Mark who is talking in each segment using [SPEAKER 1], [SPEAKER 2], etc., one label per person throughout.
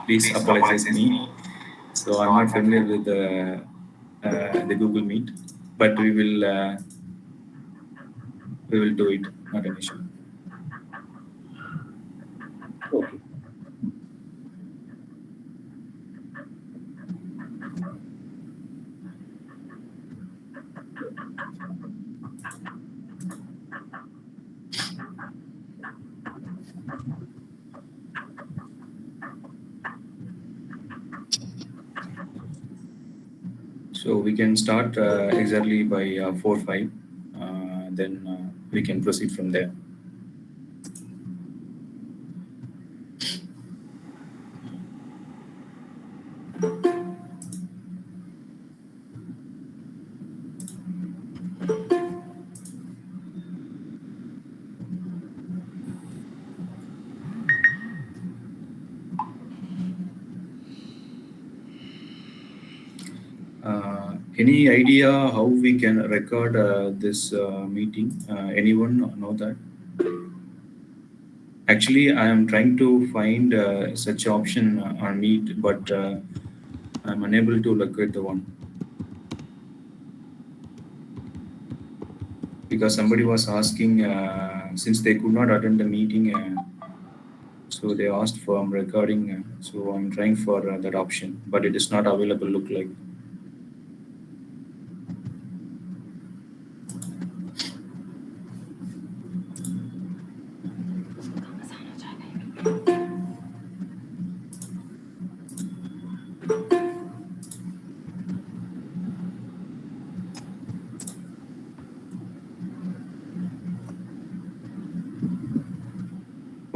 [SPEAKER 1] please apologize me. So I'm not familiar with the Google Meet, but we will do it. Not an issue.
[SPEAKER 2] Okay.
[SPEAKER 1] So we can start exactly by 4:05. Then we can proceed from there. Any idea how we can record this meeting? Anyone know that? Actually, I am trying to find such option on Meet, but I'm unable to locate the one. Because somebody was asking, since they could not attend the meeting, so they asked for recording. So I'm trying for that option, but it is not available, look like.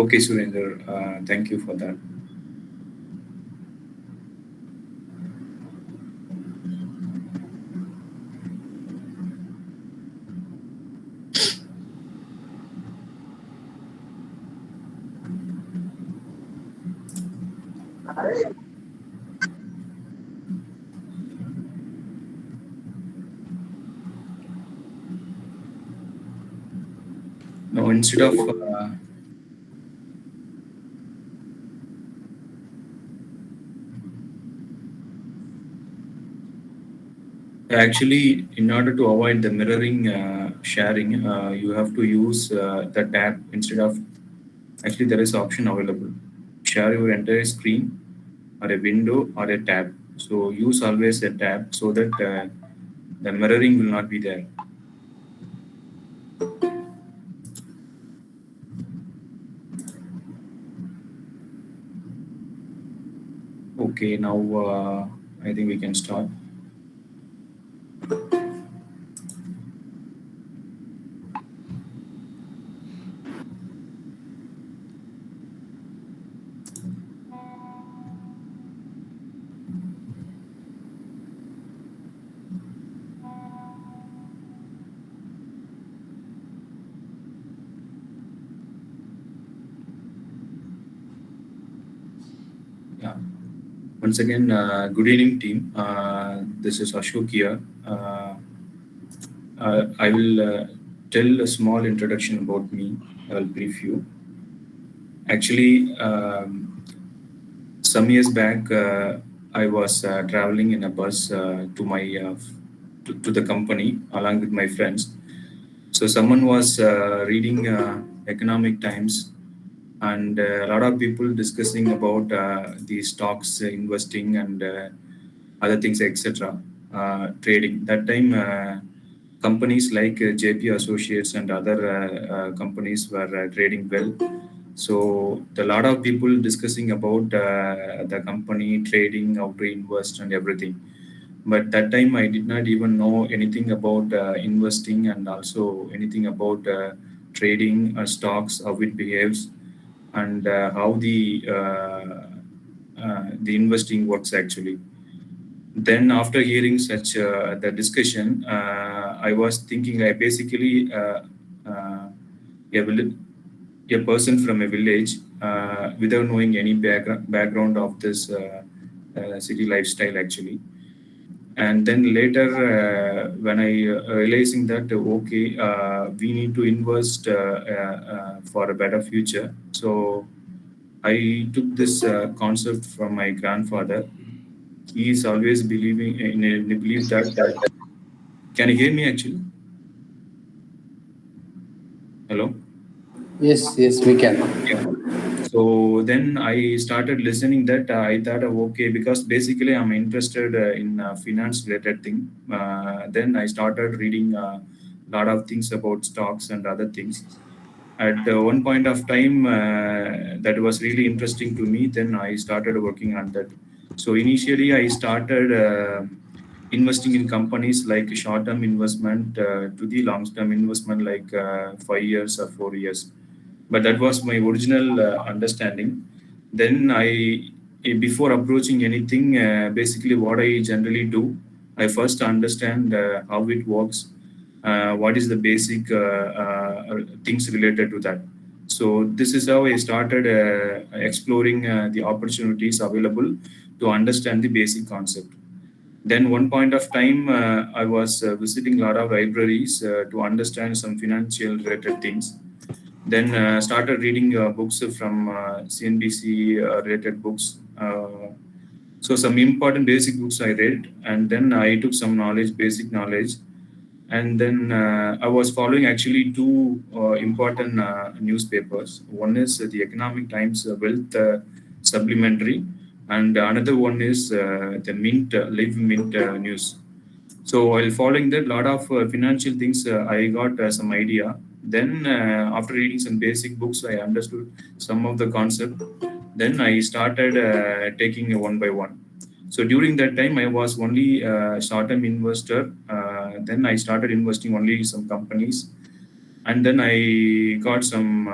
[SPEAKER 1] Okay, Surinder, thank you for that. Now, instead of actually, in order to avoid the mirroring sharing, you have to use the tab instead of. Actually, there is option available. Share your entire screen, or a window, or a tab. So use always a tab so that the mirroring will not be there. Okay, now I think we can start. Yeah. Once again, good evening, team. This is Ashok here. I will tell a small introduction about me. I will brief you. Actually, some years back, I was traveling in a bus to the company along with my friends. So someone was reading Economic Times, and a lot of people discussing about the stocks, investing, and other things, etc. Trading. That time, companies like JP Associates and other companies were trading well. So a lot of people discussing about the company trading, how to invest, and everything. But that time I did not even know anything about investing and also anything about trading stocks, how it behaves, and how the investing works actually. Then after hearing such the discussion, I was thinking I basically a, a person from a village without knowing any background of this city lifestyle actually. And then later when I realizing that okay, we need to invest for a better future. So I took this concept from my grandfather. He is always believing in a belief that. Can you hear me actually? Hello?
[SPEAKER 2] Yes, yes, we can.
[SPEAKER 1] Yeah. So then I started listening that I thought, okay, because basically I'm interested in finance related thing. Then I started reading a lot of things about stocks and other things. At one point of time, that was really interesting to me. Then I started working on that. So initially, I started investing in companies like short-term investment to the long-term investment, like 5 years or 4 years. But that was my original understanding. Then before approaching anything, basically what I generally do, I first understand how it works, what is the basic things related to that. So this is how I started exploring the opportunities available to understand the basic concept. Then one point of time, I was visiting a lot of libraries to understand some financial related things. Then started reading books from CNBC related books. So some important basic books I read, and then I took some knowledge, basic knowledge, and then I was following actually two important newspapers. One is the Economic Times Wealth Supplementary, and another one is the Mint Live Mint News. So while following that, lot of financial things, I got some idea. Then after reading some basic books, I understood some of the concept. Then I started taking one by one. So during that time, I was only a short-term investor. Then I started investing only some companies, and then I got some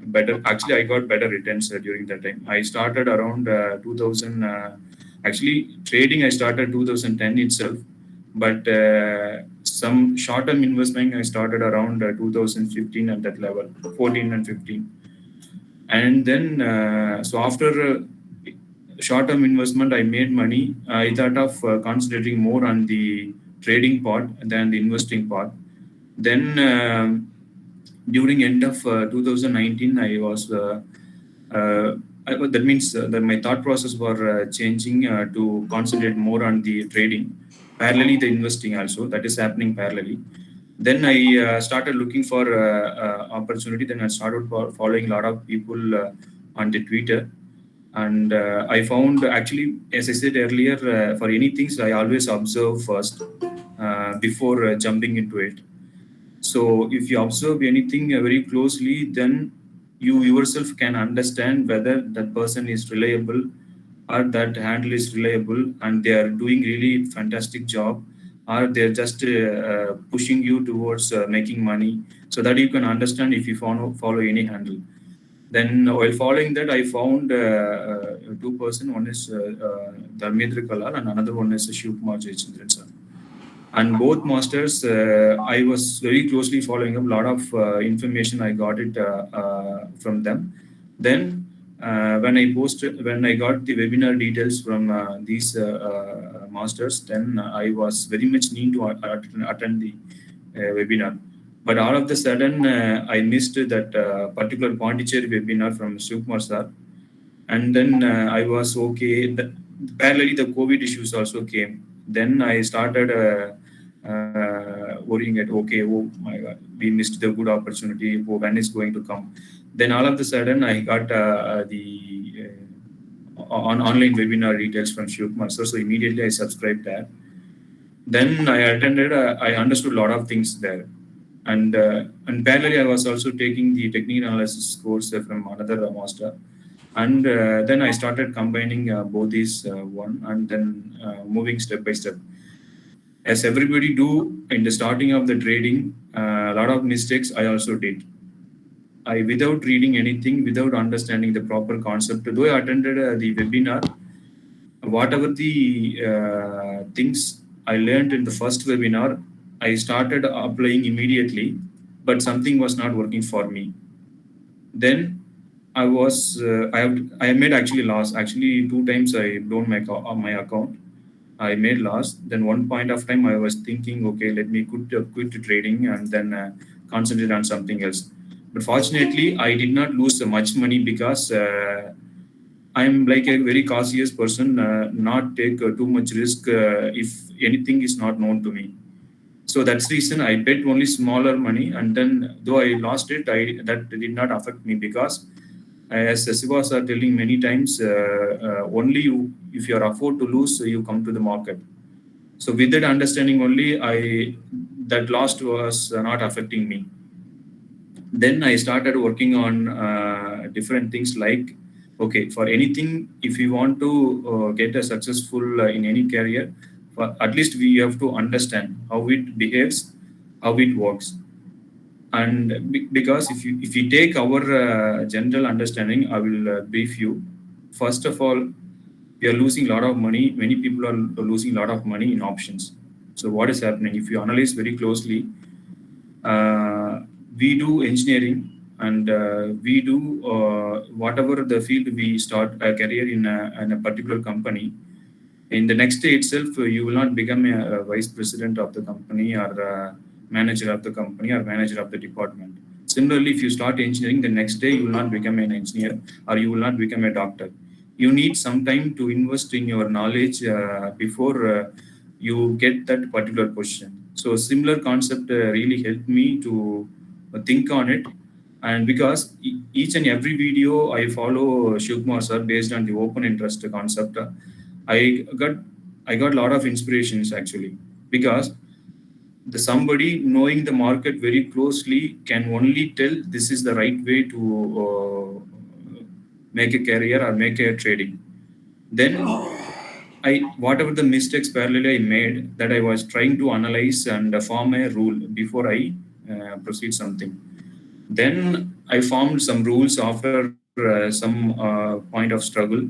[SPEAKER 1] better. Actually, I got better returns during that time. I started around 2000. Actually, trading I started 2010 itself, but some short-term investment I started around 2015 at that level, 14 and 15. And then so after short-term investment, I made money. I thought of concentrating more on the trading part than the investing part. Then during end of 2019, I was that means that my thought process were changing to concentrate more on the trading, parallelly the investing also that is happening parallelly. Then I started looking for opportunity. Then I started following a lot of people on the Twitter, and I found actually, as I said earlier, for any things I always observe first before jumping into it. So if you observe anything very closely, then you yourself can understand whether that person is reliable or that handle is reliable and they are doing really fantastic job, or they're just pushing you towards making money, so that you can understand if you follow any handle. Then while following that, I found two person. One is Dharmendra Kalar and another one is Shivkumar Jayachandran sir. And both masters, I was very closely following up. A lot of information I got it from them. Then when I got the webinar details from these masters, then I was very much keen to attend the webinar. But all of the sudden, I missed that particular Pondicherry webinar from Shivkumar sir. And then I was okay. Parallelly, the COVID issues also came. Then I started worrying at, okay, oh my God, we missed the good opportunity. Oh, when is going to come? Then all of the sudden, I got the online webinar details from Shivkumar sir. So immediately I subscribed that. Then I attended. I understood a lot of things there, and parallelly I was also taking the technical analysis course from another master, and then I started combining both these one, and then moving step by step. As everybody do in the starting of the trading, a lot of mistakes I also did. I without reading anything, without understanding the proper concept. Though I attended the webinar, whatever the things I learned in the first webinar, I started applying immediately, but something was not working for me. Then I made actually loss. Actually, two times I blown my account. I made loss. Then one point of time I was thinking, okay, let me quit trading and then concentrate on something else. But fortunately, I did not lose much money because I'm like a very cautious person, not take too much risk if anything is not known to me. So that's the reason I bet only smaller money, and then though I lost it, that did not affect me because, as Sivas are telling many times, only you, if you are afford to lose, you come to the market. So with that understanding only, I that loss was not affecting me. Then I started working on different things like, okay, for anything, if you want to get a successful in any career, at least we have to understand how it behaves, how it works. And because if you take our general understanding, I will brief you. First of all, we are losing a lot of money. Many people are losing a lot of money in options. So what is happening? If you analyze very closely, uh, we do engineering and we do whatever the field we start a career in a particular company. In the next day itself, you will not become a vice president of the company or manager of the company or manager of the department. Similarly, if you start engineering, the next day you will not become an engineer or you will not become a doctor. You need some time to invest in your knowledge before you get that particular position. So similar concept really helped me to think on it. And because each and every video I follow Shukmar sir based on the open interest concept, I got I got a lot of inspirations actually because the somebody knowing the market very closely can only tell this is the right way to make a career or make a trading. Then I whatever the mistakes parallelly I made that I was trying to analyze and form a rule before I proceed something. Then I formed some rules after some point of struggle.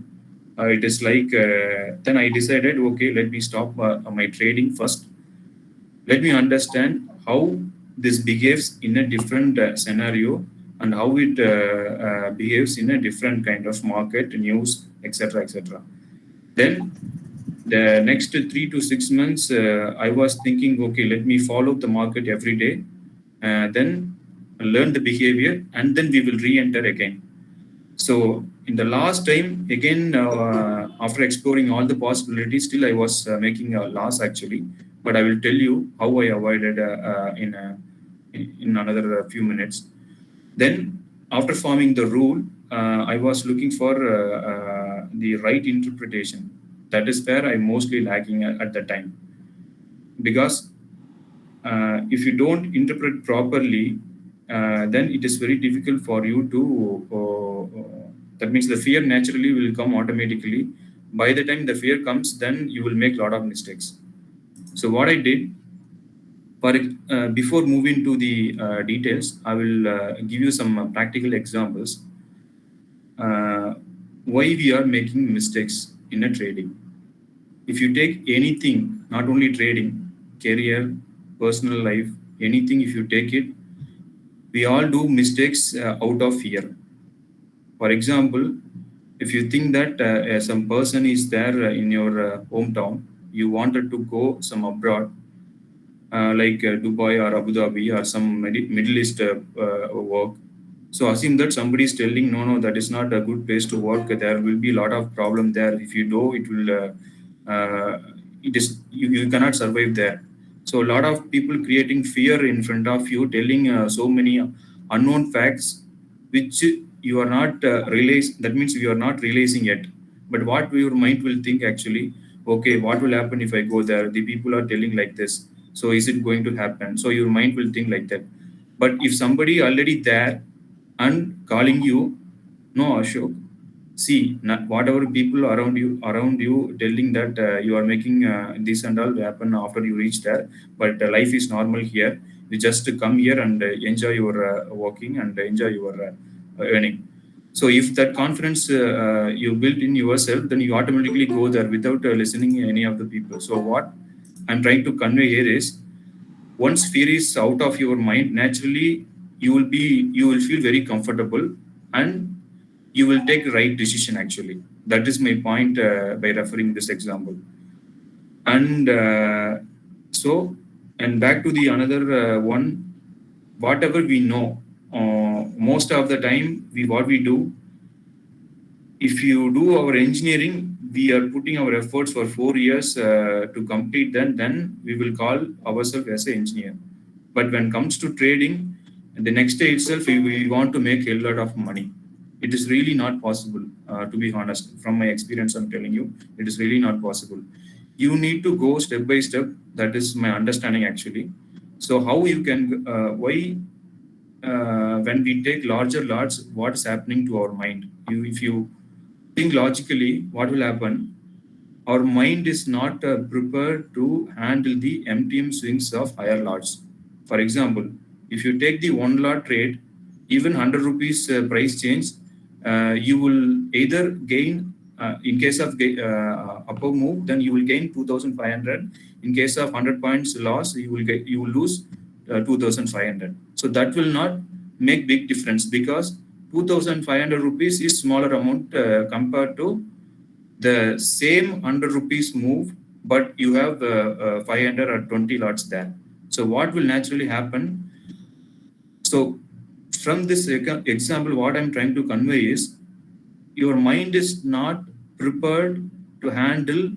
[SPEAKER 1] It is like then I decided, okay, let me stop my trading first. Let me understand how this behaves in a different scenario and how it behaves in a different kind of market, news, etc., etc. Then the next 3 to 6 months, I was thinking, okay, let me follow the market every day, then learn the behavior, and then we will re-enter again. So in the last time, again, after exploring all the possibilities, still I was making a loss actually. But I will tell you how I avoided in another few minutes. Then, after forming the rule, I was looking for the right interpretation. That is where I'm mostly lacking at the time. Because if you don't interpret properly, then it is very difficult for you to. That means the fear naturally will come automatically. By the time the fear comes, then you will make a lot of mistakes. So what I did, for before moving to the details, I will give you some practical examples uh, why we are making mistakes in a trading. If you take anything, not only trading, career, personal life, anything, if you take it, we all do mistakes out of fear. For example, if you think that some person is there in your hometown, you wanted to go some abroad, like Dubai or Abu Dhabi or some Middle East work. So assume that somebody is telling, no, no, that is not a good place to work. There will be a lot of problem there. If you do, it will, it is you cannot survive there. So a lot of people creating fear in front of you, telling so many unknown facts, which you are not realize. That means you are not realizing yet. But what your mind will think actually, okay, what will happen if I go there? The people are telling like this. So is it going to happen? So your mind will think like that. But if somebody already there and calling you, no, Ashok, see, whatever people around you telling that you are making this and all happen after you reach there, but life is normal here. You just come here and enjoy your working and enjoy your earning. So if that confidence you build in yourself, then you automatically go there without listening any of the people. So what I'm trying to convey here is, once fear is out of your mind, naturally you will feel very comfortable and you will take right decision actually. That is my point by referring this example. And so, and back to the another one, whatever we know, most of the time, what we do, if you do our engineering, we are putting our efforts for 4 years to complete them, then we will call ourselves as an engineer. But when it comes to trading, the next day itself, we want to make a lot of money. It is really not possible, to be honest. From my experience, I'm telling you, it is really not possible. You need to go step by step. That is my understanding, actually. So how you can, why when we take larger lots, what is happening to our mind? If you think logically, what will happen? Our mind is not prepared to handle the MTM swings of higher lots. For example, if you take the one lot trade, even 100 rupees price change, you will either gain, in case of upper move, then you will gain 2,500. In case of 100 points loss, you will lose 2,500. So that will not make big difference, because 2,500 rupees is smaller amount compared to the same 100 rupees move, but you have 500 or 20 lots there. So what will naturally happen? So from this example, what I'm trying to convey is, your mind is not prepared to handle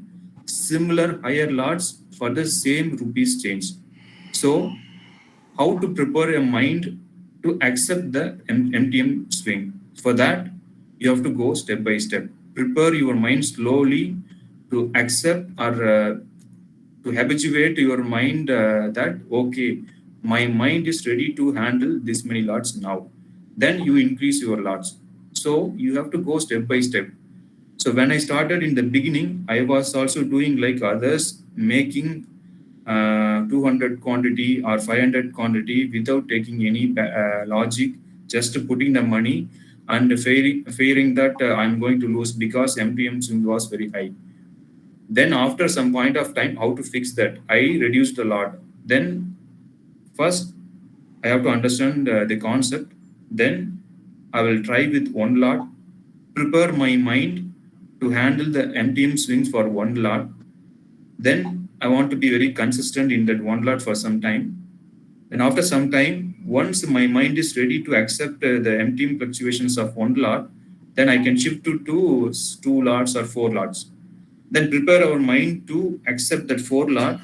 [SPEAKER 1] similar higher lots for the same rupees change. So how to prepare a mind to accept the MTM swing? For that, you have to go step by step. Prepare your mind slowly to accept, or to habituate your mind that, okay, my mind is ready to handle this many lots now. Then you increase your lots. So you have to go step by step. So when I started in the beginning, I was also doing like others, making 200 quantity or 500 quantity without taking any logic, just putting the money and fearing that I'm going to lose because MTM swing was very high. Then after some point of time, how to fix that? I reduced a lot. Then first I have to understand the concept. Then I will try with one lot, prepare my mind to handle the MTM swings for one lot. Then I want to be very consistent in that one lot for some time. And after some time, once my mind is ready to accept the MTM fluctuations of one lot, then I can shift to two lots or four lots. Then prepare our mind to accept that four lot.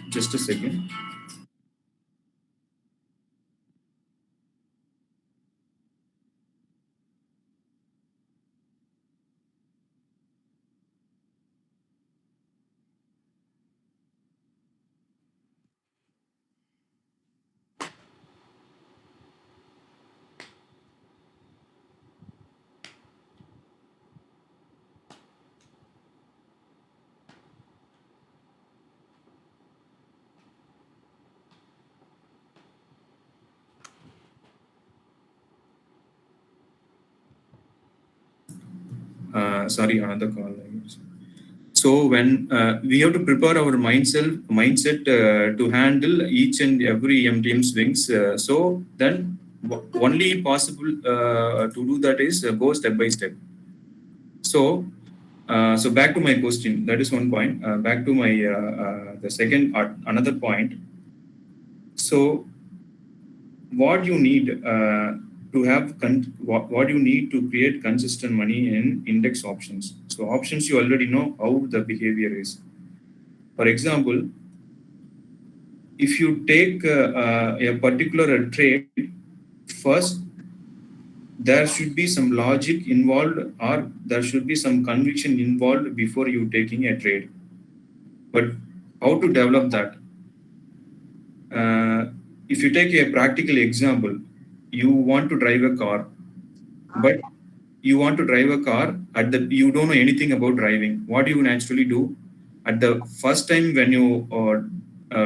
[SPEAKER 1] Just a second. Sorry, another call. So when we have to prepare our mindset to handle each and every MTM swings, so then only possible to do that is go step by step. So so back to my question. That is one point. Back to my the second another point. So what you need to have what you need to create consistent money in index options. So options, you already know how the behavior is. For example, if you take a particular trade, first there should be some logic involved, or there should be some conviction involved before you taking a trade. But how to develop that? If you take a practical example, you want to drive a car, but you want to drive a car you don't know anything about driving. What you naturally do at the first time when you are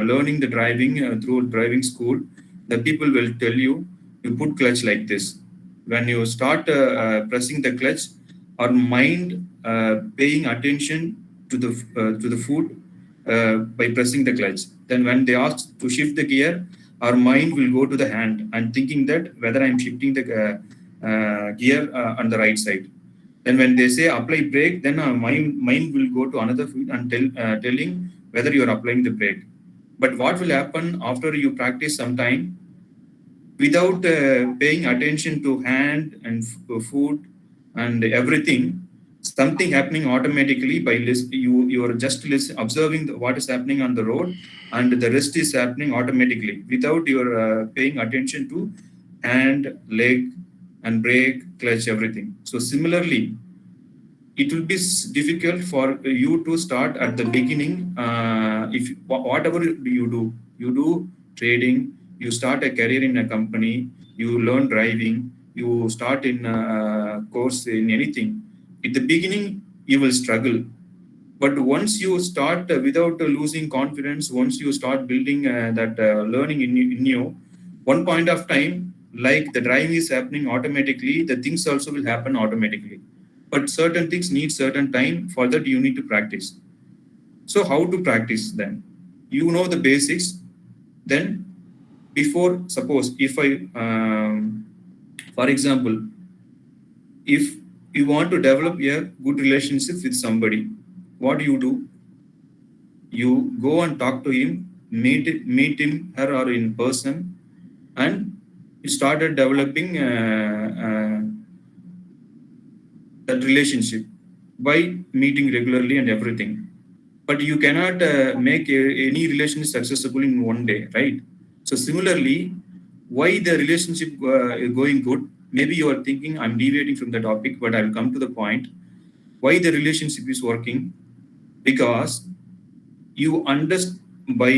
[SPEAKER 1] learning the driving through driving school, the people will tell you, you put clutch like this. When you start pressing the clutch, our mind paying attention to the foot by pressing the clutch. Then when they ask to shift the gear, our mind will go to the hand and thinking that whether I'm shifting the gear on the right side. Then when they say apply brake, then our mind will go to another foot and telling whether you are applying the brake. But what will happen after you practice some time? without paying attention to hand and food and everything, something happening automatically by you are just observing what is happening on the road, and the rest is happening automatically without your paying attention to hand, leg, and brake, clutch, everything. So similarly, it will be difficult for you to start at the beginning. If whatever you do trading, you start a career in a company, you learn driving, you start in a course in anything. At the beginning you will struggle, but once you start without losing confidence, once you start building that learning in you, one point of time, like the driving is happening automatically, the things also will happen automatically. But certain things need certain time. For that you need to practice. So how to practice then? You know the basics. Then before, suppose if I for example, if you want to develop a good relationship with somebody, what do? You go and talk to him, meet him, her, or in person, and you started developing that relationship by meeting regularly and everything. But you cannot make any relationship successful in one day, right? So similarly, why the relationship is going good? Maybe you are thinking I'm deviating from the topic, but I'll come to the point. Why the relationship is working? Because you understand by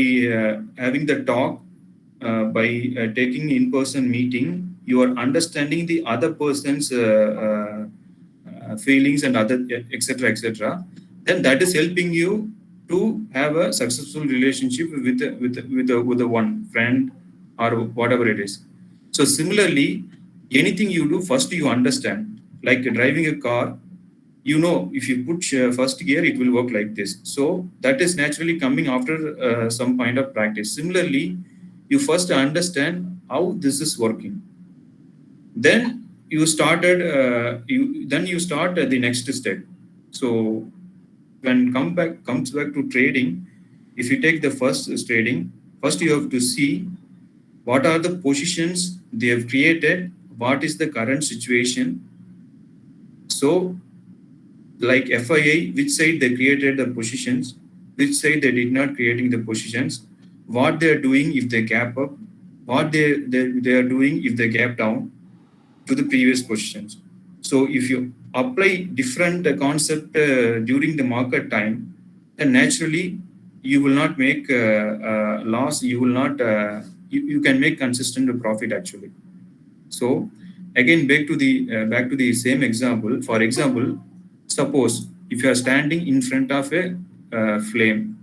[SPEAKER 1] having the talk, by taking in-person meeting, you are understanding the other person's feelings and other etc etc. Then that is helping you to have a successful relationship with the one friend or whatever it is. So similarly, anything you do, first you understand. Like driving a car, you know, if you put first gear, it will work like this. So that is naturally coming after some kind of practice. Similarly, you first understand how this is working. Then you started. You start the next step. So when comes back to trading, if you take the first trading, first you have to see what are the positions they have created, what is the current situation. So like FIA, which side they created the positions, which side they did not creating the positions, what they are doing if they gap up, what they are doing if they gap down to the previous positions. So if you apply different concept during the market time, then naturally you will not make loss. You will not. You can make consistent profit actually. So again, back to the same example. For example, suppose if you are standing in front of a flame,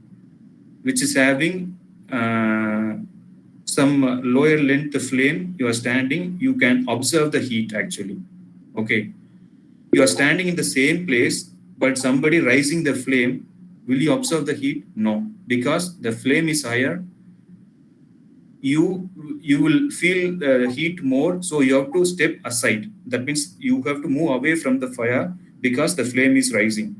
[SPEAKER 1] which is having some lower length flame, you are standing, you can observe the heat actually. Okay, you are standing in the same place, but somebody rising the flame, will you observe the heat? No, because the flame is higher. You will feel the heat more, so you have to step aside. That means you have to move away from the fire because the flame is rising.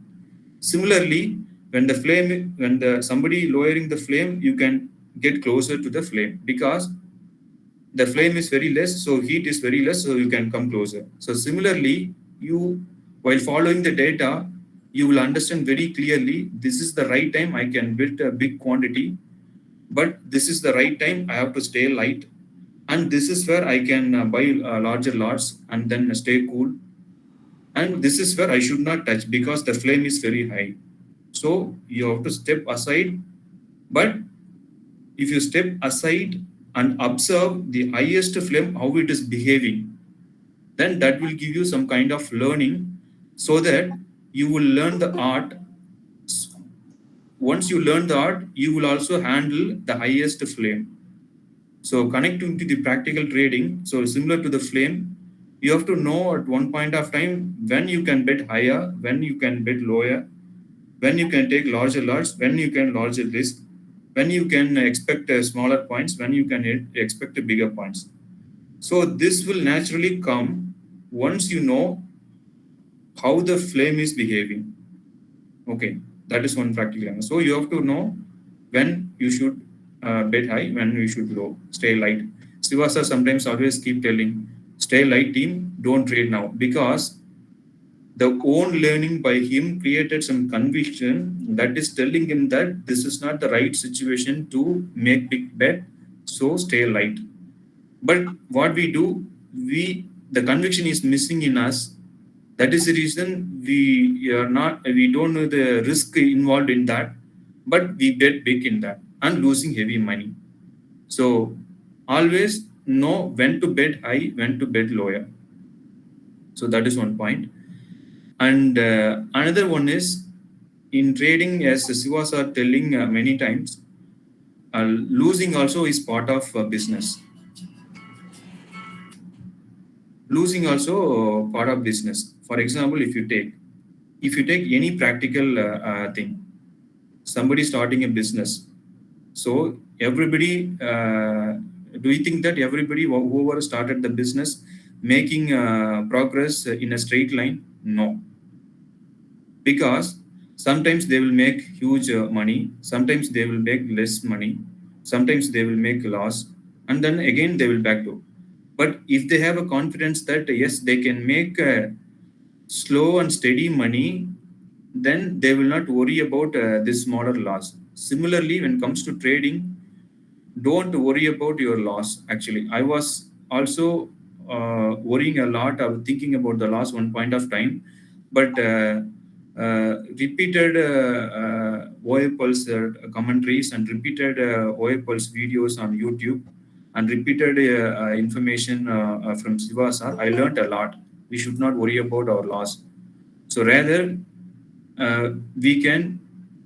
[SPEAKER 1] Similarly, when the somebody lowering the flame, you can get closer to the flame because the flame is very less, so heat is very less, so you can come closer. So similarly, you, while following the data, you will understand very clearly this is the right time I can build a big quantity, but this is the right time I have to stay light, and this is where I can buy larger lots and then stay cool, and this is where I should not touch because the flame is very high. So you have to step aside, but if you step aside and observe the highest flame, how it is behaving, then that will give you some kind of learning so that you will learn the art. Once you learn the art, you will also handle the highest flame. So connecting to the practical trading, so similar to the flame, you have to know at one point of time when you can bet higher, when you can bet lower, when you can take larger lots, when you can larger risk, when you can expect smaller points, when you can expect bigger points. So this will naturally come once you know how the flame is behaving. Okay, that is one practical answer. So you have to know when you should bet high, when you should low, stay light. Sivasa sometimes always keep telling, stay light team, don't trade now, because the own learning by him created some conviction that is telling him that this is not the right situation to make big bet, so stay light. But what we do, the conviction is missing in us. That is the reason we don't know the risk involved in that, but we bet big in that and losing heavy money. So always know when to bet high, when to bet lower. So that is one point. And another one is in trading, as Sivas are telling many times, losing also is part of business. Losing also part of business. For example, if you take any practical thing, somebody starting a business. So everybody, do you think that everybody whoever started the business making progress in a straight line? No, because sometimes they will make huge money, sometimes they will make less money, sometimes they will make loss, and then again they will back to. But if they have a confidence that yes, they can make slow and steady money, then they will not worry about this smaller loss. Similarly, when it comes to trading, don't worry about your loss. Actually, I was also worrying a lot of thinking about the loss one point of time, but repeated OIPulse commentaries and repeated OIPulse videos on YouTube and repeated information from Siva sir, I learned a lot. We should not worry about our loss. So rather, we can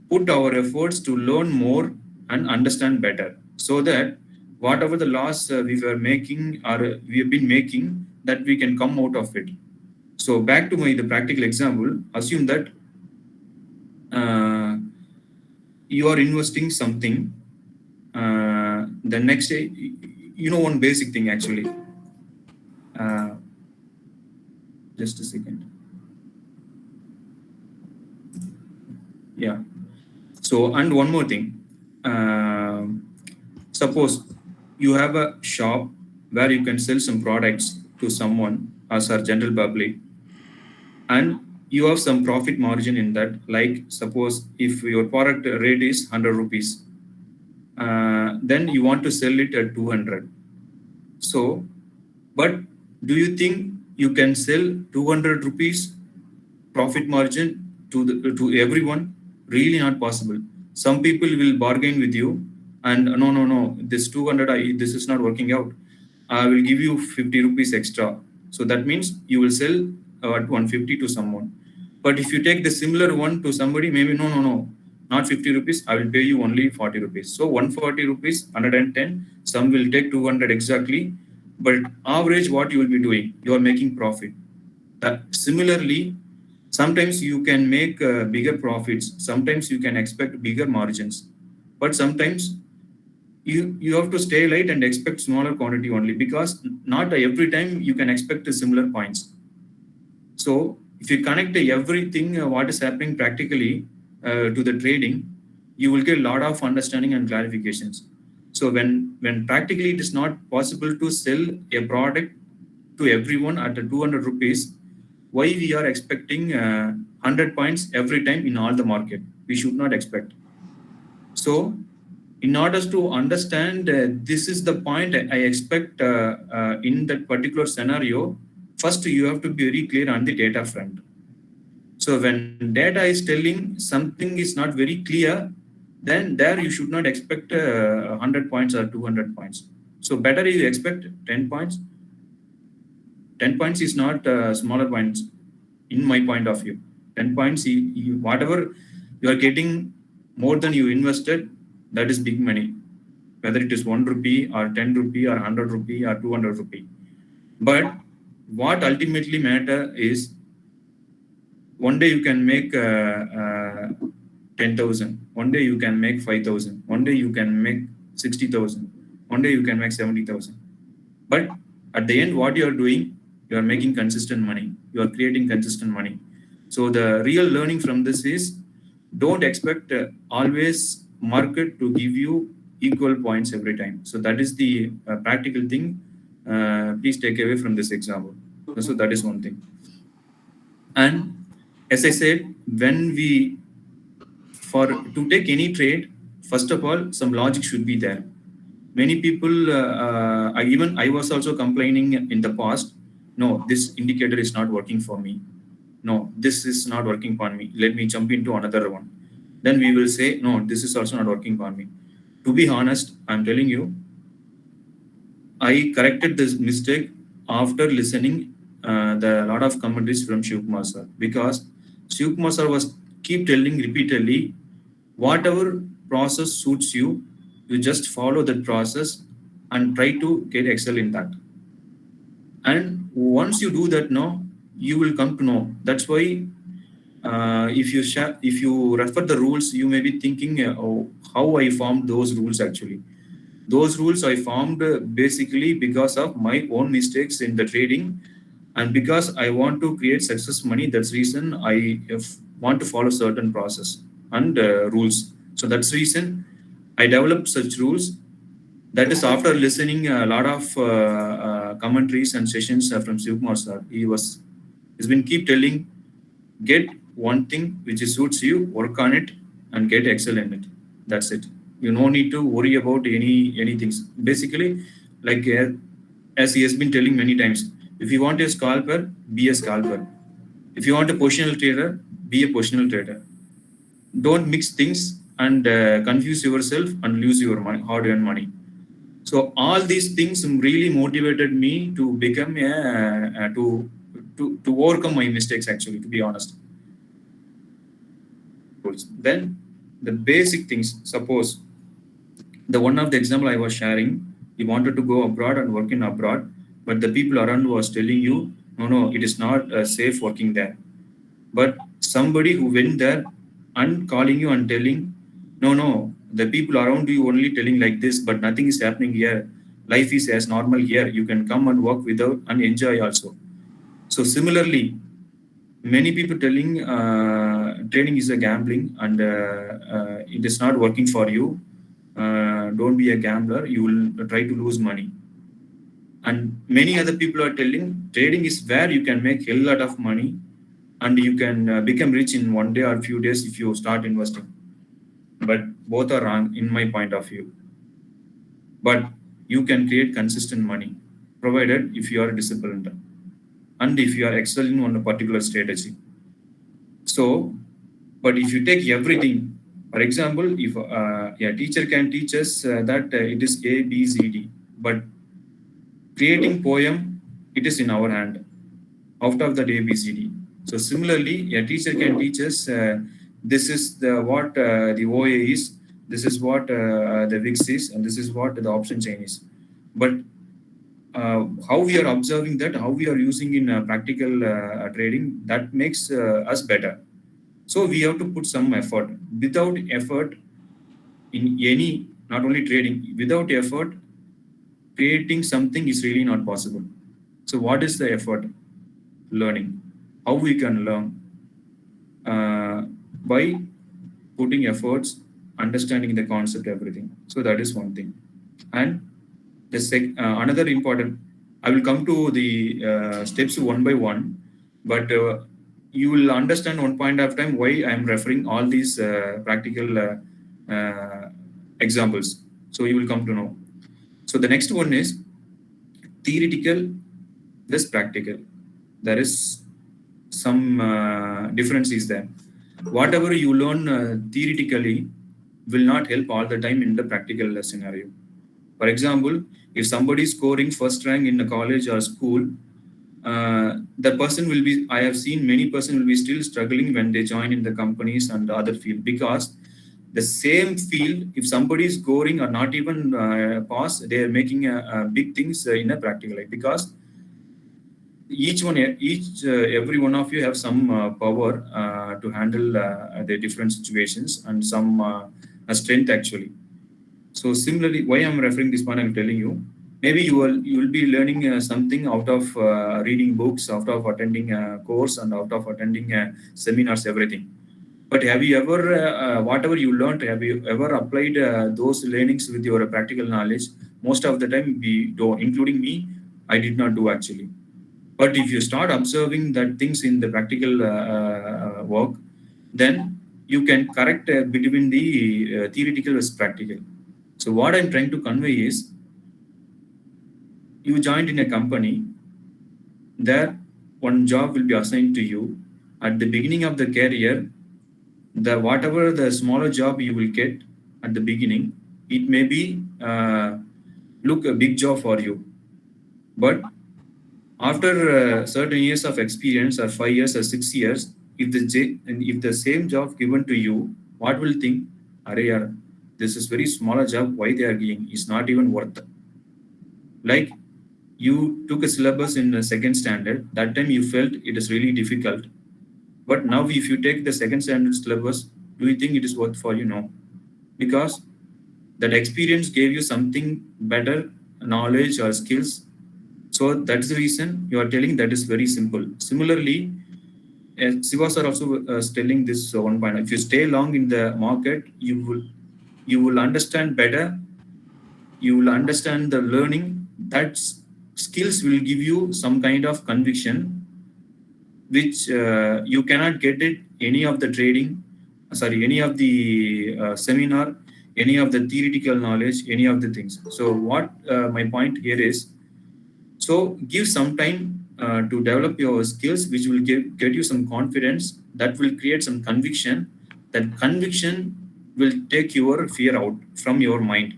[SPEAKER 1] put our efforts to learn more and understand better, so that whatever the loss we were making or we have been making, that we can come out of it. So back to the practical example, assume that uh, you are investing something. The next day, one basic thing actually. Uh, just a second. Yeah. So, and one more thing. Suppose you have a shop where you can sell some products to someone as our general public, and you have some profit margin in that. Like, suppose if your product rate is 100 rupees, then you want to sell it at 200. So, but do you think you can sell 200 rupees profit margin to everyone? Really not possible. Some people will bargain with you, and no, this 200, this is not working out. I will give you 50 rupees extra. So that means you will sell at 150 to someone. But if you take the similar one to somebody, maybe no, not 50 rupees, I will pay you only 40 rupees. So 140 rupees, 110, some will take 200 exactly. But average, what you will be doing? You are making profit. Similarly, sometimes you can make bigger profits. Sometimes you can expect bigger margins. But sometimes you have to stay light and expect smaller quantity only, because not every time you can expect similar points. So if you connect everything what is happening practically to the trading, you will get a lot of understanding and clarifications. So when practically it is not possible to sell a product to everyone at 200 rupees, why we are expecting 100 points every time in all the market? We should not expect. So in order to understand this is the point I expect in that particular scenario, first you have to be very clear on the data front. So when data is telling something is not very clear, then there you should not expect 100 points or 200 points. So better you expect 10 points. 10 points is not smaller points in my point of view. 10 points, whatever you are getting more than you invested, that is big money. Whether it is 1 rupee or 10 rupee or 100 rupee or 200 rupee. But what ultimately matter is one day you can make 10,000. One day you can make 5,000. One day you can make 60,000. One day you can make 70,000. But at the end, what you are doing, you are making consistent money. You are creating consistent money. So the real learning from this is, don't expect always market to give you equal points every time. So that is the practical thing. Please take away from this example. So that is one thing. And as I said, when we for to take any trade, first of all, some logic should be there. Many people, I was also complaining in the past. No, this indicator is not working for me. No, this is not working for me. Let me jump into another one. Then we will say, no, this is also not working for me. To be honest, I'm telling you, I corrected this mistake after listening the lot of commentaries from Shivkumar sir, because Shivkumar sir was keep telling repeatedly, whatever process suits you, you just follow that process and try to get excel in that. And once you do that, no, you will come to know. That's why if you refer the rules, you may be thinking, oh, how I formed those rules actually. Those rules I formed basically because of my own mistakes in the trading, and because I want to create success money. That's reason I want to follow certain process and rules. So that's reason I developed such rules. That is after listening a lot of commentaries and sessions from Shivkumar sir. He's been keep telling, get one thing which suits you, work on it, and get excel in it. That's it. You no need to worry about any things. Basically, like as he has been telling many times, if you want a scalper, be a scalper. If you want a positional trader, be a positional trader. Don't mix things and confuse yourself and lose your money, hard-earned money. So all these things really motivated me to become to overcome my mistakes. Actually, to be honest. Then the basic things. Suppose the one of the example I was sharing, you wanted to go abroad and work in abroad, but the people around was telling you, no, it is not safe working there. But somebody who went there and calling you and telling, no, the people around you only telling like this, but nothing is happening here. Life is as normal here. You can come and work without and enjoy also. So similarly, many people telling trading is a gambling and it is not working for you. Don't be a gambler. You will try to lose money. And many other people are telling trading is where you can make a lot of money and you can become rich in one day or few days if you start investing. But both are wrong in my point of view. But you can create consistent money provided if you are disciplined and if you are excelling on a particular strategy. So, but if you take everything, for example, if a teacher can teach us that it is A, B, C, D, but creating poem, it is in our hand, out of that A, B, C, D. So similarly, a teacher can teach us this is what the OA is, this is what the VIX is, and this is what the option chain is. But how we are observing that, how we are using in practical trading, that makes us better. So we have to put some effort. Without effort in any, not only trading, without effort, creating something is really not possible. So what is the effort? Learning. How we can learn? By putting efforts, understanding the concept, everything. So that is one thing. And the another important, I will come to the steps one by one, but you will understand one point of time why I am referring all these practical examples. So you will come to know. So the next one is theoretical plus practical. There is some difference is there. Whatever you learn theoretically will not help all the time in the practical scenario. For example, if somebody is scoring first rank in a college or school, the person will be, I have seen many person will be still struggling when they join in the companies and the other field, because the same field, if somebody is scoring or not even pass, they are making big things in a practical life, because every one of you have some power to handle the different situations and some strength actually. So similarly, why I'm referring this one, I'm telling you, maybe you will be learning something out of reading books, out of attending a course, and out of attending seminars, everything. But have you ever, whatever you learned, have you ever applied those learnings with your practical knowledge? Most of the time, we do, including me, I did not do actually. But if you start observing that things in the practical work, then you can correct between the theoretical versus practical. So what I'm trying to convey is, you joined in a company, there one job will be assigned to you. At the beginning of the career, the whatever the smaller job you will get at the beginning, it may be look a big job for you. But after certain years of experience, or 5 years or 6 years, if the same job given to you, what will think? Arey yaar, this is very smaller job. Why they are giving? It's not even worth. Like, you took a syllabus in the second standard. That time you felt it is really difficult. But now, if you take the second standard syllabus, do you think it is worth for you? No, because that experience gave you something better, knowledge or skills. So that's the reason you are telling that is very simple. Similarly, Siva sir also telling this one point. If you stay long in the market, you will understand better. You will understand the learning. That skills will give you some kind of conviction, which you cannot get it any of the trading, sorry, any of the seminar, any of the theoretical knowledge, any of the things. So what my point here is, so give some time to develop your skills, which will get you some confidence, that will create some conviction. That conviction will take your fear out from your mind.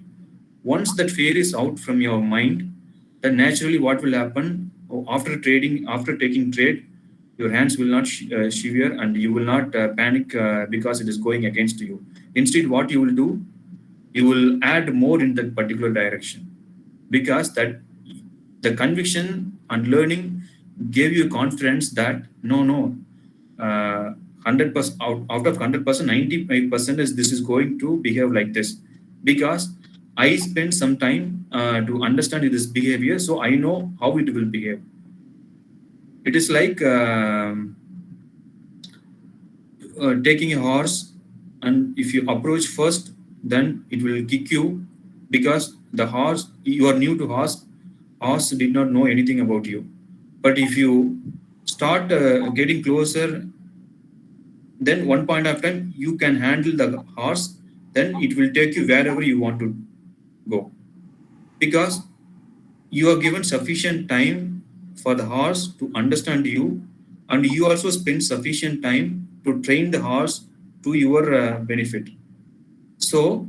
[SPEAKER 1] Once that fear is out from your mind, then naturally what will happen, after trading, after taking trade, your hands will not shiver, and you will not panic because it is going against you. Instead, what you will do, you will add more in that particular direction, because that the conviction and learning gave you confidence that no, 100% out of 100%, 95% is this is going to behave like this, because I spent some time to understand this behavior, so I know how it will behave. It is like taking a horse, and if you approach first, then it will kick you, because the horse, you are new to horse did not know anything about you. But if you start getting closer, then one point of time you can handle the horse, then it will take you wherever you want to go, because you are given sufficient time for the horse to understand you, and you also spend sufficient time to train the horse to your benefit. So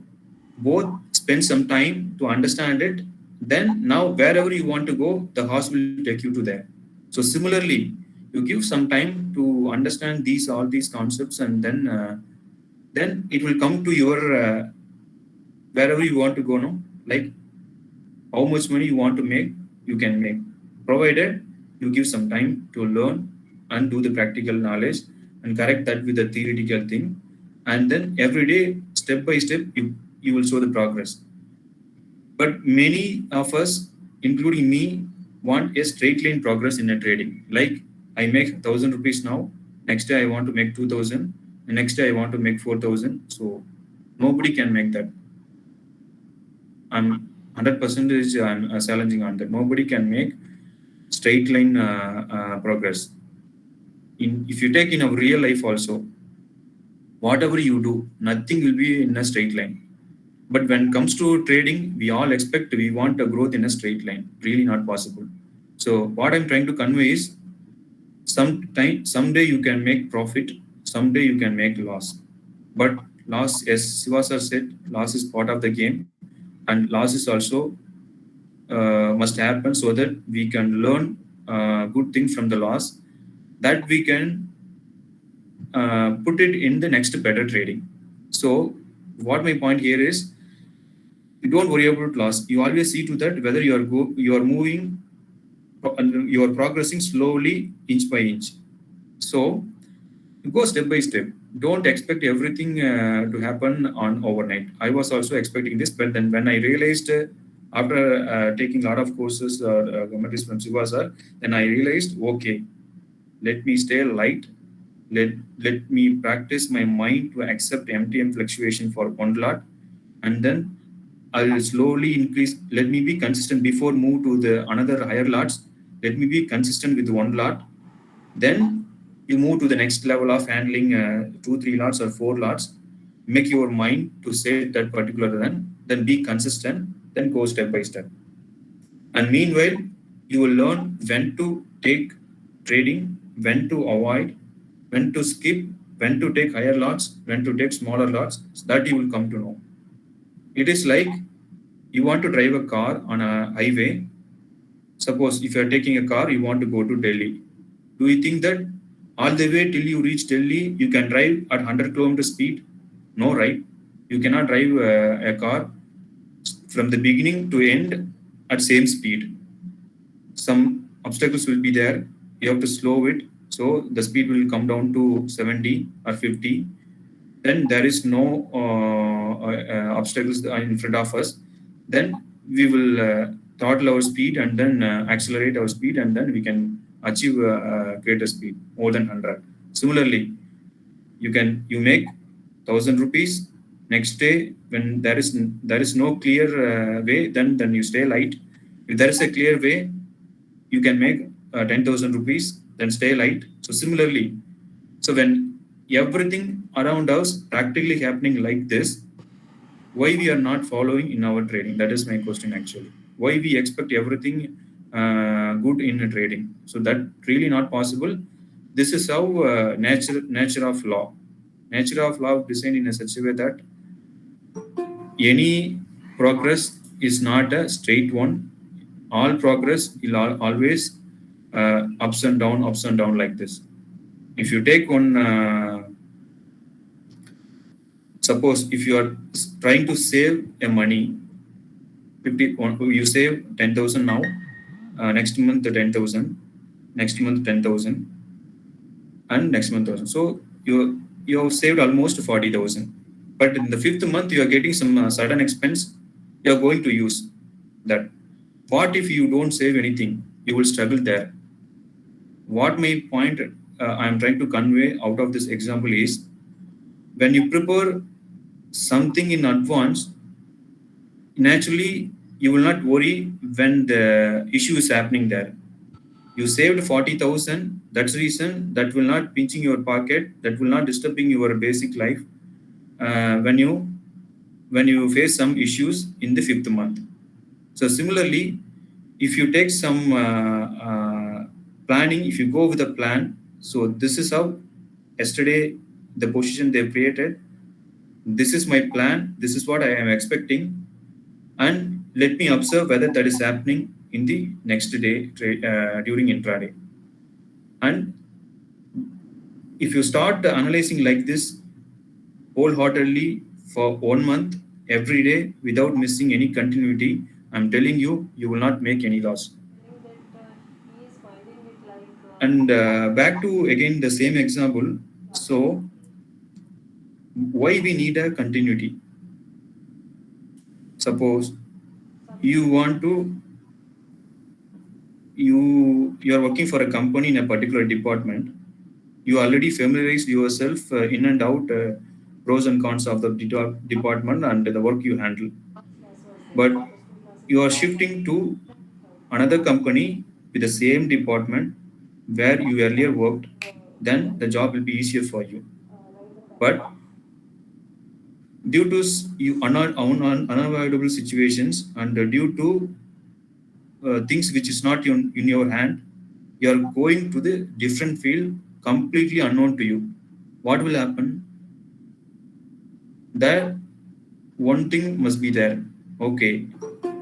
[SPEAKER 1] both spend some time to understand it, then now wherever you want to go, the horse will take you to there. So similarly, you give some time to understand these all these concepts, and then it will come to your wherever you want to go. No, like how much money you want to make, you can make, provided you give some time to learn and do the practical knowledge and correct that with the theoretical thing. And then every day, step by step, you will show the progress. But many of us, including me, want a straight line progress in a trading. Like, I make 1,000 rupees now, next day I want to make 2,000, the next day I want to make 4,000. So nobody can make that. I'm 100% I'm challenging on that. Nobody can make straight line progress. If you take in our real life also, whatever you do, nothing will be in a straight line. But when it comes to trading, we all expect, we want a growth in a straight line. Really not possible. So what I'm trying to convey is, someday you can make profit, someday you can make loss. But loss, as Siva sir said, loss is part of the game, and loss is also must happen, so that we can learn good things from the loss, that we can put it in the next better trading. So what my point here is, you don't worry about loss. You always see to that whether you are moving, you are progressing slowly, inch by inch. So go step by step. Don't expect everything to happen on overnight. I was also expecting this, but then when I realized, after taking a lot of courses or commentaries from Siva sir, then I realized, okay, let me stay light, let me practice my mind to accept MTM fluctuation for one lot, and then I'll slowly increase. Let me be consistent before move to the another higher lots. Let me be consistent with one lot. Then you move to the next level of handling 2, 3 lots or 4 lots. Make your mind to set that particular run. Then be consistent. Then go step by step. And meanwhile, you will learn when to take trading, when to avoid, when to skip, when to take higher lots, when to take smaller lots. So that you will come to know. It is like you want to drive a car on a highway. Suppose if you are taking a car, you want to go to Delhi. Do you think that all the way till you reach Delhi, you can drive at 100 km speed? No, right? You cannot drive a car from the beginning to end at same speed. Some obstacles will be there. You have to slow it. So the speed will come down to 70 or 50. Then there is no obstacles in front of us. Then we will throttle our speed and then accelerate our speed, and then we can achieve greater speed, more than 100. Similarly, you make 1,000 rupees. Next day, when there is no clear way, then you stay light. If there is a clear way, you can make 10,000 rupees, then stay light. So similarly, so when everything around us practically happening like this, why we are not following in our trading? That is my question actually. Why we expect everything good in trading? So that really not possible. This is how nature of law. Nature of law designed in a such a way that any progress is not a straight one. All progress will always ups and down like this. If you take one, suppose if you are trying to save a money, 50, you save 10,000 now, next month 10,000, next month 10,000, and next month 1,000. So you have saved almost 40,000. But in the fifth month, you are getting some sudden expense. You are going to use that. What if you don't save anything? You will struggle there. What my point I am trying to convey out of this example is, when you prepare something in advance, naturally you will not worry when the issue is happening there. You saved 40,000. That's the reason that will not pinching your pocket. That will not disturbing your basic life when you face some issues in the fifth month. So similarly, if you take some planning, if you go with a plan, so this is how yesterday the position they created. This is my plan. This is what I am expecting, and let me observe whether that is happening in the next day during intraday. And if you start analyzing like this wholeheartedly for 1 month, every day, without missing any continuity, I'm telling you, you will not make any loss. And back to again the same example. So why we need a continuity? Suppose you want to you are working for a company in a particular department. You already familiarized yourself in and out pros and cons of the department and the work you handle. But you are shifting to another company with the same department where you earlier worked, then the job will be easier for you. But due to unavoidable situations and due to things which is not in your hand, you are going to the different field completely unknown to you. What will happen? That one thing must be there. Okay,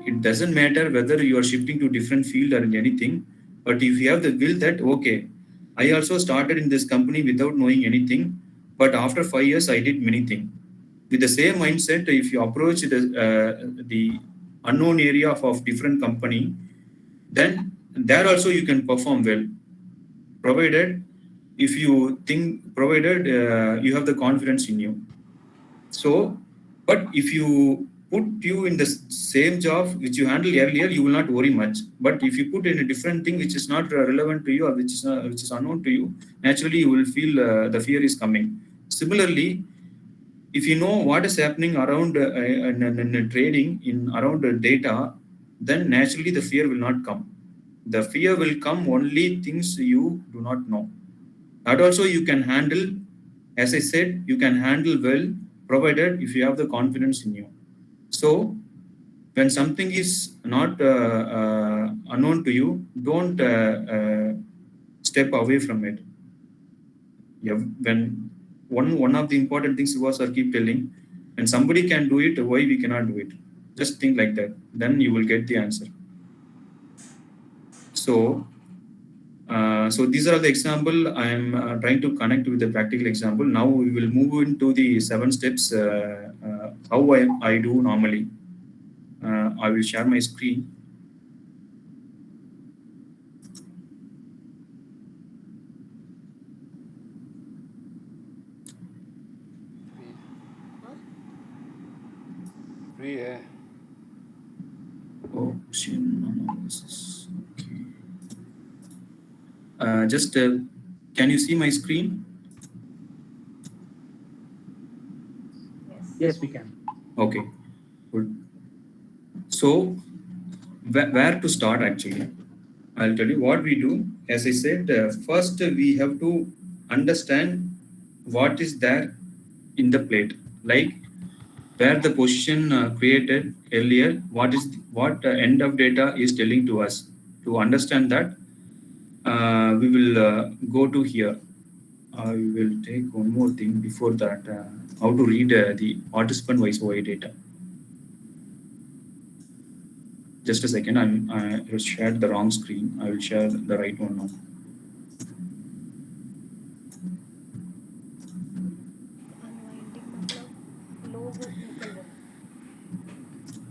[SPEAKER 1] it doesn't matter whether you are shifting to different field or anything, but if you have the will that, okay, I also started in this company without knowing anything, but after 5 years I did many things. With the same mindset, if you approach the unknown area of different company, then there also you can perform well, provided you have the confidence in you. So, but if you put you in the same job which you handle earlier, you will not worry much. But if you put in a different thing which is not relevant to you, or which is unknown to you, naturally you will feel the fear is coming. Similarly, if you know what is happening around in trading in around data, then naturally the fear will not come. The fear will come only things you do not know. That also you can handle. As I said, you can handle well, provided if you have the confidence in you. So when something is not unknown to you, don't step away from it. Yeah, when one of the important things was I keep telling, when somebody can do it, why we cannot do it? Just think like that. Then you will get the answer. So so these are the example I am trying to connect with the practical example. Now we will move into the 7 steps how I do normally. I will share my screen.
[SPEAKER 2] Free है.
[SPEAKER 1] Option analysis. Okay. Just can you see my screen?
[SPEAKER 3] Yes, we can.
[SPEAKER 1] Okay, good. So where to start actually? I'll tell you what we do. As I said, first we have to understand what is there in the plate, like where the position created earlier, what end of data is telling to us. To understand that, we will go to here. I will take one more thing before that, how to read the participant-wise OI data. Just a second, I shared the wrong screen. I will share the right one now.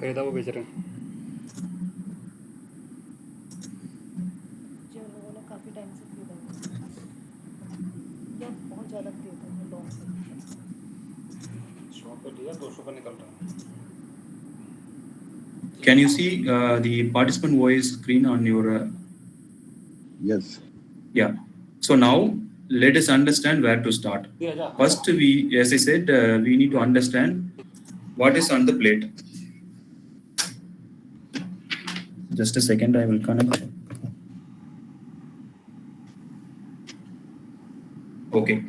[SPEAKER 2] खरीदा वो बेच रहे हैं.
[SPEAKER 4] जो लोगों ने काफी time से खरीदा हुआ या बहुत ज्यादा खरीदा है लॉन्ग से
[SPEAKER 2] 100 पे लिया 200 पे निकल रहा है.
[SPEAKER 1] Can you see the participant voice screen on your?
[SPEAKER 5] Yes.
[SPEAKER 1] Yeah. So now let us understand where to start. First, as I said, we need to understand what is on the plate. Just a second, I will connect. Okay.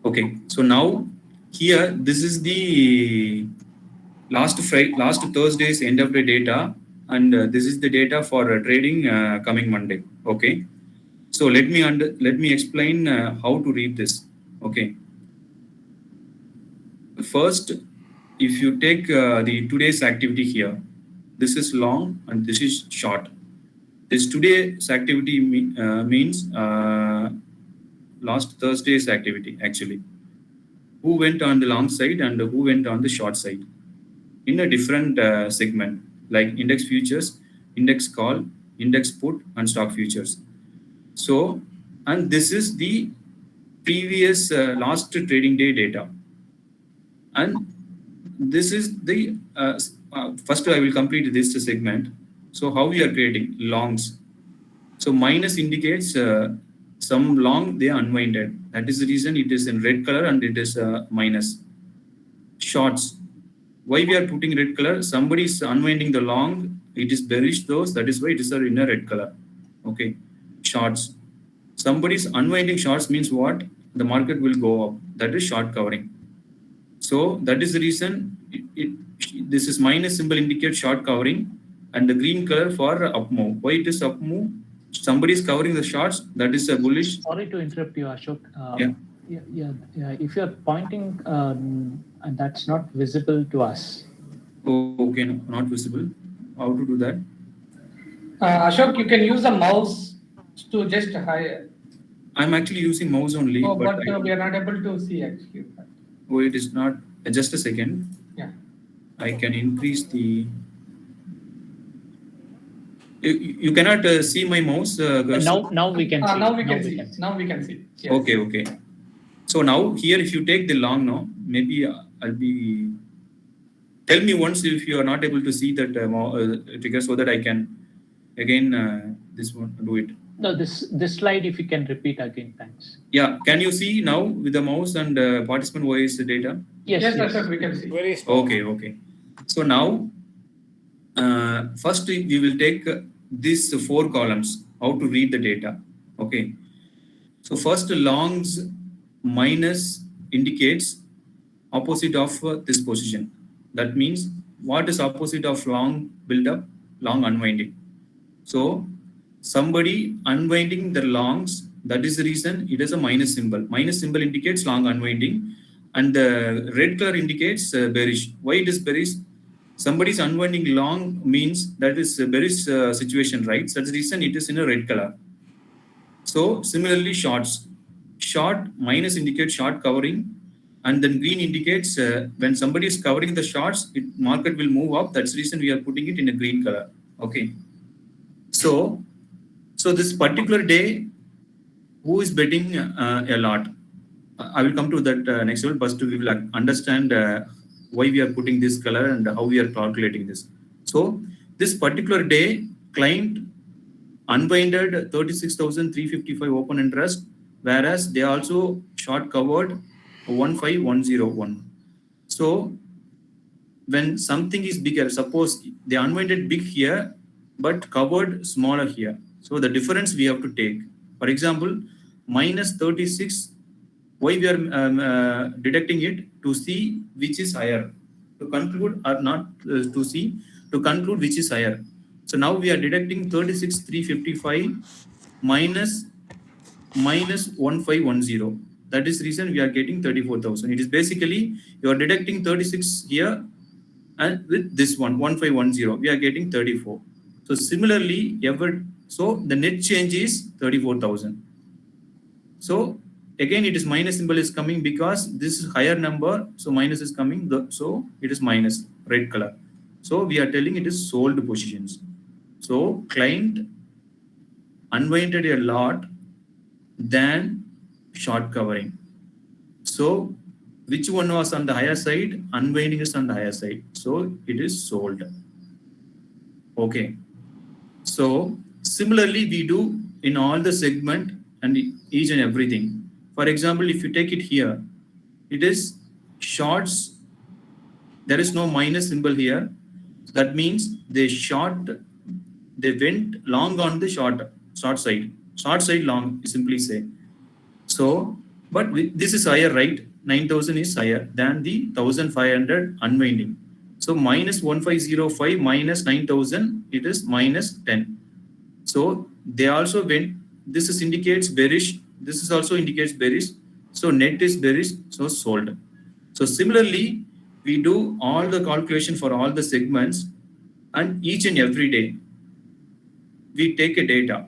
[SPEAKER 1] Okay. So now here, this is the last Thursday's end of the data, and this is the data for trading coming Monday. Okay. So let me explain how to read this. Okay. First, if you take the today's activity here, this is long and this is short. This today's activity means last Thursday's activity actually. Who went on the long side and who went on the short side in a different segment, like index futures, index call, index put, and stock futures. So, and this is the previous last trading day data. And this is the first I will complete this segment. So how we are creating longs. So minus indicates some long they unwinded. That is the reason it is in red color and it is minus. Shorts. Why we are putting red color? Somebody is unwinding the long. It is bearish those. That is why it is in a red color. Okay. Shorts. Somebody is unwinding shorts means what? The market will go up. That is short covering. So that is the reason this is minus symbol indicates short covering and the green color for up move. Why it is up move? Somebody is covering the shorts. That is a bullish.
[SPEAKER 3] Sorry to interrupt you, Ashok.
[SPEAKER 1] Yeah.
[SPEAKER 3] If you are pointing, and that's not visible to us.
[SPEAKER 1] Oh, okay, no, not visible. How to do that?
[SPEAKER 6] Ashok, you can use the mouse to just hide.
[SPEAKER 1] I'm actually using mouse only.
[SPEAKER 6] Oh, but we are not able to see actually.
[SPEAKER 1] Oh, it is not. Just a second.
[SPEAKER 6] Yeah.
[SPEAKER 1] I can increase the. You cannot see my mouse.
[SPEAKER 3] Now we can see.
[SPEAKER 6] Now we can see. Now we can see. Yes.
[SPEAKER 1] Okay. So now here, if you take the long now, maybe I'll be, tell me once if you are not able to see that trigger so that I can again this one do it.
[SPEAKER 3] No, this slide, if you can repeat again, thanks.
[SPEAKER 1] Yeah, can you see now with the mouse and participant voice data?
[SPEAKER 3] Yes,
[SPEAKER 6] Yes, Ashok, we can see.
[SPEAKER 2] Very small.
[SPEAKER 1] Okay. So now, first we will take these 4 columns, how to read the data. Okay. So first longs minus indicates opposite of this position. That means what is opposite of long build-up? Long unwinding. So somebody unwinding the longs, that is the reason it is a minus symbol. Minus symbol indicates long unwinding, and the red color indicates bearish. Why it is bearish? Somebody is unwinding long means that is a bearish situation, right? That's the reason it is in a red color. So similarly, shorts. Short minus indicates short covering, and then green indicates when somebody is covering the shorts, market will move up. That's the reason we are putting it in a green color. Okay. So this particular day, who is betting a lot? I will come to that next level, but we will understand why we are putting this color and how we are calculating this. So this particular day, client unwinded 36,355 open interest, whereas they also short covered 15101. So when something is bigger, suppose they unwinded big here, but covered smaller here. So the difference we have to take. For example, minus 36, why we are deducting it? To see which is higher. To conclude or not to see, to conclude which is higher. So now we are deducting 36,355 minus 1510. That is the reason we are getting 34,000. It is basically, you are deducting 36 here, and with this one, 1510, we are getting 34. So similarly, so the net change is 34,000. So again, it is minus symbol is coming because this is higher number. So minus is coming. So it is minus, red color. So we are telling it is sold positions. So client unwinded a lot than short covering. So which one was on the higher side? Unwinding is on the higher side. So it is sold. Okay. So similarly, we do in all the segment and each and everything. For example, if you take it here, it is shorts. There is no minus symbol here. That means they went long on the short side. Short side long, simply say. So, but this is higher, right? 9,000 is higher than the 1,500 unwinding. So minus 1505 minus 9,000, it is minus 10. So they also went, this is indicates bearish, this is also indicates bearish. So net is bearish, so sold. So similarly, we do all the calculation for all the segments, and each and every day, we take a data.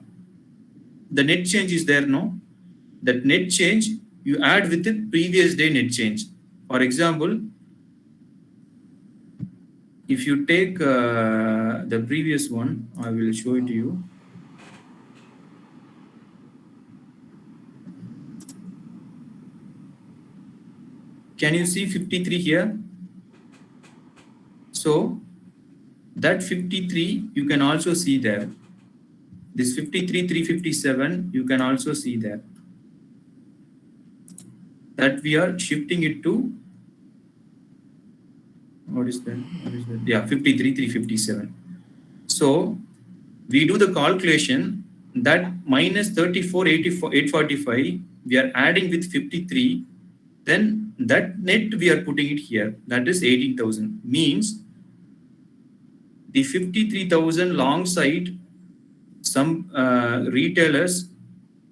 [SPEAKER 1] The net change is there, no? That net change, you add with the previous day net change. For example, if you take the previous one, I will show it to you. Can you see 53 here? So that 53, you can also see there. This 53, 357, you can also see there. That we are shifting it to, what is that? Yeah, 53, 357. So we do the calculation that minus 34, 845, we are adding with 53, then that net we are putting it here. That is 18,000. Means the 53,000 long side, some retailers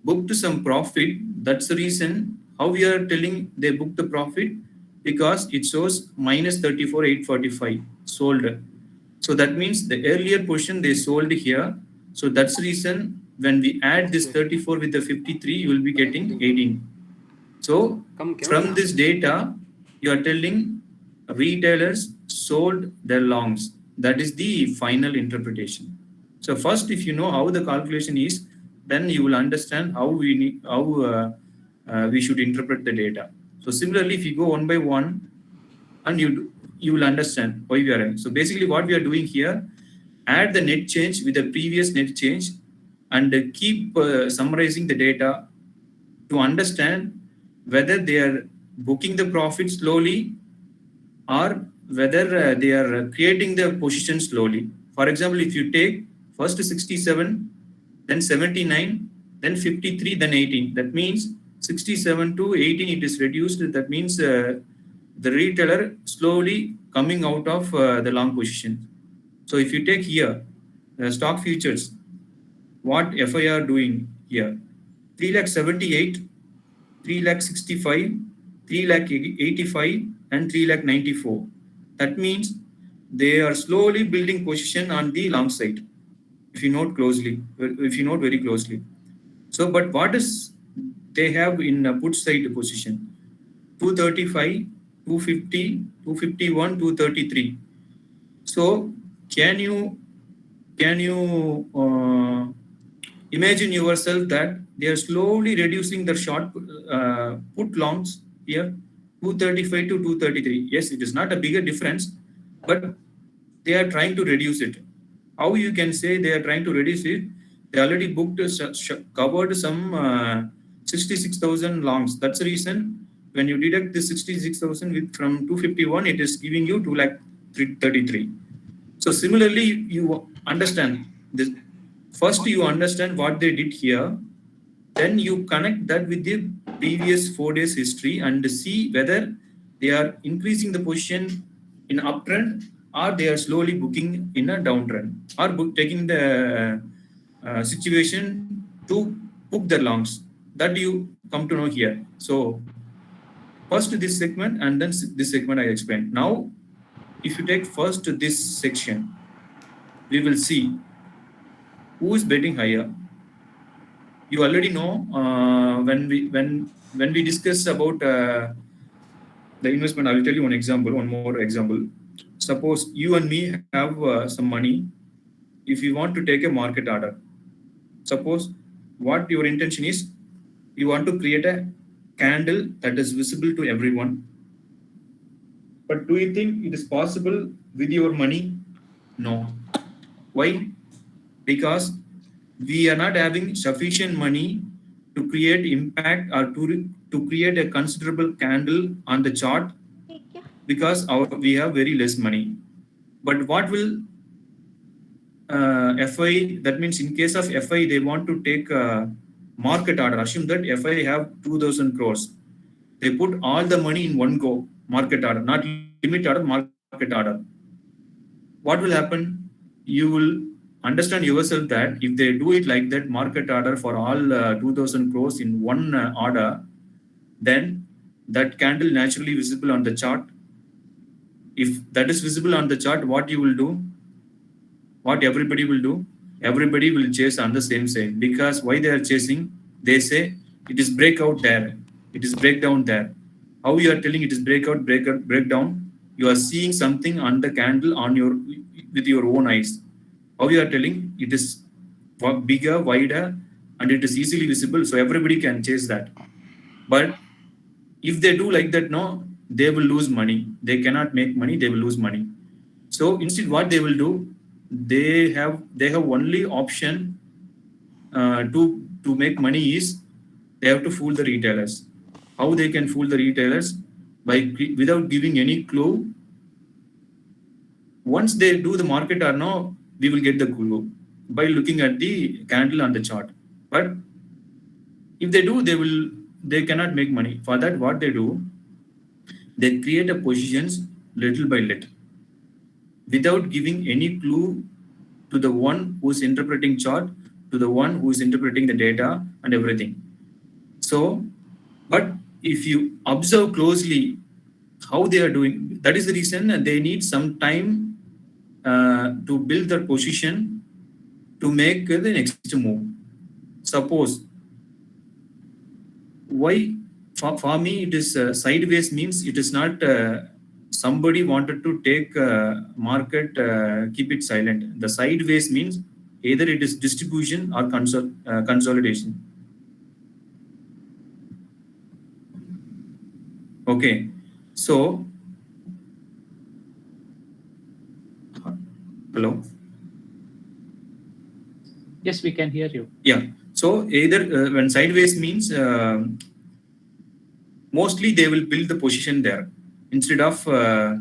[SPEAKER 1] booked some profit. That's the reason how we are telling they booked the profit, because it shows minus 34, 845 sold. So that means the earlier portion they sold here. So that's the reason when we add this 34 with the 53, you will be getting 18. So from this data, you are telling retailers sold their longs. That is the final interpretation. So first, if you know how the calculation is, then you will understand how we need, how we should interpret the data. So similarly, if you go one by one, and you will understand why we are. So basically, what we are doing here, add the net change with the previous net change, and keep summarizing the data to understand whether they are booking the profit slowly or whether they are creating the position slowly. For example, if you take first 67, then 79, then 53, then 18. That means 67 to 18 it is reduced. That means the retailer slowly coming out of the long position. So if you take here stock futures, what FI are doing here, 378, 365, 385, and 394. That means they are slowly building position on the long side. If you note closely, if you note very closely. So, but what is they have in a put side position? 235, 250, 251, 233. So, can you imagine yourself that they are slowly reducing the short put longs here, 235 to 233. Yes, it is not a bigger difference, but they are trying to reduce it. How you can say they are trying to reduce it? They already booked, covered some 66,000 longs. That's the reason when you deduct the 66,000 from 251, it is giving you 2,33. So similarly, you understand this. First, you understand what they did here. Then you connect that with the previous 4 days history and see whether they are increasing the position in uptrend or they are slowly booking in a downtrend or taking the situation to book the longs. That you come to know here. So first this segment and then this segment I explained. Now, if you take first this section, we will see who is betting higher. You already know when we discuss about the investment. I will tell you one more example. Suppose you and me have some money. If you want to take a market order, suppose what your intention is, you want to create a candle that is visible to everyone. But do you think it is possible with your money? No. Why? Because we are not having sufficient money to create impact or to create a considerable candle on the chart because we have very less money. But what will FI, that means in case of FI, they want to take a market order. Assume that FI have 2,000 crores. They put all the money in one go, market order, not limit order, market order. What will happen? You will understand yourself that if they do it like that, market order for all 2,000 crores in one order, then that candle naturally visible on the chart. If that is visible on the chart, what you will do? What everybody will do? Everybody will chase on the same side. Because why they are chasing? They say it is breakout there. It is breakdown there. How you are telling it is breakout, breakdown? You are seeing something on the candle with your own eyes. How you are telling it is bigger, wider, and it is easily visible. So everybody can chase that. But if they do like that, no, they will lose money. They cannot make money. They will lose money. So instead, what they will do? They have only option to make money is they have to fool the retailers. How they can fool the retailers? Without giving any clue. Once they do the market or no, we will get the clue by looking at the candle on the chart. But if they do, they cannot make money. For that, what they do? They create a positions little by little, without giving any clue to the one who is interpreting chart, to the one who is interpreting the data and everything. So, but if you observe closely how they are doing, that is the reason they need some time to build their position to make the next move. Suppose, why for me it is sideways means it is not somebody wanted to take market, keep it silent. The sideways means either it is distribution or consolidation. Okay, so hello.
[SPEAKER 3] Yes, we can hear you.
[SPEAKER 1] Yeah. So either when sideways means mostly they will build the position there instead of uh,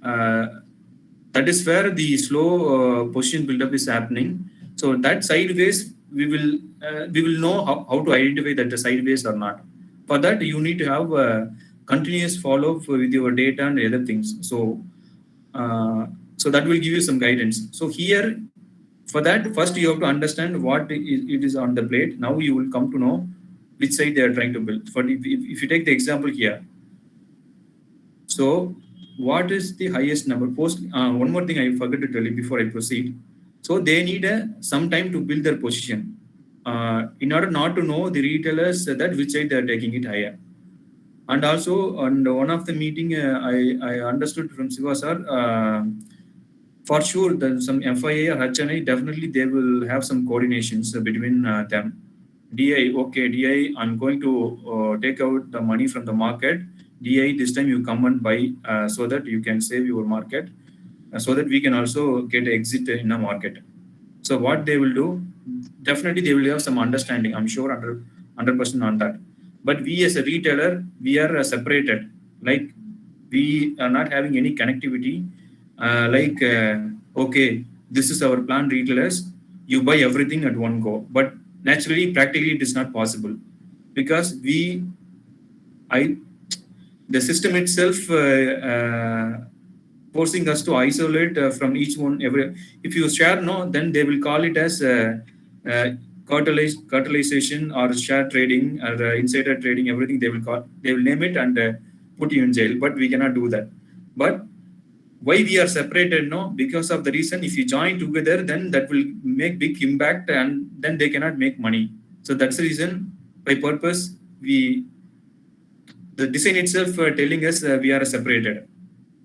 [SPEAKER 1] that is where the slow position buildup is happening. So that sideways we will know how to identify that the sideways or not. For that you need to have continuous follow up with your data and other things. So that will give you some guidance. So here for that first you have to understand what it is on the plate. Now you will come to know which side they are trying to build. For if you take the example here, so what is the highest number? One more thing I forgot to tell you before I proceed. So they need some time to build their position in order not to know the retailers that which side they are taking it higher. And also on one of the meeting, I understood from Siva sir, for sure that some FIA or HNI definitely they will have some coordinations between them. DI, okay, DI, I'm going to take out the money from the market. DI, this time you come and buy so that you can save your market, so that we can also get exit in the market. So what they will do, definitely they will have some understanding. I'm sure 100% on that. But we as a retailer, we are separated. Like we are not having any connectivity. Okay, this is our plan, retailers. You buy everything at one go. But naturally, practically, it is not possible because I, the system itself forcing us to isolate from each one. If you share no, then they will call it as cartelization or share trading or insider trading. Everything they will name it and put you in jail. But we cannot do that. But why we are separated? No, because of the reason if you join together, then that will make big impact, and then they cannot make money. So that's the reason. By purpose, the design itself telling us we are separated.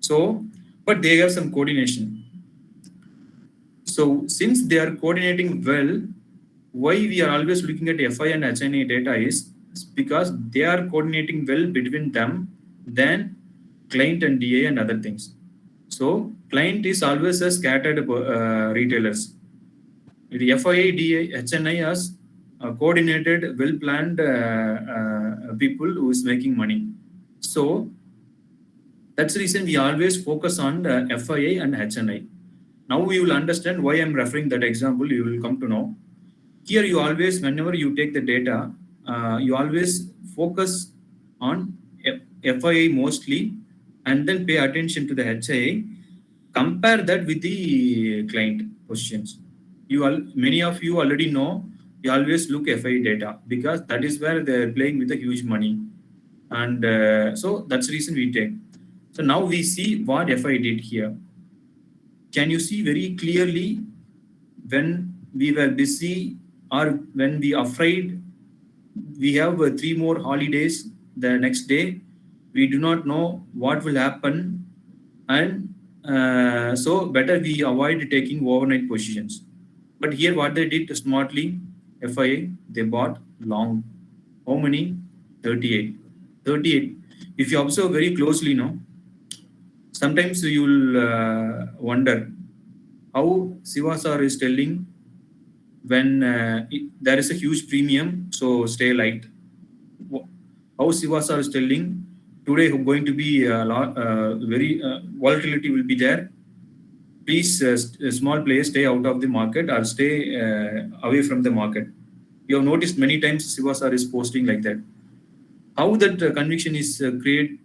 [SPEAKER 1] So, but they have some coordination. So since they are coordinating well, why we are always looking at FI and HNA data is because they are coordinating well between them than client and DA and other things. So client is always a scattered retailers. The FIA, DA, HNI as coordinated, well-planned people who is making money. So that's the reason we always focus on the FIA and HNI. Now we will understand why I'm referring that example. You will come to know. Here you always, whenever you take the data, you always focus on FIA mostly, and then pay attention to the HIA. Compare that with the client positions. Many of you already know. You always look FIA data because that is where they're playing with the huge money, and so that's the reason we take. So now we see what FI did here. Can you see very clearly when we were busy or when we afraid we have 3 more holidays the next day, we do not know what will happen, and so better we avoid taking overnight positions. But here what they did smartly, FIA, they bought long. How many? 38. 38. If you observe very closely, no, sometimes you will wonder how Siva sir is telling when there is a huge premium, so stay light. How Siva sir is telling today going to be very volatility will be there. Please, small players stay out of the market or stay away from the market. You have noticed many times Siva sir is posting like that. How that conviction is created,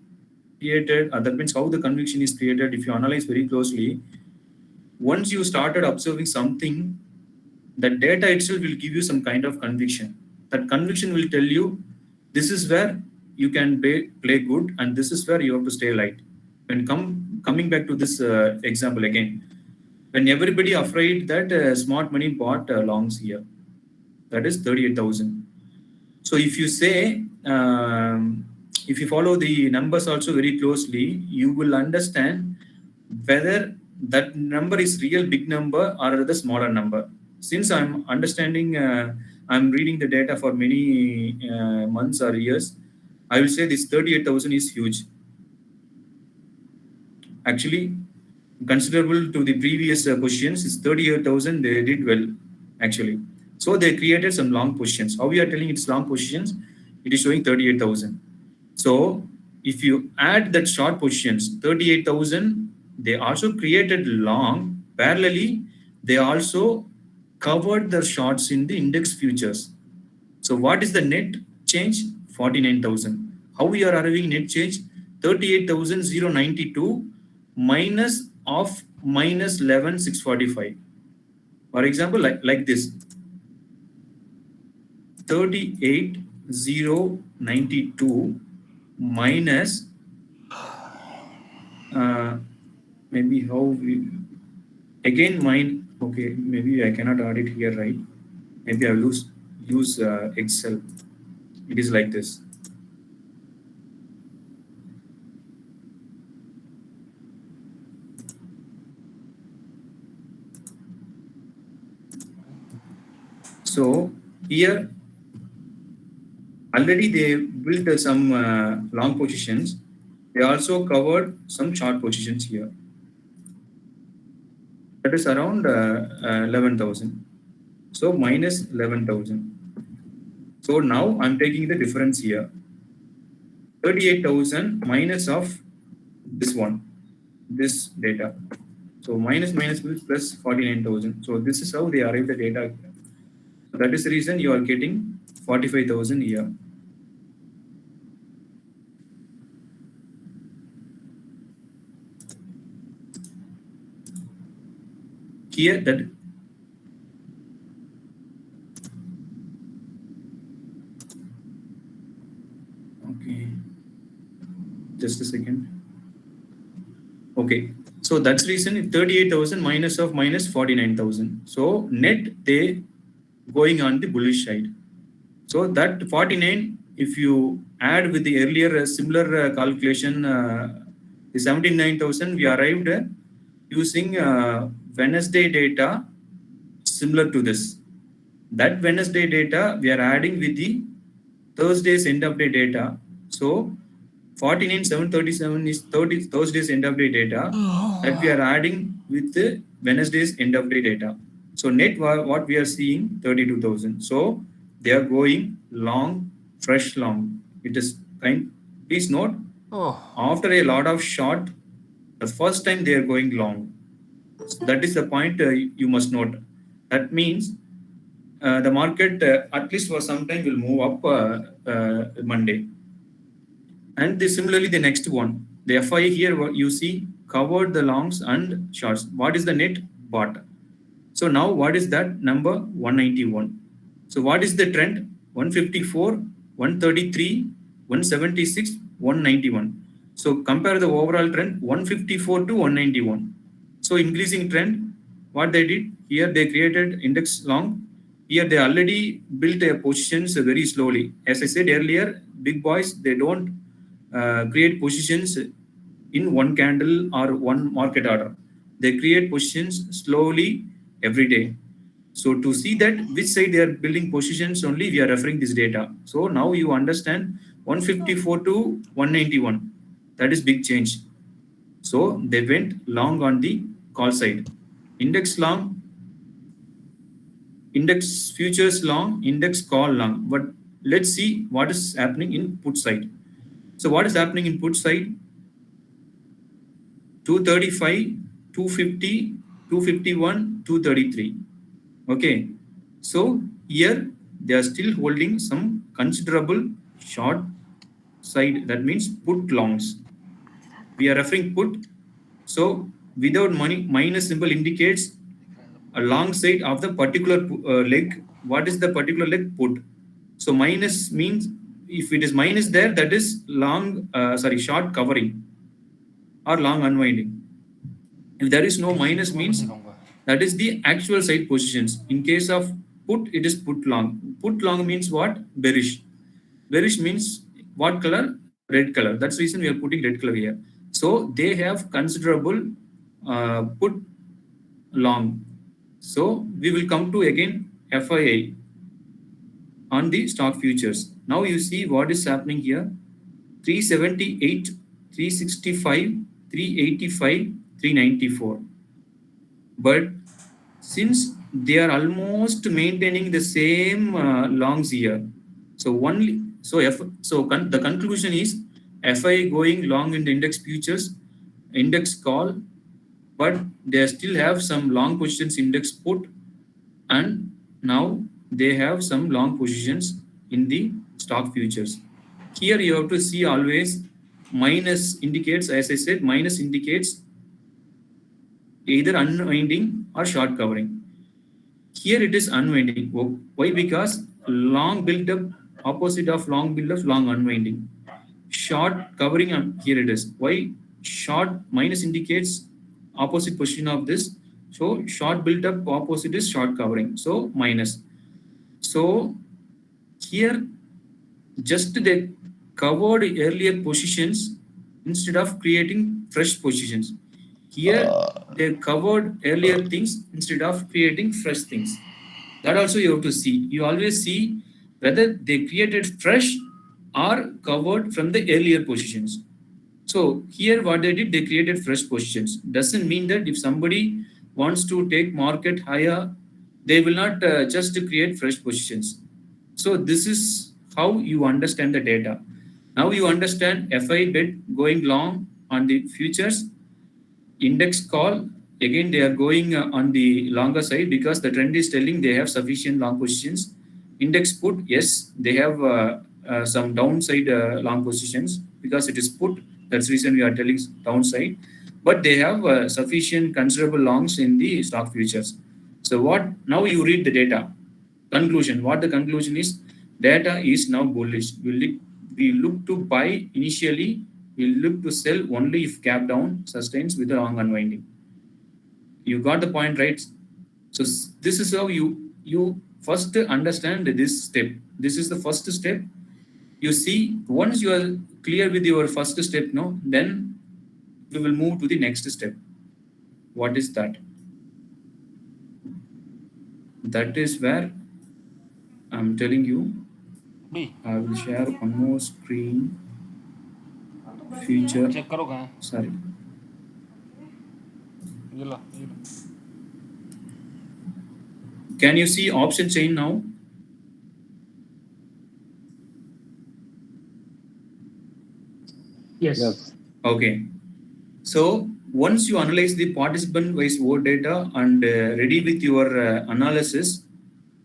[SPEAKER 1] that means how the conviction is created, if you analyze very closely, once you started observing something, that data itself will give you some kind of conviction. That conviction will tell you, this is where you can play good, and this is where you have to stay light. When coming back to this example again, when everybody afraid that smart money bought longs here, that is 38,000. So if you say, if you follow the numbers also very closely, you will understand whether that number is real big number or the smaller number. Since I'm understanding, I'm reading the data for many months or years, I will say this 38,000 is huge. actually considerable to the previous positions. It's 38,000. They did well, actually. So they created some long positions. How we are telling it's long positions? It is showing 38,000. So if you add that short positions, 38,000, they also created long. Parallelly, they also covered the shorts in the index futures. So what is the net change? 49,000. How we are arriving net change? 38,092 minus of minus 11,645. For example, like this. 38,092 minus maybe how we again mine. Okay, maybe I cannot add it here, right? Maybe I will use Excel. It is like this. So here already they built some long positions. They also covered some short positions here. That is around 11,000. So minus 11,000. So now I'm taking the difference here. 38,000 minus of this one, this data. So minus plus 49,000. So this is how they arrive the data. So that is the reason you are getting 45,000 here. Here that okay, just a second. Okay, so that's reason 38,000 minus of minus 49,000. So net they going on the bullish side. So that 49, if you add with the earlier similar calculation, the 79,000 we arrived at using Wednesday data similar to this. That Wednesday data we are adding with the Thursday's end of day data. So 49,737 is Thursday's end of day data that we are adding with the Wednesday's end of day data. So net what we are seeing 32,000. So they are going long, fresh long. It is kind. Please note, after a lot of short, the first time they are going long. So that is the point you must note. That means the market at least for some time will move up Monday. And similarly, the next one, the FI here you see covered the longs and shorts. What is the net bought? So now what is that number? 191. So what is the trend? 154, 133, 176, 191. So compare the overall trend 154 to 191. So increasing trend, what they did here, they created index long. Here they already built their positions very slowly. As I said earlier, big boys, they don't create positions in one candle or one market order. They create positions slowly every day. So to see that which side they are building positions only, we are referring this data. So now you understand 154 to 191. That is big change. So they went long on the call side. Index long, index futures long, index call long. But let's see what is happening in put side. So what is happening in put side? 235, 250, 251, 233. Okay. So here they are still holding some considerable short side. That means put longs. We are referring put. So without money, minus symbol indicates a long side of the particular leg. What is the particular leg? Put. So minus means if it is minus there, that is long, short covering or long unwinding. If there is no minus means that is the actual side positions. In case of put, it is put long. Put long means what? Bearish. Bearish means what color? Red color. That's the reason we are putting red color here. So they have considerable put long. So we will come to again FII on the stock futures. Now you see what is happening here. 378, 365, 385, 394. But since they are almost maintaining the same longs here, so the conclusion is FI going long in the index futures, index call, but they still have some long positions index put, and now they have some long positions in the stock futures. Here you have to see always minus indicates, as I said, minus indicates either unwinding or short covering. Here it is unwinding. Why? Because long build up, opposite of long build up, long unwinding. Short covering, here it is. Why? Short minus indicates opposite position of this. So short build up, opposite is short covering. So minus. So here just they covered earlier positions instead of creating fresh positions. Here they covered earlier things instead of creating fresh things. That also you have to see. You always see whether they created fresh or covered from the earlier positions. So here what they did, they created fresh positions. Doesn't mean that if somebody wants to take market higher, they will not just create fresh positions. So this is how you understand the data. Now you understand FI bet going long on the futures, index call, again they are going on the longer side because the trend is telling they have sufficient long positions. Index put, yes, they have some downside long positions because it is put. That's the reason we are telling downside. But they have sufficient considerable longs in the stock futures. So what, now you read the data. Conclusion, what the conclusion is, data is now bullish. We look to buy initially, we look to sell only if gap down sustains with a long unwinding. You got the point, right? So this is how you first understand this step. This is the first step. You see, once you are clear with your first step, no, then we will move to the next step. What is that? That is where I'm telling you.
[SPEAKER 2] B.
[SPEAKER 1] I will share one more screen. Future.
[SPEAKER 2] Check करो कहाँ
[SPEAKER 1] Sorry.
[SPEAKER 2] ये लो
[SPEAKER 1] Can you see option chain now?
[SPEAKER 3] Yes.
[SPEAKER 5] Yes.
[SPEAKER 1] Okay. So once you analyze the participant-wise vote data and ready with your analysis,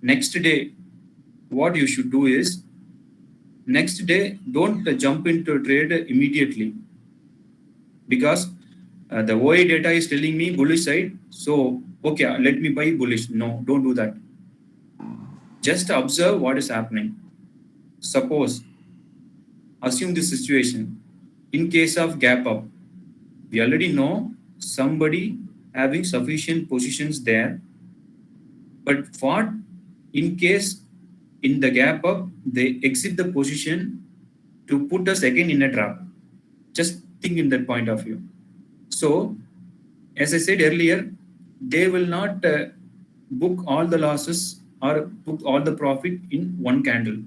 [SPEAKER 1] next day, what you should do is, next day, don't jump into a trade immediately because the OI data is telling me bullish side. So, okay, let me buy bullish. No, don't do that. Just observe what is happening. Suppose, assume this situation. In case of gap up, we already know somebody having sufficient positions there. But what in case in the gap up, they exit the position to put us again in a trap? Just think in that point of view. So, as I said earlier, they will not book all the losses or book all the profit in one candle.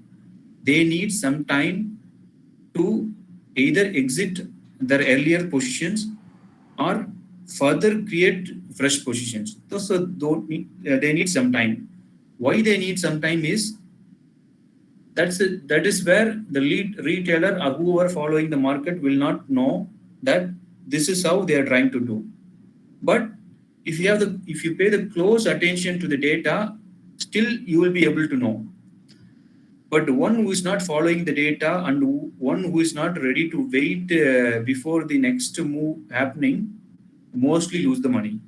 [SPEAKER 1] They need some time to either exit their earlier positions or further create fresh positions. So they need some time. Why they need some time is that is where the lead retailer or whoever following the market will not know that this is how they are trying to do. But if you pay the close attention to the data, still you will be able to know. But one who is not following the data and one who is not ready to wait before the next move happening, mostly lose the money.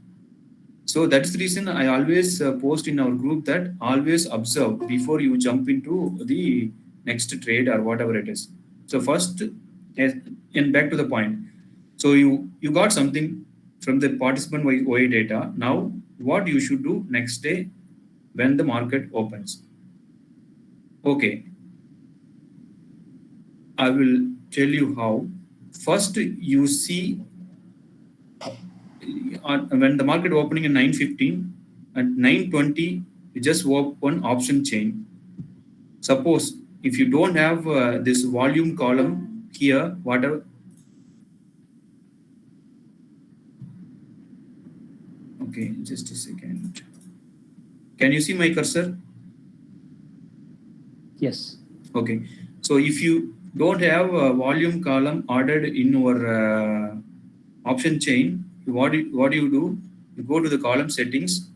[SPEAKER 1] So that's the reason I always post in our group that always observe before you jump into the next trade or whatever it is. So first, and back to the point. So you got something from the participant OI data. Now, what you should do next day when the market opens? Okay, I will tell you how. First, you see when the market opening at 9:15 at 9:20, you just open option chain. Suppose if you don't have this volume column here, whatever. Okay, just a second. Can you see my cursor?
[SPEAKER 3] Yes.
[SPEAKER 1] Okay. So if you don't have a volume column ordered in your option chain, what do you do? You go to the column settings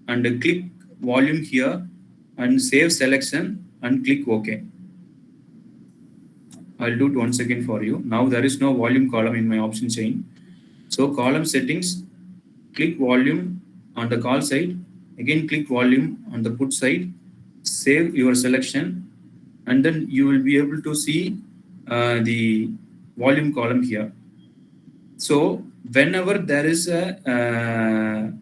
[SPEAKER 1] and click volume here and save selection and click OK. I'll do it once again for you. Now there is no volume column in my option chain. So column settings, click volume on the call side, again click volume on the put side, save your selection, and then you will be able to see the volume column here. So whenever there is a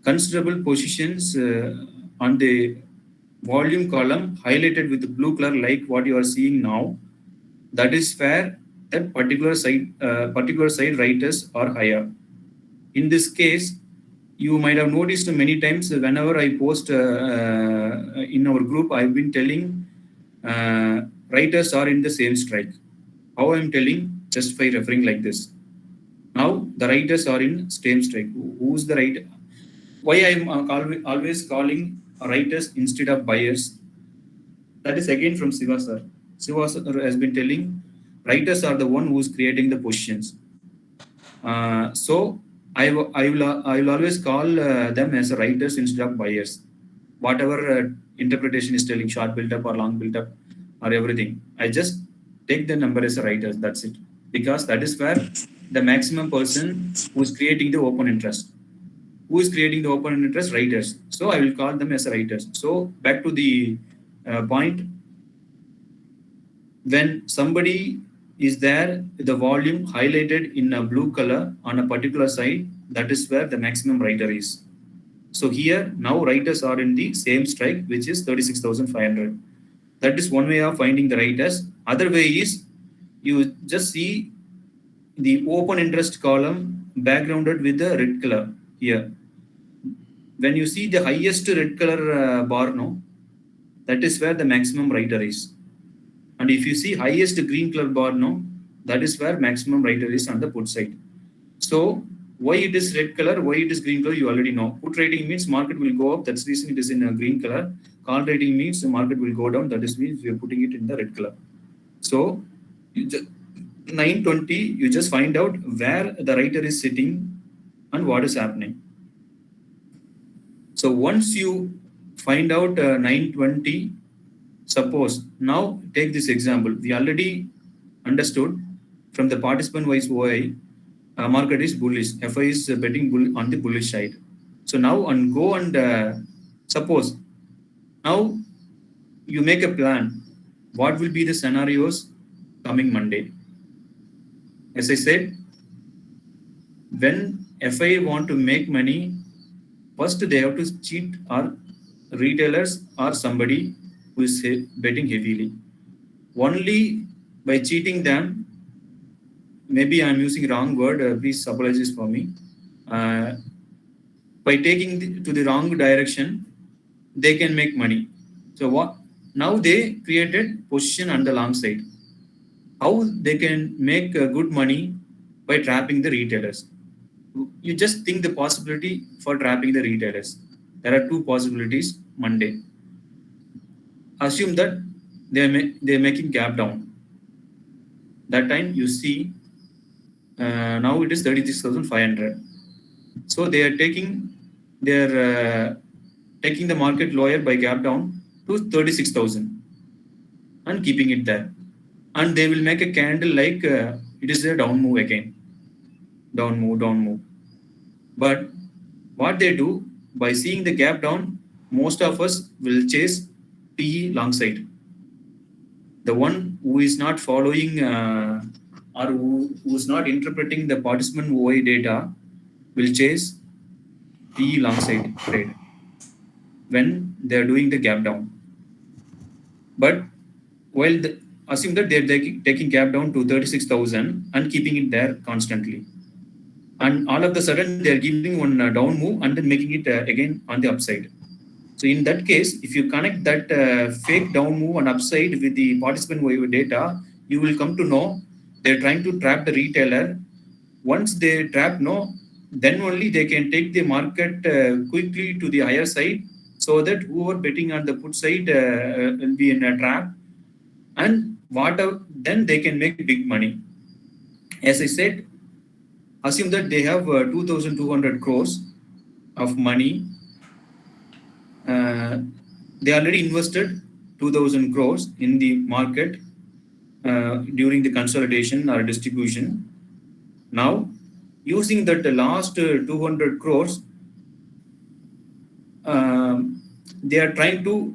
[SPEAKER 1] considerable positions on the volume column highlighted with the blue color like what you are seeing now, that is where that particular side writers are higher. In this case, you might have noticed many times whenever I post in our group, I've been telling writers are in the same strike. How I'm telling? Just by referring like this. Now the writers are in same strike. Who's the writer? Why I'm always calling writers instead of buyers? That is again from Siva sir. Siva sir has been telling writers are the one who's creating the positions. So I will always call them as writers instead of buyers. Whatever interpretation is telling, short build up or long build up or everything, I just take the number as a writers. That's it, because that is where the maximum person who is creating the open interest. Who is creating the open interest? Writers. So I will call them as writers. So back to the point. When somebody is there, the volume highlighted in a blue color on a particular side, that is where the maximum writer is. So here now writers are in the same strike, which is 36,500. That is one way of finding the writers. Other way is you just see the open interest column backgrounded with the red color here. When you see the highest red color bar, no, that is where the maximum writer is. And if you see highest green color bar, no, that is where maximum writer is on the put side. So why it is red color, why it is green color, you already know. Put rating means market will go up. That's the reason it is in a green color. Call rating means the market will go down. That is means we are putting it in the red color. So you just, 920, you just find out where the writer is sitting and what is happening. So once you find out 920, suppose now take this example. We already understood from the participant wise OI, market is bullish. FI is betting bull on the bullish side. So now and go and suppose now you make a plan. What will be the scenarios coming Monday? As I said, when FI want to make money, first they have to cheat our retailers or somebody who is betting heavily. Only by cheating them, maybe I'm using wrong word, please apologize for me. By taking to the wrong direction, they can make money. So what? Now they created position on the long side. How they can make good money? By trapping the retailers. You just think the possibility for trapping the retailers. There are two possibilities Monday. Assume that they're making gap down. That time you see now it is 36,500. So they are taking the market lower by gap down to 36,000 and keeping it there. And they will make a candle like it is a down move again. Down move. But what they do, by seeing the gap down, most of us will chase PE long side. The one who is not following or who is not interpreting the participant OI data will chase PE long side trade when they are doing the gap down. But while assume that they are taking gap down to 36,000 and keeping it there constantly. And all of a sudden, they are giving one down move and then making it again on the upside. So in that case, if you connect that fake down move and upside with the participant wave data, you will come to know they're trying to trap the retailer. Once they trap, no, then only they can take the market quickly to the higher side, so that whoever betting on the put side will be in a trap, and whatever, then they can make big money. As I said, assume that they have 2,200 crores of money. They already invested 2,000 crores in the market during the consolidation or distribution. Now, using that the last 200 crores, they are trying to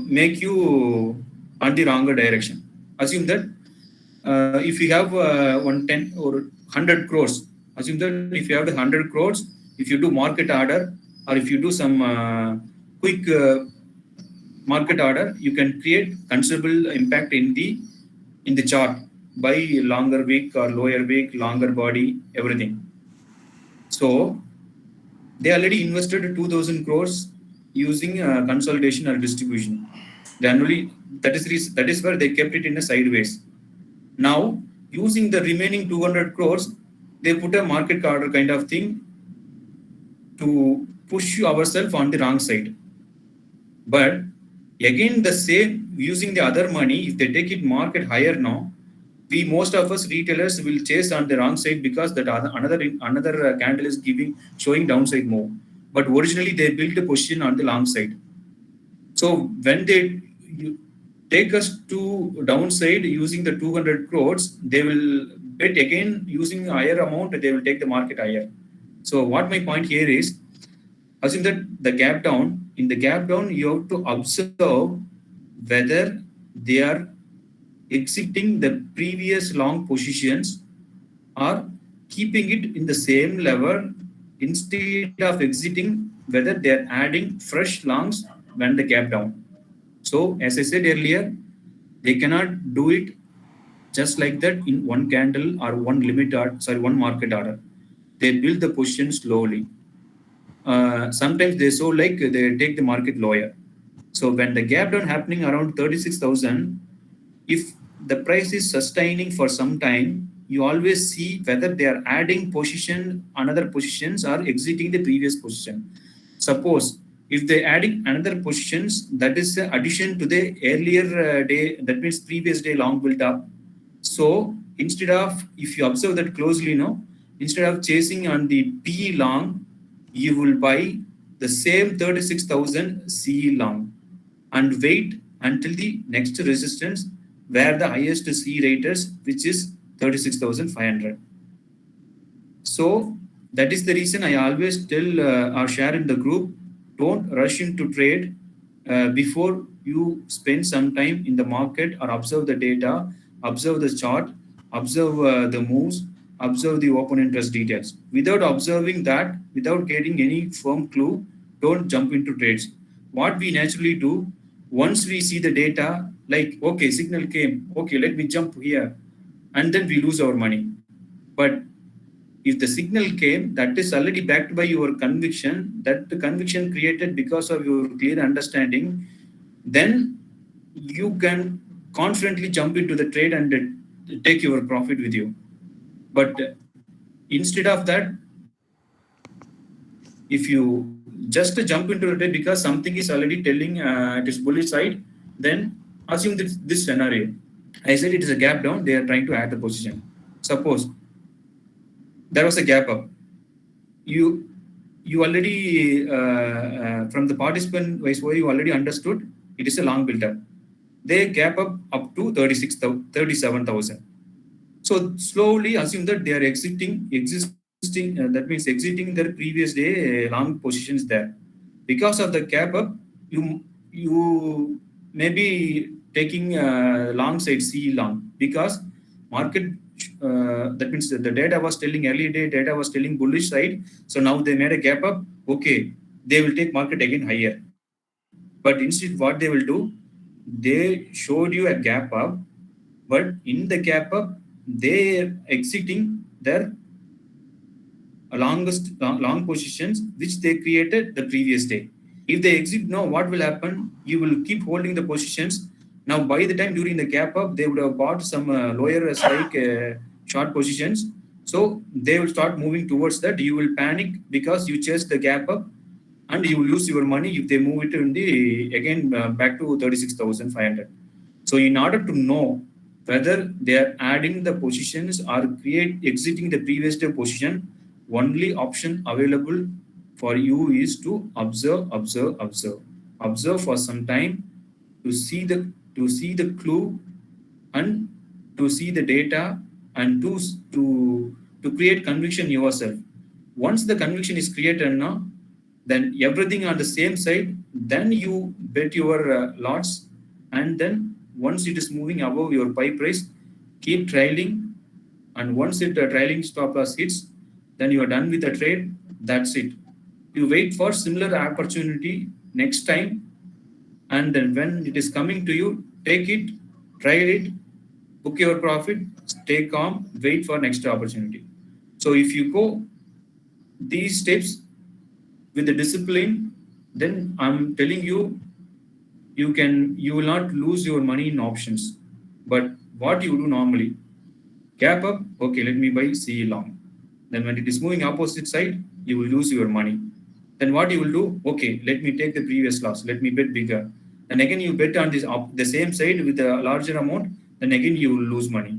[SPEAKER 1] make you on the wrong direction. Assume that if you have 110 or 100 crores, assume that if you have the 100 crores, if you do market order, or if you do some quick market order, you can create considerable impact in the chart by longer wick or lower wick, longer body, everything. So they already invested 2,000 crores using consolidation or distribution. Generally, that is where they kept it in a sideways. Now, using the remaining 200 crores, they put a market order kind of thing to push ourselves on the wrong side. But again, the same, using the other money, if they take it market higher now, most of us retailers will chase on the wrong side, because that another candle is showing downside move. But originally they built a position on the long side. So when they take us to downside using the 200 crores, they will bet again using a higher amount, they will take the market higher. So what my point here is, assume that the gap down, in the gap down, you have to observe whether they are exiting the previous long positions or keeping it in the same level, instead of exiting, whether they are adding fresh longs when the gap down. So as I said earlier, they cannot do it just like that in one candle or one one market order. They build the position slowly. Sometimes they they take the market lower. So when the gap down happening around 36,000, if the price is sustaining for some time, you always see whether they are adding another positions, or exiting the previous position. Suppose if they adding another positions, that is addition to the earlier day, that means previous day long built up. So instead of, if you observe that closely, instead of chasing on the PE long, you will buy the same 36,000 CE long and wait until the next resistance, where the highest C rate is, which is 36,500. So that is the reason I always tell or share in the group, don't rush into trade before you spend some time in the market, or observe the data, observe the chart, observe the moves, observe the open interest details. Without observing that, without getting any firm clue, don't jump into trades. What we naturally do, once we see the data, like, okay, signal came, okay, let me jump here, and then we lose our money. But if the signal came, that is already backed by your conviction, that the conviction created because of your clear understanding, then you can confidently jump into the trade and take your profit with you. But instead of that, if you just jump into it because something is already telling it is bullish side, then assume this scenario. I said it is a gap down, they are trying to add the position. Suppose there was a gap up. You already, from the participant wise, you already understood it is a long build up. They gap up to 37,000. So slowly assume that they are existing, that means exiting their previous day long positions there. Because of the gap up, you may be taking long side C long, because market, that means the data was telling, early day data was telling bullish side. So now they made a gap up. Okay, they will take market again higher. But instead, what they will do, they showed you a gap up, but in the gap up, they are exiting their long positions which they created the previous day. If they exit now, what will happen? You will keep holding the positions. Now, by the time during the gap up, they would have bought some lower strike short positions, So they will start moving towards that. You will panic because you chase the gap up, and you will lose your money if they move it in the again back to 36,500. So in order to know whether they are adding the positions or exiting the previous day position, only option available for you is to observe for some time to see the clue and to see the data and to create conviction yourself. Once the conviction is created now, then everything on the same side, then you bet your lots, and then once it is moving above your buy price, keep trailing, and once it trailing stop loss hits, then you are done with the trade. That's it. You wait for similar opportunity next time, and then when it is coming to you, take it, trade it, book your profit, stay calm, wait for next opportunity. So if you go these steps with the discipline, then I'm telling you, you will not lose your money in options. But what you do normally, gap up, okay, let me buy CE long. Then when it is moving opposite side, you will lose your money. Then what you will do, okay, let me take the previous loss, let me bet bigger. Then again you bet on the same side with a larger amount, then again you will lose money.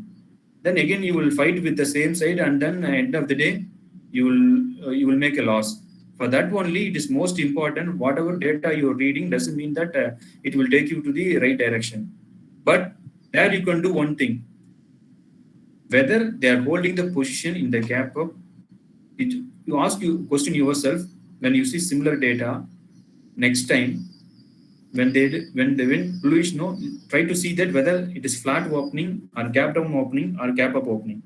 [SPEAKER 1] Then again you will fight with the same side, and then at the end of the day, you will make a loss. For that only, it is most important. Whatever data you are reading doesn't mean that it will take you to the right direction. But there you can do one thing. Whether they are holding the position in the gap up, you question yourself when you see similar data next time. When they went bluish, no, try to see that whether it is flat opening or gap down opening or gap up opening.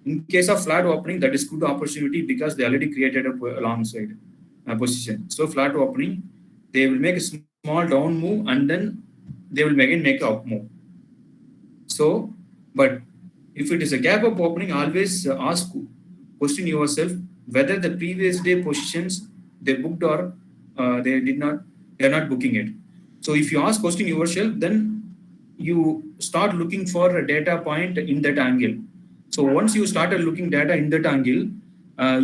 [SPEAKER 1] In case of flat opening, that is good opportunity because they already created a long side position. So flat opening, they will make a small down move, and then they will again make a up move. So, but if it is a gap up opening, always question yourself whether the previous day positions they booked or they are not booking it. So if you ask question yourself, then you start looking for a data point in that angle. So once you started looking data in that angle,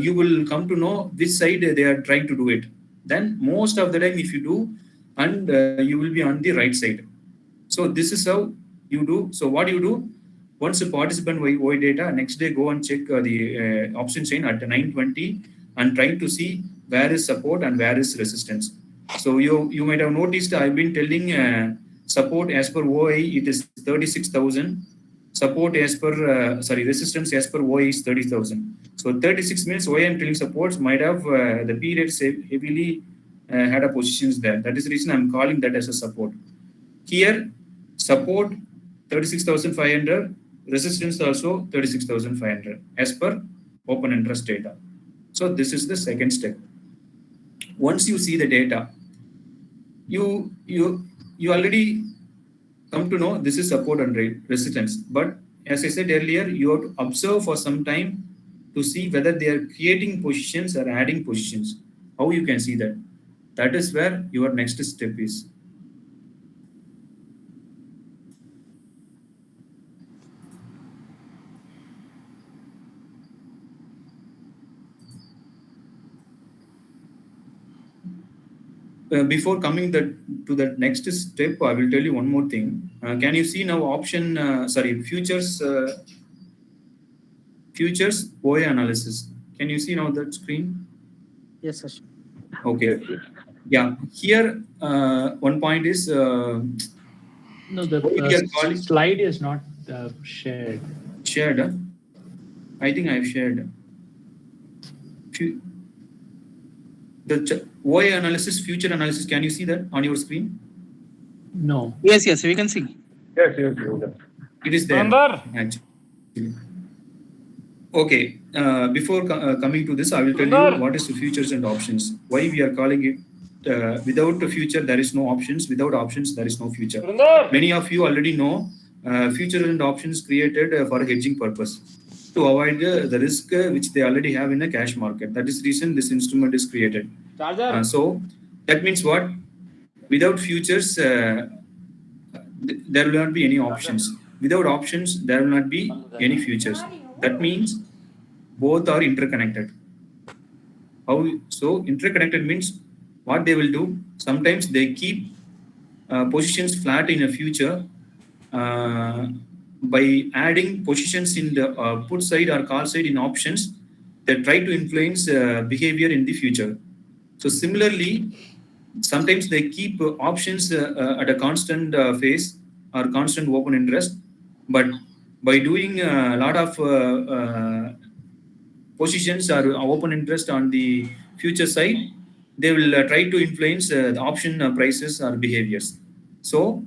[SPEAKER 1] you will come to know which side they are trying to do it. Then most of the time, if you do, and you will be on the right side. So this is how you do. So what you do, once a participant OI data, next day go and check the option chain at 9:20 and try to see where is support and where is resistance. So you might have noticed I've been telling support as per OI it is 36,000. Support as per resistance as per OI is 30,000. So 36 means OI I'm telling supports might have the periods heavily had a positions there. That is the reason I'm calling that as a support. Here support 36,500, resistance also 36,500 as per open interest data. So this is the second step. Once you see the data, you already come to know this is support and resistance. But as I said earlier, you have to observe for some time to see whether they are creating positions or adding positions. How you can see that? That is where your next step is. Before coming to the next step, I will tell you one more thing. Can you see now futures OI analysis? Can you see now that screen?
[SPEAKER 7] Yes, sir.
[SPEAKER 1] Okay. Yeah. Here, one point is
[SPEAKER 3] No, the slide is not shared.
[SPEAKER 1] Shared. I think I've shared. The OI analysis, future analysis, can you see that on your screen?
[SPEAKER 3] No.
[SPEAKER 7] Yes, we can see.
[SPEAKER 2] Yes.
[SPEAKER 1] It is there. Actually. Okay. Before coming to this, I will tell you what is the futures and options. Why we are calling it without the future, there is no options. Without options, there is no future. Many of you already know futures and options created for hedging purpose, to avoid the risk which they already have in the cash market. That is the reason this instrument is created. So that means what? Without futures, there will not be any options. Without options, there will not be any futures. That means both are interconnected. How so? Interconnected means what they will do. Sometimes they keep positions flat in the future by adding positions in the put side or call side in options. They try to influence behavior in the future. So similarly, sometimes they keep options at a constant phase or constant open interest, but by doing a lot of positions or open interest on the future side, they will try to influence the option prices or behaviors. So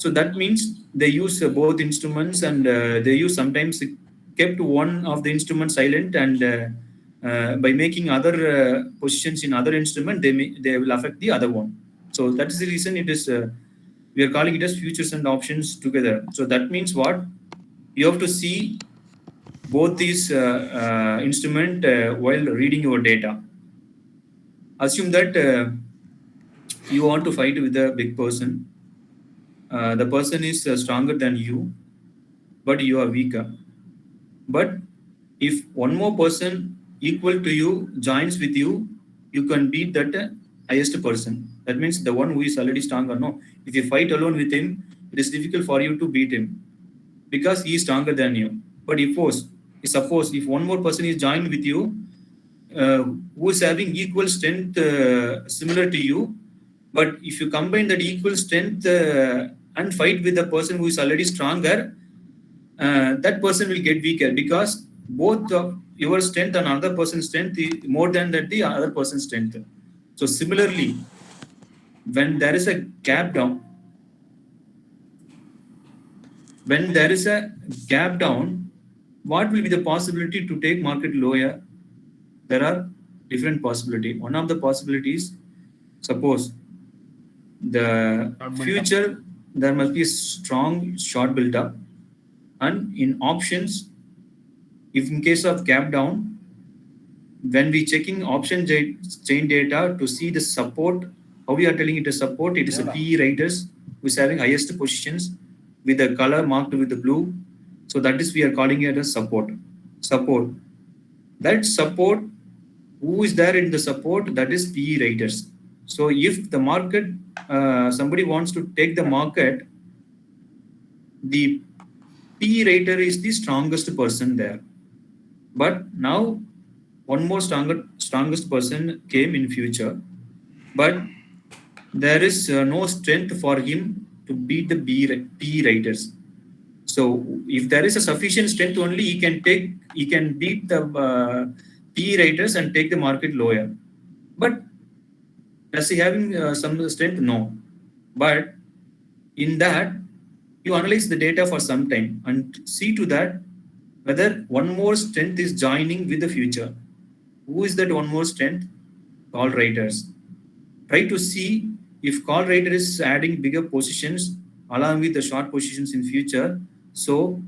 [SPEAKER 1] that means they use both instruments, and they use sometimes kept one of the instruments silent, and by making other positions in other instrument, they will affect the other one. So that is the reason it is we are calling it as futures and options together. So that means what you have to see both these instrument while reading your data. Assume that you want to fight with a big person. The person is stronger than you, but you are weaker. But if one more person equal to you joins with you, you can beat that highest person. That means the one who is already stronger. No, if you fight alone with him, it is difficult for you to beat him because he is stronger than you. But suppose if one more person is joined with you, who is having equal strength similar to you, but if you combine that equal strength and fight with the person who is already stronger, that person will get weaker because both of your strength and other person's strength is more than that the other person's strength. So similarly, when there is a gap down, what will be the possibility to take market lower? There are different possibilities. One of the possibilities, suppose the future, there must be a strong short build up, and in options, if in case of gap down, when we checking option chain data to see the support, how we are telling it a support, it is a PE writers who is having highest positions with the color marked with the blue. So that is we are calling it as support. That support, who is there in the support? That is PE writers. So if the market, somebody wants to take the market, the PE rater is the strongest person there. But now one more strongest person came in future, but there is no strength for him to beat the PE raters. So if there is a sufficient strength only, he can beat the PE raters and take the market lower. But does he having some strength? No. But in that, you analyze the data for some time and see to that whether one more strength is joining with the future. Who is that one more strength? Call writers. Try to see if call writer is adding bigger positions along with the short positions in future. So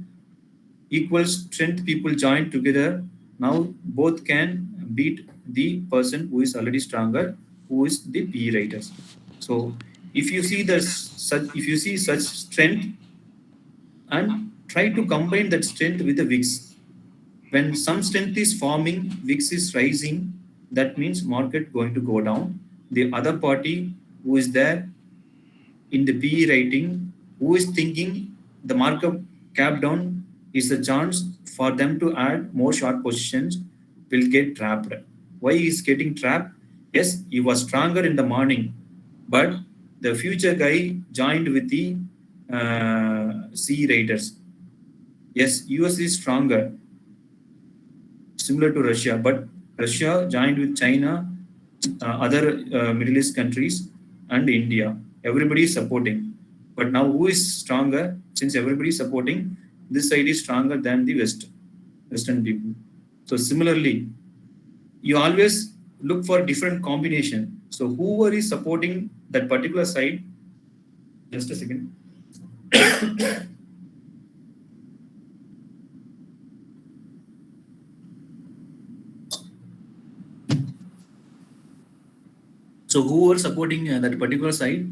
[SPEAKER 1] equal strength people join together. Now both can beat the person who is already stronger, who is the PE writers. So if you see such strength, and try to combine that strength with the VIX. When some strength is forming, VIX is rising, that means market going to go down. The other party who is there in the PE rating, who is thinking the markup cap down is a chance for them to add more short positions, will get trapped. Why he is getting trapped? Yes, he was stronger in the morning, but the future guy joined with the C raters. Yes, US is stronger, similar to Russia, but Russia joined with China, other Middle East countries, and India. Everybody is supporting. But now who is stronger? Since everybody is supporting, this side is stronger than the Western people. So similarly, you always look for different combination. So whoever is supporting that particular side, just a second. So who are supporting that particular side?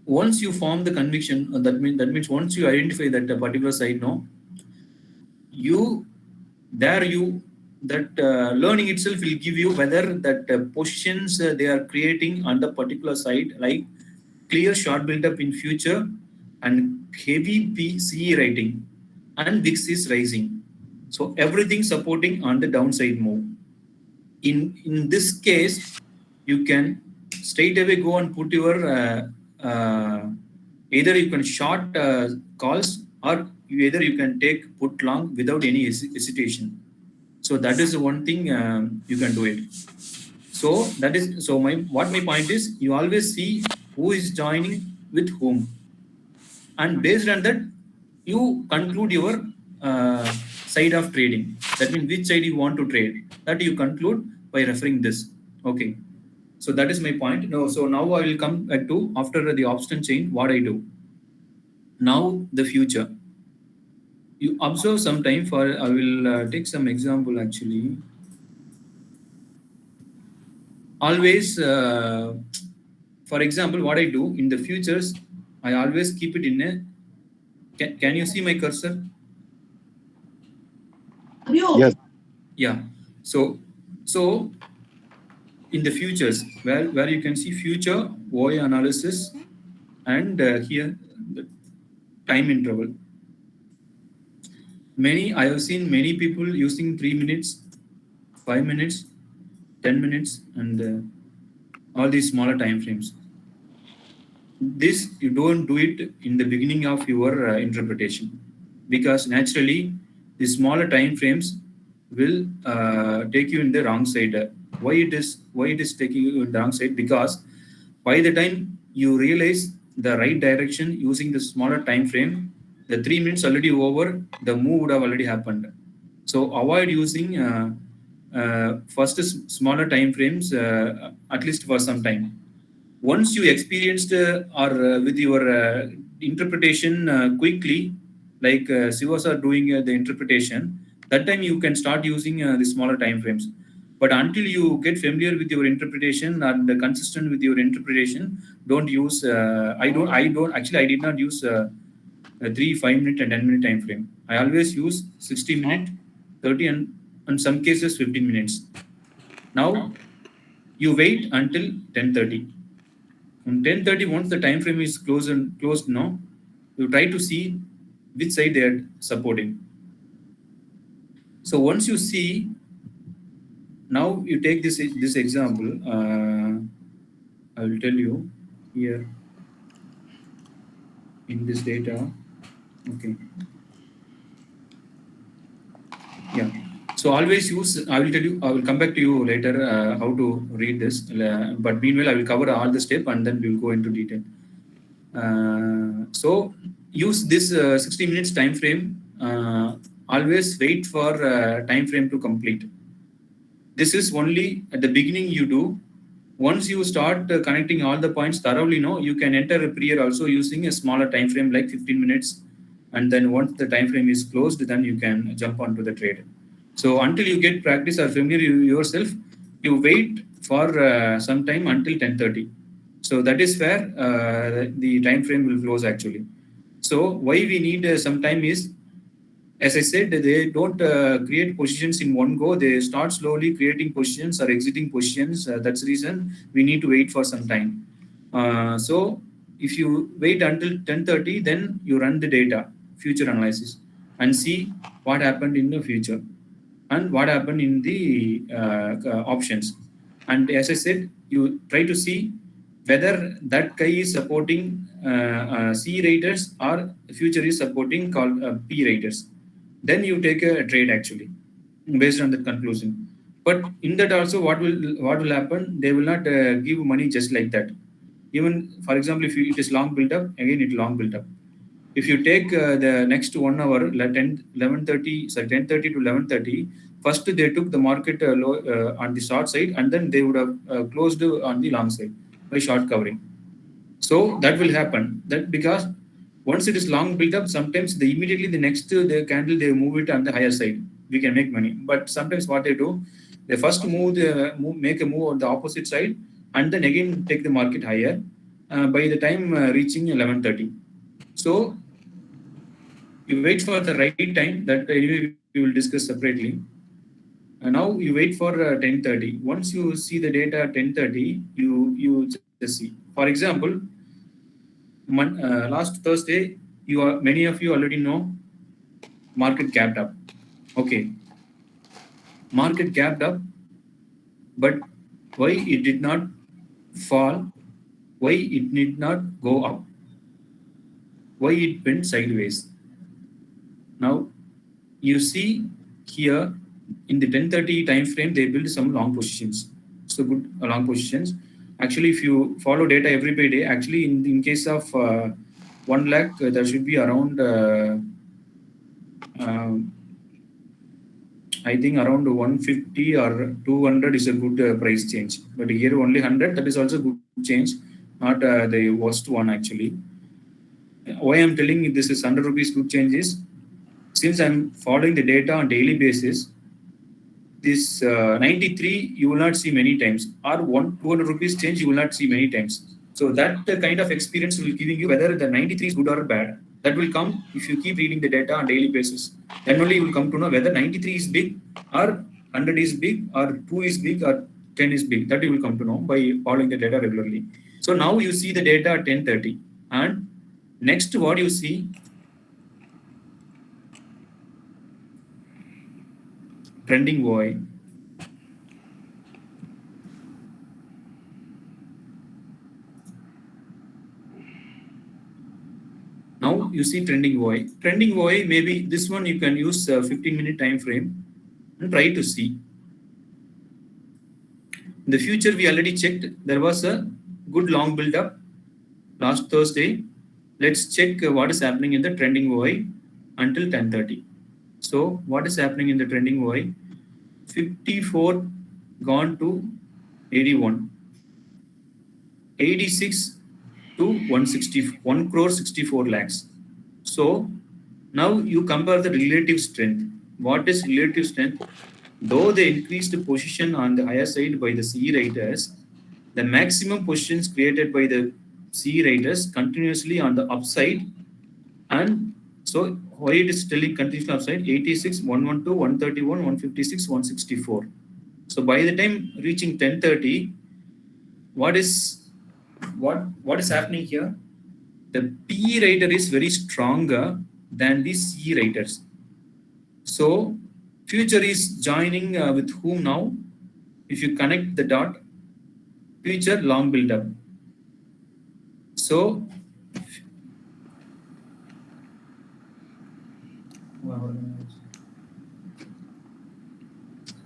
[SPEAKER 1] Once you form the conviction, that means once you identify that particular side, no, you there that learning itself will give you whether that positions they are creating on the particular side, like clear short build-up in future and heavy PCE writing and VIX is rising. So everything supporting on the downside move. In this case, you can straight away go and put your either you can short calls or either you can take put long without any hesitation. So that is one thing you can do it. So that is so my point is, you always see who is joining with whom, and based on that you conclude your side of trading. That means which side you want to trade, that you conclude by referring this. Okay, so that is my point. No, so now I will come back to, after the option chain, what I do now. The future, you observe some time. For I will take some example actually. Always for example, what I do in the futures, I always keep it in a can you see my cursor?
[SPEAKER 5] Yes.
[SPEAKER 1] Yeah. So in the futures, where you can see future OI analysis, and here the time interval. I have seen many people using 3 minutes, 5 minutes, 10 minutes, and all these smaller time frames. This you don't do it in the beginning of your interpretation, because naturally the smaller time frames will take you in the wrong side. Why it is taking you in the wrong side? Because by the time you realize the right direction using the smaller time frame, the 3 minutes already over, the move would have already happened. So avoid using first smaller time frames at least for some time. Once you experienced or with your interpretation quickly, like Sivas are doing the interpretation, that time you can start using the smaller time frames. But until you get familiar with your interpretation and consistent with your interpretation, don't use. I did not use a 3, 5 minute and 10 minute time frame. I always use 60 minute, 30, and in some cases 15 minutes. Now you wait until 10:30. On 10:30, once the time frame is closed now, you try to see which side they are supporting. So once you see, now you take this example. I will tell you here in this data. Okay. Yeah. So always use. I will tell you. I will come back to you later how to read this. But meanwhile, I will cover all the step and then we will go into detail. So use this 60 minutes time frame. Always wait for time frame to complete. This is only at the beginning you do. Once you start connecting all the points thoroughly, you can enter a prayer also using a smaller time frame like 15 minutes. And then once the time frame is closed, then you can jump onto the trade. So until you get practice or familiar yourself, you wait for some time until 10:30. So that is where the time frame will close actually. So why we need some time is, as I said, they don't create positions in one go. They start slowly creating positions or exiting positions. That's the reason we need to wait for some time. So if you wait until 10:30, then you run the data, future analysis, and see what happened in the future and what happened in the options. And as I said, you try to see whether that guy is supporting C raters or future is supporting called P raters. Then you take a trade actually based on that conclusion. But in that also, what will happen? They will not give money just like that. Even for example, if it is long built up, again it long built up. If you take the next 1 hour, 11:30, sorry, 10:30 to 11:30, first they took the market low on the short side, and then they would have closed on the long side by short covering. So that will happen. That because once it is long built up, sometimes immediately the next the candle they move it on the higher side. We can make money. But sometimes what they do, they first make a move on the opposite side, and then again take the market higher by the time reaching 11:30. So You wait for the right time. That anyway we will discuss separately. Now you wait for 10:30. Once you see the data at 10:30, you just see. For example, last Thursday, many of you already know market gapped up. Okay, market gapped up, but why it did not fall? Why it did not go up? Why it went sideways? Now you see here in the 10:30 time frame, they build some long positions. So good long positions. Actually, if you follow data every day, actually in case of 1 lakh, there should be around I think around 150 or 200 is a good price change. But here only 100, that is also good change, not the worst one actually. Why I'm telling you this is 100 rupees good change is, since I'm following the data on daily basis, this 93 you will not see many times, or 200 rupees change you will not see many times. So that kind of experience will giving you whether the 93 is good or bad. That will come if you keep reading the data on daily basis. Then only you will come to know whether 93 is big or 100 is big or 2 is big or 10 is big. That you will come to know by following the data regularly. So now you see the data at 10:30, and next what you see, trending OI. Now you see trending OI. Trending OI, maybe this one you can use 15-minute time frame and try to see. In the future, we already checked. There was a good long build up last Thursday. Let's check what is happening in the trending OI until 10:30. So what is happening in the trending OI? 54 gone to 81. 86 to 1 crore 64 lakhs. So now you compare the relative strength. What is relative strength? Though they increased the position on the higher side by the CE writers, the maximum positions created by the CE writers continuously on the upside. And so why it is still continuously upside? 86, 112, 131, 156, 164. So by the time reaching 10:30, what is happening here? The PE writer is very stronger than the CE writers. So future is joining with whom now? If you connect the dot, future long build up. So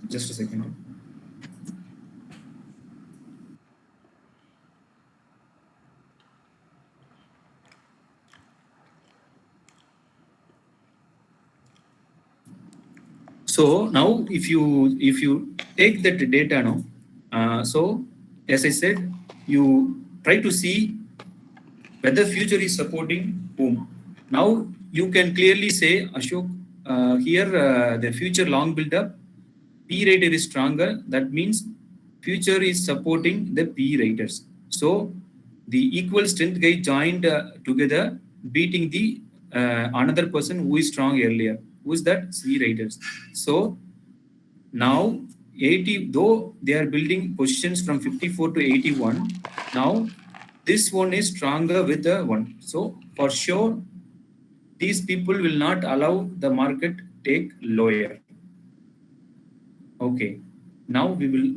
[SPEAKER 1] just a second. So now if you take that data now, so as I said, you try to see whether future is supporting whom. Now you can clearly say, Ashok, here the future long build up, P rater is stronger. That means future is supporting the P raters. So the equal strength guy joined together, beating the another person who is strong earlier. Who is that? C raters. So now 80, though they are building positions from 54 to 81, now this one is stronger with the one. So for sure, these people will not allow the market take lower. Okay, now we will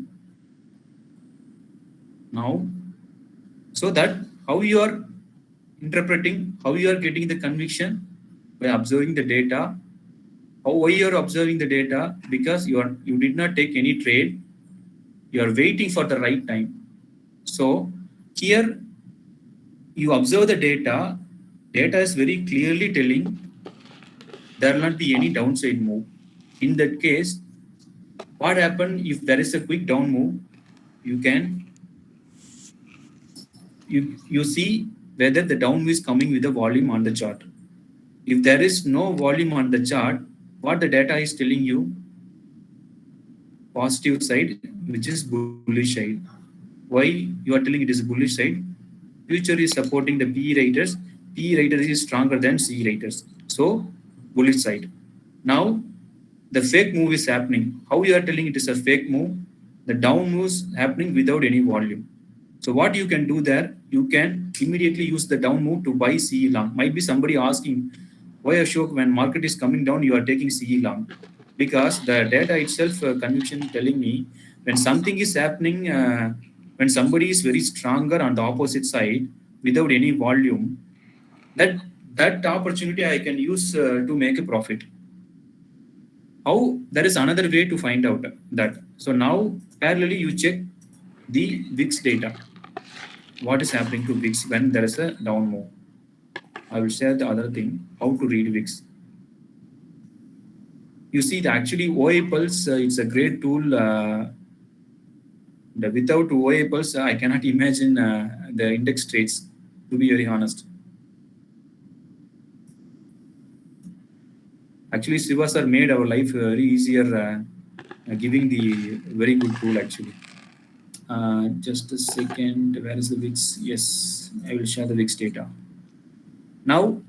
[SPEAKER 1] so that how you are interpreting, how you are getting the conviction by observing the data. Why you are observing the data? Because you did not take any trade. You are waiting for the right time. So here you observe the data. Data is very clearly telling there will not be any downside move. In that case, what happens if there is a quick down move? You see whether the down move is coming with a volume on the chart. If there is no volume on the chart, what the data is telling you? Positive side, which is bullish side. Why you are telling it is bullish side? Future is supporting the PE raters. PE raters is stronger than CE raters. So bullish side. Now the fake move is happening. How you are telling it is a fake move? The down move is happening without any volume. So what you can do there, you can immediately use the down move to buy CE long. Might be somebody asking, why Ashok, when market is coming down, you are taking CE long? Because the data itself, conviction telling me when something is happening, when somebody is very stronger on the opposite side without any volume, that opportunity I can use to make a profit. How? There is another way to find out that. So now parallelly you check the VIX data. What is happening to VIX when there is a down move? I will share the other thing, how to read VIX. You see, actually OIPulse, it's a great tool. Without OIPulse, I cannot imagine the index trades, to be very honest. Actually, Siva sir made our life very easier, giving the very good tool actually. Just a second, where is the VIX? Yes, I will share the VIX data. Now,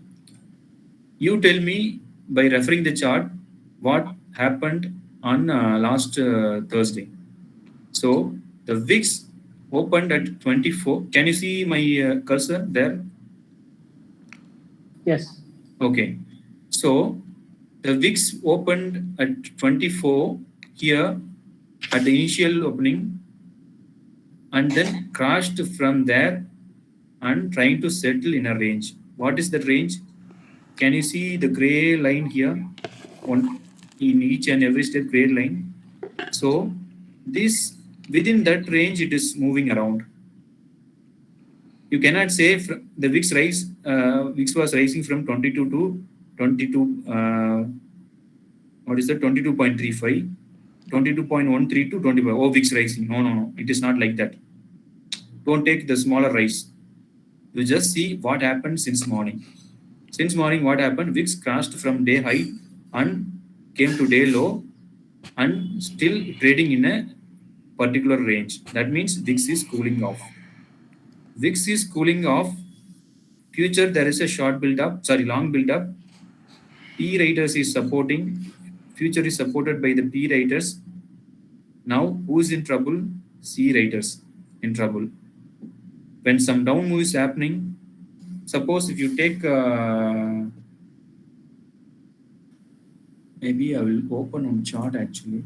[SPEAKER 1] you tell me by referring the chart what happened on last Thursday. So the VIX opened at 24. Can you see my cursor there?
[SPEAKER 3] Yes.
[SPEAKER 1] Okay. So the VIX opened at 24 here at the initial opening and then crashed from there and trying to settle in a range. What is the range? Can you see the gray line here? On in each and every step, gray line. So this within that range, it is moving around. You cannot say the VIX rise. VIX was rising from 22 to 22. What is that? 22.35, 22.13 to 25. Oh, VIX rising. No. It is not like that. Don't take the smaller rise. You just see what happened since morning. Since morning, what happened? VIX crashed from day high and came to day low and still trading in a particular range. That means VIX is cooling off. VIX is cooling off. Future, there is a short build up, long build up. P raters is supporting. Future is supported by the P raters. Now, who is in trouble? C raters in trouble. When some down move is happening, suppose if you take, maybe I will open on chart actually.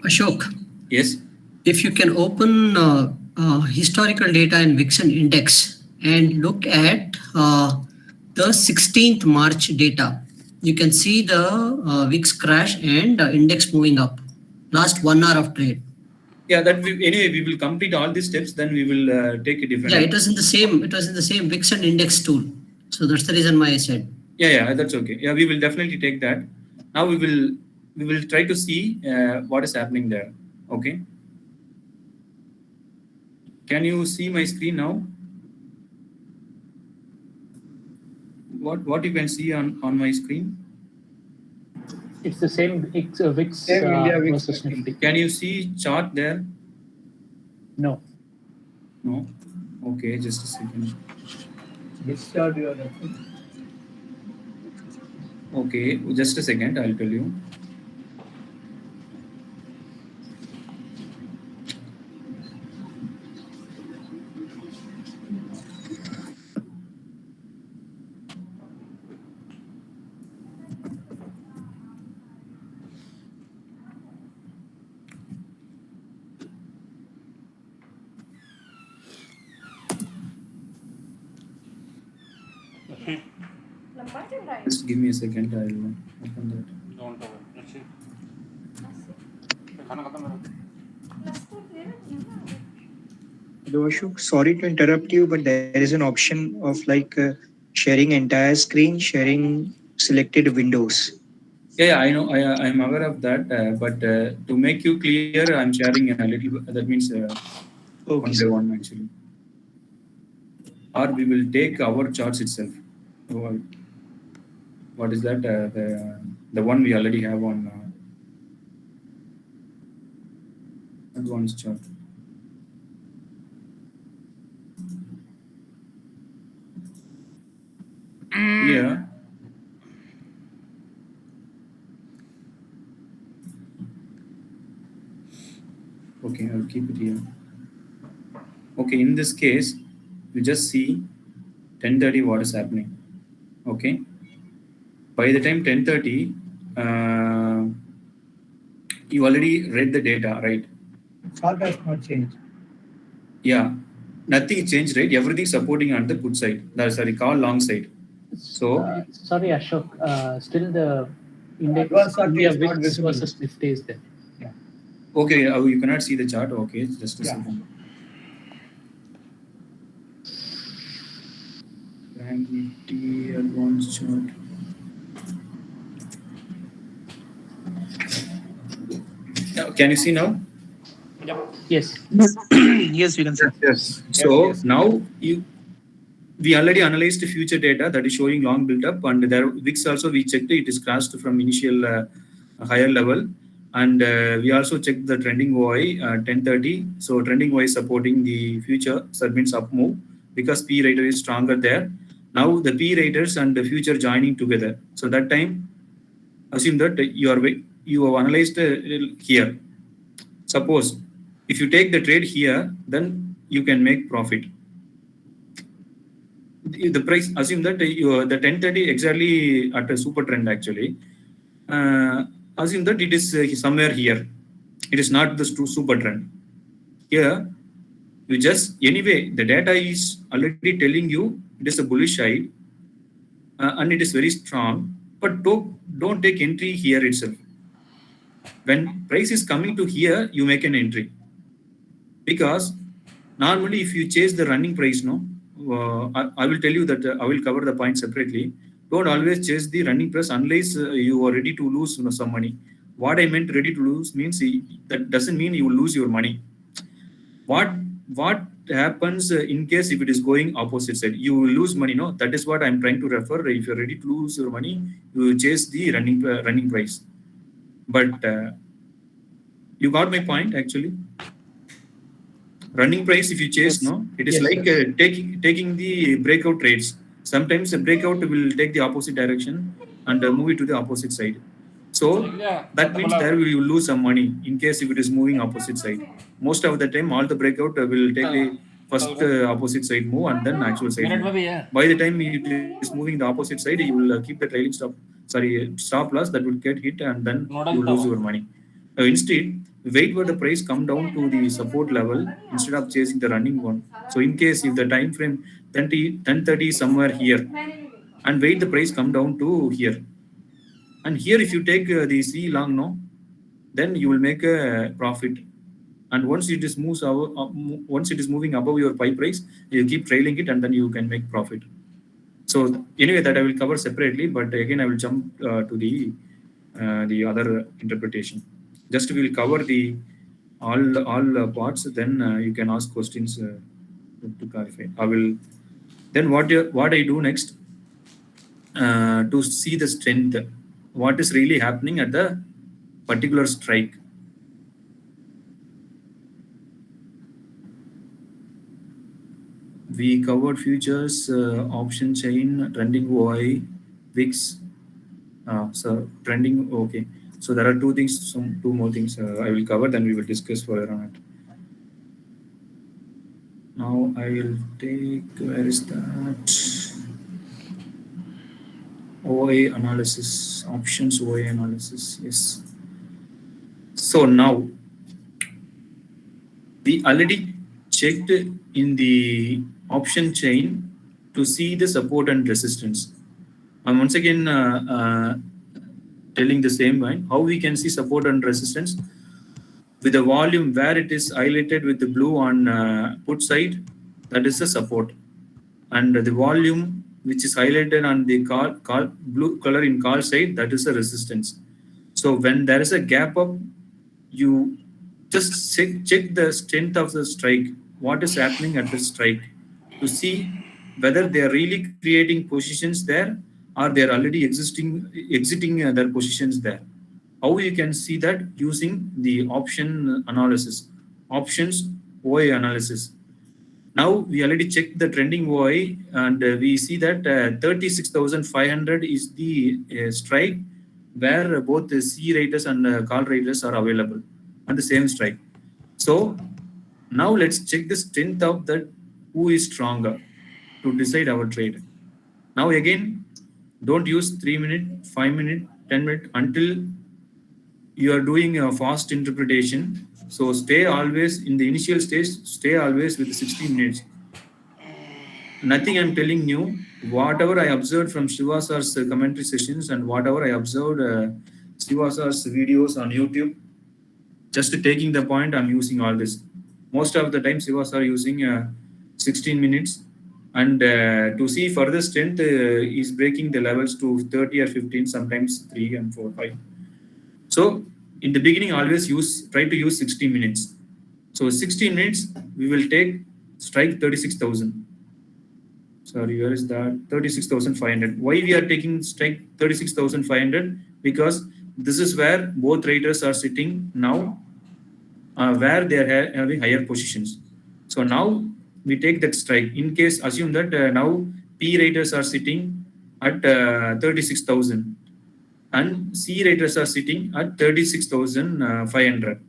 [SPEAKER 7] Ashok,
[SPEAKER 1] Yes.
[SPEAKER 7] if you can open historical data in VIX and index and look at the 16th March data, you can see the VIX crash and index moving up. Last 1 hour of trade.
[SPEAKER 1] Yeah, anyway, we will complete all these steps. Then we will take a different.
[SPEAKER 7] Yeah, it was in the same. It was in the same VIX and index tool. So that's the reason why I said.
[SPEAKER 1] Yeah, that's okay. Yeah, we will definitely take that. Now we will try to see what is happening there. Okay. Can you see my screen now? What you can see on my screen?
[SPEAKER 3] It's the same VIX versus Nifty.
[SPEAKER 1] Can you see chart there?
[SPEAKER 3] No.
[SPEAKER 1] No. Okay, just a second.
[SPEAKER 8] Which chart you are referring?
[SPEAKER 1] Okay, just a second. I'll tell you. Just give me a second. I'll open that.
[SPEAKER 2] Don't over. Let's see. खाना खत्म करो.
[SPEAKER 9] Hello Ashok, sorry to interrupt you, but there is an option of like sharing entire screen, sharing selected windows.
[SPEAKER 1] Yeah, I know. I'm aware of that. But to make you clear, I'm sharing a little. That means
[SPEAKER 9] Okay,
[SPEAKER 1] one by
[SPEAKER 9] sir.
[SPEAKER 1] one actually, or we will take our charts itself. Well, what is that? The one we already have on advanced chart. Yeah. Okay, I'll keep it here. Okay, in this case, you just see 10:30 what is happening. Okay. By the time 10:30, you already read the data, right?
[SPEAKER 8] Chart has not changed.
[SPEAKER 1] Yeah, nothing changed, right? Everything supporting on the put side. Sorry, call long side. So
[SPEAKER 3] Sorry, Ashok. Still the index
[SPEAKER 8] Advanced chart
[SPEAKER 3] India
[SPEAKER 8] is not
[SPEAKER 3] VIX
[SPEAKER 8] visible.
[SPEAKER 3] versus Nifty is there.
[SPEAKER 1] okay, you cannot see the chart. Okay, just a
[SPEAKER 8] Yeah.
[SPEAKER 1] second. Bank Nifty advanced chart. Now, can you see now?
[SPEAKER 3] Yes.
[SPEAKER 10] Yes, we can see.
[SPEAKER 5] Yes.
[SPEAKER 1] So
[SPEAKER 8] yes.
[SPEAKER 1] now we already analyzed the future data that is showing long build up, and there VIX also we checked it is crashed from initial higher level, and we also checked the trending OI 10:30. So trending OI is supporting the future, so that means up move because P rater is stronger there. Now the P raters and the future joining together. So that time assume that you have analyzed here. Suppose if you take the trade here, then you can make profit. The price, assume that the 10:30 exactly at a super trend actually. Assume that it is somewhere here. It is not the super trend. Here, you just anyway the data is already telling you it is a bullish side and it is very strong. But don't take entry here itself. When price is coming to here, you make an entry because normally if you chase the running price, no, I will tell you that I will cover the point separately. Don't always chase the running price unless you are ready to lose some money. What I meant ready to lose means that doesn't mean you will lose your money. What happens in case if it is going opposite side? You will lose money. No, that is what I'm trying to refer. If you're ready to lose your money, you chase the running price. But you got my point actually. Running price if you chase,
[SPEAKER 3] Yes.
[SPEAKER 1] no, it is
[SPEAKER 8] Yes,
[SPEAKER 1] like
[SPEAKER 8] yes.
[SPEAKER 1] taking the breakout trades. Sometimes the breakout will take the opposite direction and move it to the opposite side. So that means there you will lose some money in case if it is moving opposite side. Most of the time all the breakout will take the first opposite side move and then actual side move. By the time it is moving the opposite side, you will keep the trailing stop loss that will get hit and then you will lose your money. Instead, wait for the price come down to the support level instead of chasing the running one. So in case if the time frame 10:30 somewhere here and wait the price come down to here. And here if you take the C long, no, then you will make a profit. And once it is once it is moving above your buy price, you keep trailing it and then you can make profit. So anyway, that I will cover separately, but again I will jump to the other interpretation. Just we will cover the all parts. Then you can ask questions to clarify. I will. Then what I do next to see the strength, what is really happening at the particular strike. We covered futures, option chain, trending OI, VIX. So trending, okay. So there are two more things I will cover, then we will discuss further on it. Now I will take, where is that? OI analysis, options OI analysis, yes. So now, we already checked in the option chain to see the support and resistance. I'm once again telling the same line, how we can see support and resistance with the volume where it is highlighted with the blue on put side, that is the support. And the volume which is highlighted on the call blue color in call side, that is a resistance. So when there is a gap up, you just check the strength of the strike, what is happening at the strike, to see whether they are really creating positions there or they are already exiting their positions there. How you can see that? Using the option analysis, options OI analysis. Now we already checked the trending OI and we see that 36,500 is the strike where both the C raters and call raters are available on the same strike. So now let's check the strength of that, who is stronger to decide our trade. Now again, don't use 3 minute, 5 minute, 10 minute until you are doing a fast interpretation. So stay always in the initial stage, stay always with 60 minutes. Nothing I'm telling you, whatever I observed from Shiva sir's commentary sessions and whatever I observed Shiva sir's videos on YouTube, just taking the point, I'm using all this. Most of the time Shiva sir using 16 minutes, and to see further strength is breaking the levels to 30 or 15, sometimes 3 and 4, 5. So in the beginning, always try to use 60 minutes. So 16 minutes, we will take strike 36,000. Sorry, where is that? 36,500. Why we are taking strike 36,500? Because this is where both traders are sitting now, where they are having higher positions. So now we take that strike. In case, assume that now P raters are sitting at 36,000 and C raters are sitting at 36,500.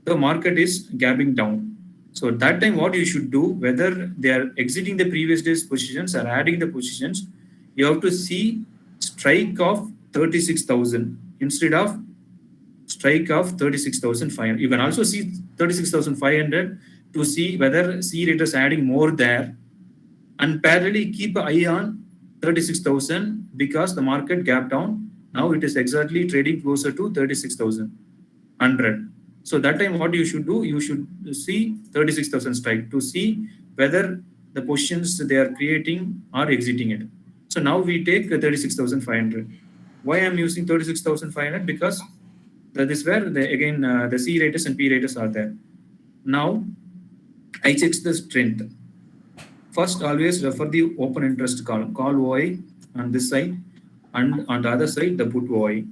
[SPEAKER 1] The market is gapping down. So at that time, what you should do, whether they are exiting the previous day's positions or adding the positions, you have to see strike of 36,000 instead of strike of 36,500. You can also see 36,500 to see whether C rate is adding more there, and parallelly keep an eye on 36,000 because the market gap down. Now it is exactly trading closer to 36,100. So that time what you should do, you should see 36,000 strike to see whether the positions they are creating are exiting it. So now we take 36,500. Why I'm using 36,500? Because that is where the C raters and P raters are there. Now I check the strength. First, always refer the open interest call OI on this side, and on the other side the put OI.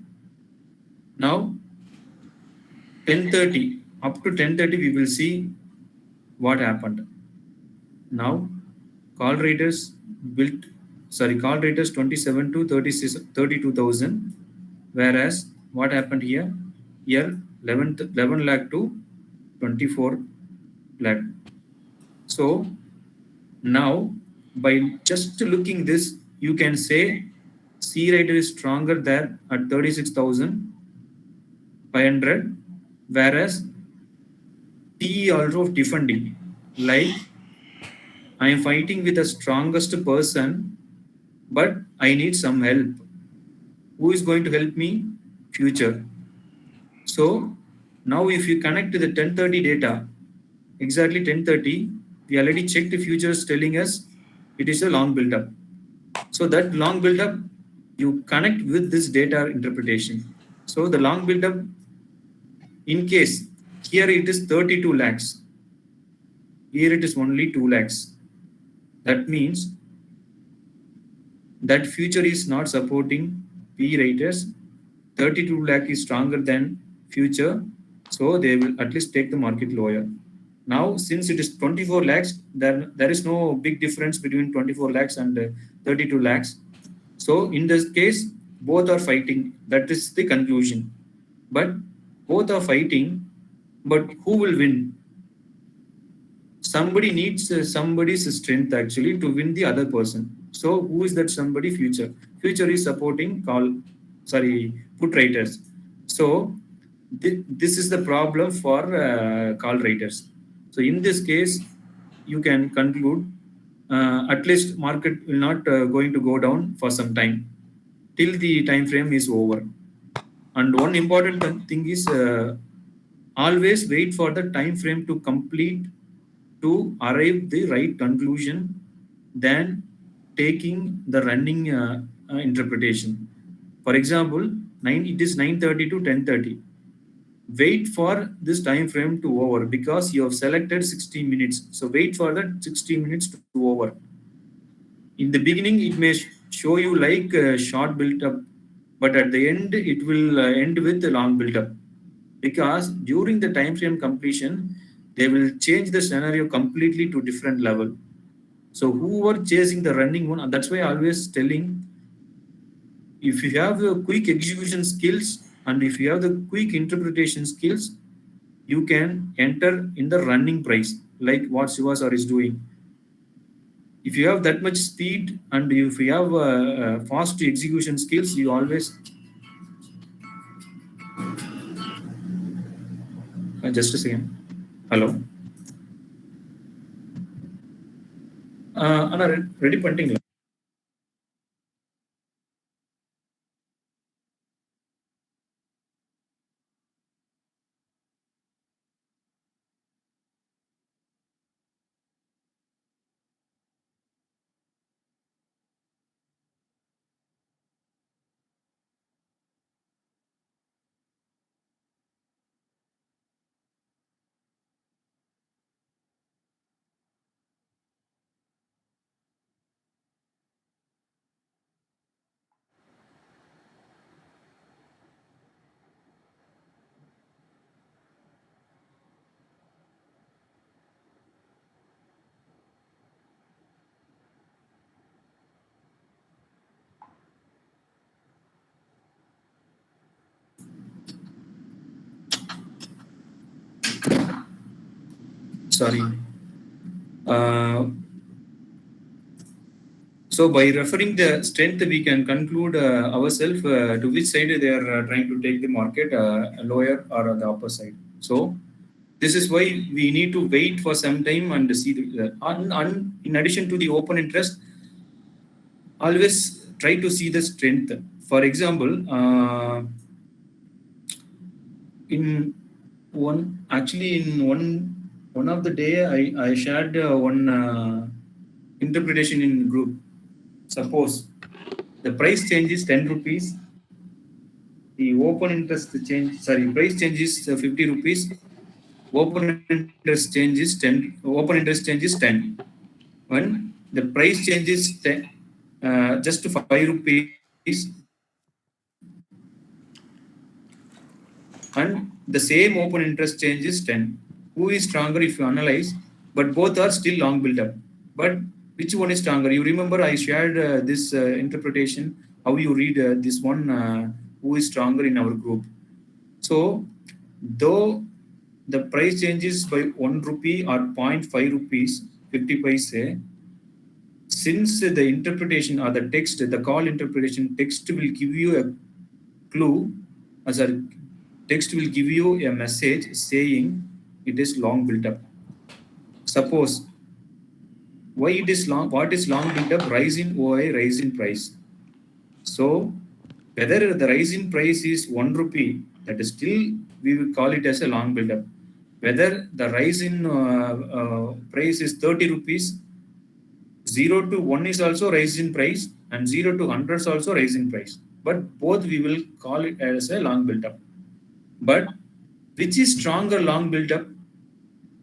[SPEAKER 1] Now 10:30 up to 10:30 we will see what happened. Now call raters 27 to 32,000, whereas what happened here 11 lakh to 24 lakh. So now by just looking this, you can say C rater is stronger there at 36,500, whereas P also defending, like I am fighting with the strongest person, but I need some help. Who is going to help me? Future. So now if you connect to the 10:30 data, exactly 10:30, we already checked the futures telling us it is a long build-up. So that long build-up, you connect with this data interpretation. So the long build-up, in case here it is 32 lakhs, here it is only 2 lakhs. That means that future is not supporting P raters. 32 lakh is stronger than future, so they will at least take the market lower. Now, since it is 24 lakhs, there is no big difference between 24 lakhs and 32 lakhs. So in this case, both are fighting. That is the conclusion. But both are fighting, but who will win? Somebody needs somebody's strength actually to win the other person. So who is that somebody? Future. Future is supporting put raters. So this is the problem for call raters. So in this case, you can conclude at least market will not going to go down for some time till the time frame is over. And one important thing is always wait for the time frame to complete to arrive the right conclusion. Then taking the running interpretation. For example, it is 9:30 to 10:30. Wait for this time frame to over because you have selected 60 minutes. So wait for that 60 minutes to over. In the beginning, it may show you like a short build up, but at the end, it will end with a long build up because during the time frame completion, they will change the scenario completely to different level. So who are chasing the running one, that's why I always telling, if you have the quick execution skills and if you have the quick interpretation skills, you can enter in the running price like what Sivasar is doing. If you have that much speed and if you have fast execution skills, you always just a second. Hello. Anna, ready பண்ணிட்டீங்களா? Sorry. So by referring the strength, we can conclude ourselves to which side they are trying to take the market, lower or the upper side. So this is why we need to wait for some time and see the in addition to the open interest, always try to see the strength. For example, in one of the day I shared one interpretation in group. Suppose the price change is 10 rupees, the open interest change, price change is 50 rupees, open interest change is 10, open interest change is 10. When the price change is 10, just 5 rupees, and the same open interest change is 10. Who is stronger if you analyze? But both are still long build up. But which one is stronger? You remember I shared this interpretation, how you read this one, who is stronger in our group. So, though the price changes by 1 rupee or 0.5 rupees, 50 paise, since the interpretation or the text, the call interpretation text will give you a clue, text will give you a message saying it is long built up. Suppose why it is long, what is long built up? Rise in OI, rise in price. So whether the rise in price is 1 rupee, that is still we will call it as a long build up. Whether the rise in price is 30 rupees, 0 to 1 is also rise in price and 0 to 100 is also rise in price. But both we will call it as a long build up. But which is stronger long build up?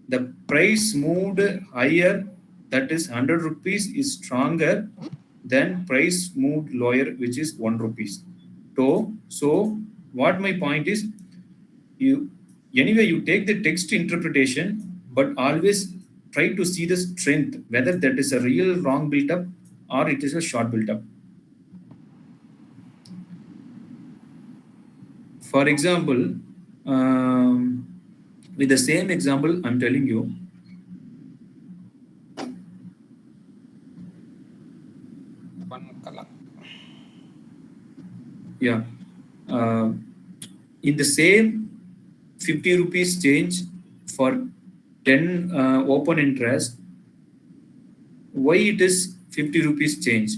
[SPEAKER 1] The price moved higher, that is 100 rupees is stronger than price moved lower, which is 1 rupees. So what my point is, you take the text interpretation, but always try to see the strength, whether that is a real long built up or it is a short built up. For example, with the same example, I'm telling you, yeah, in the same 50 rupees change for 10 open interest, why it is 50 rupees change?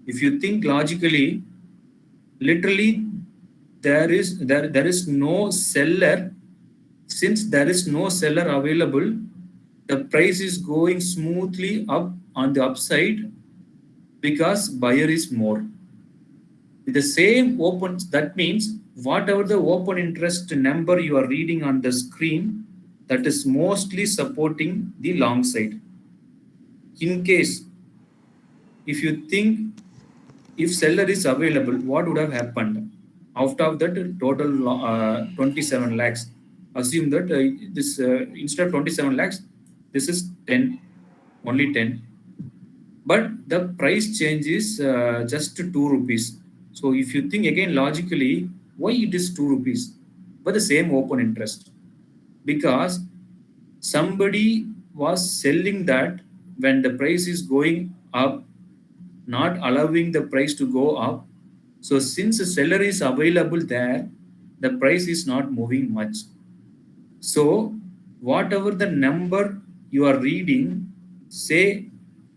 [SPEAKER 1] If you think logically, literally there is no seller. Since there is no seller available, the price is going smoothly up on the upside because buyer is more. With the same open, that means whatever the open interest number you are reading on the screen, that is mostly supporting the long side. In case, if you think if seller is available, what would have happened? Out of that total 27 lakhs, assume that this instead of 27 lakhs, this is 10, only 10. But the price change is just 2 rupees. So if you think again logically, why it is 2 rupees? But the same open interest. Because somebody was selling that when the price is going up, not allowing the price to go up. So since the seller is available there, the price is not moving much. So whatever the number you are reading, say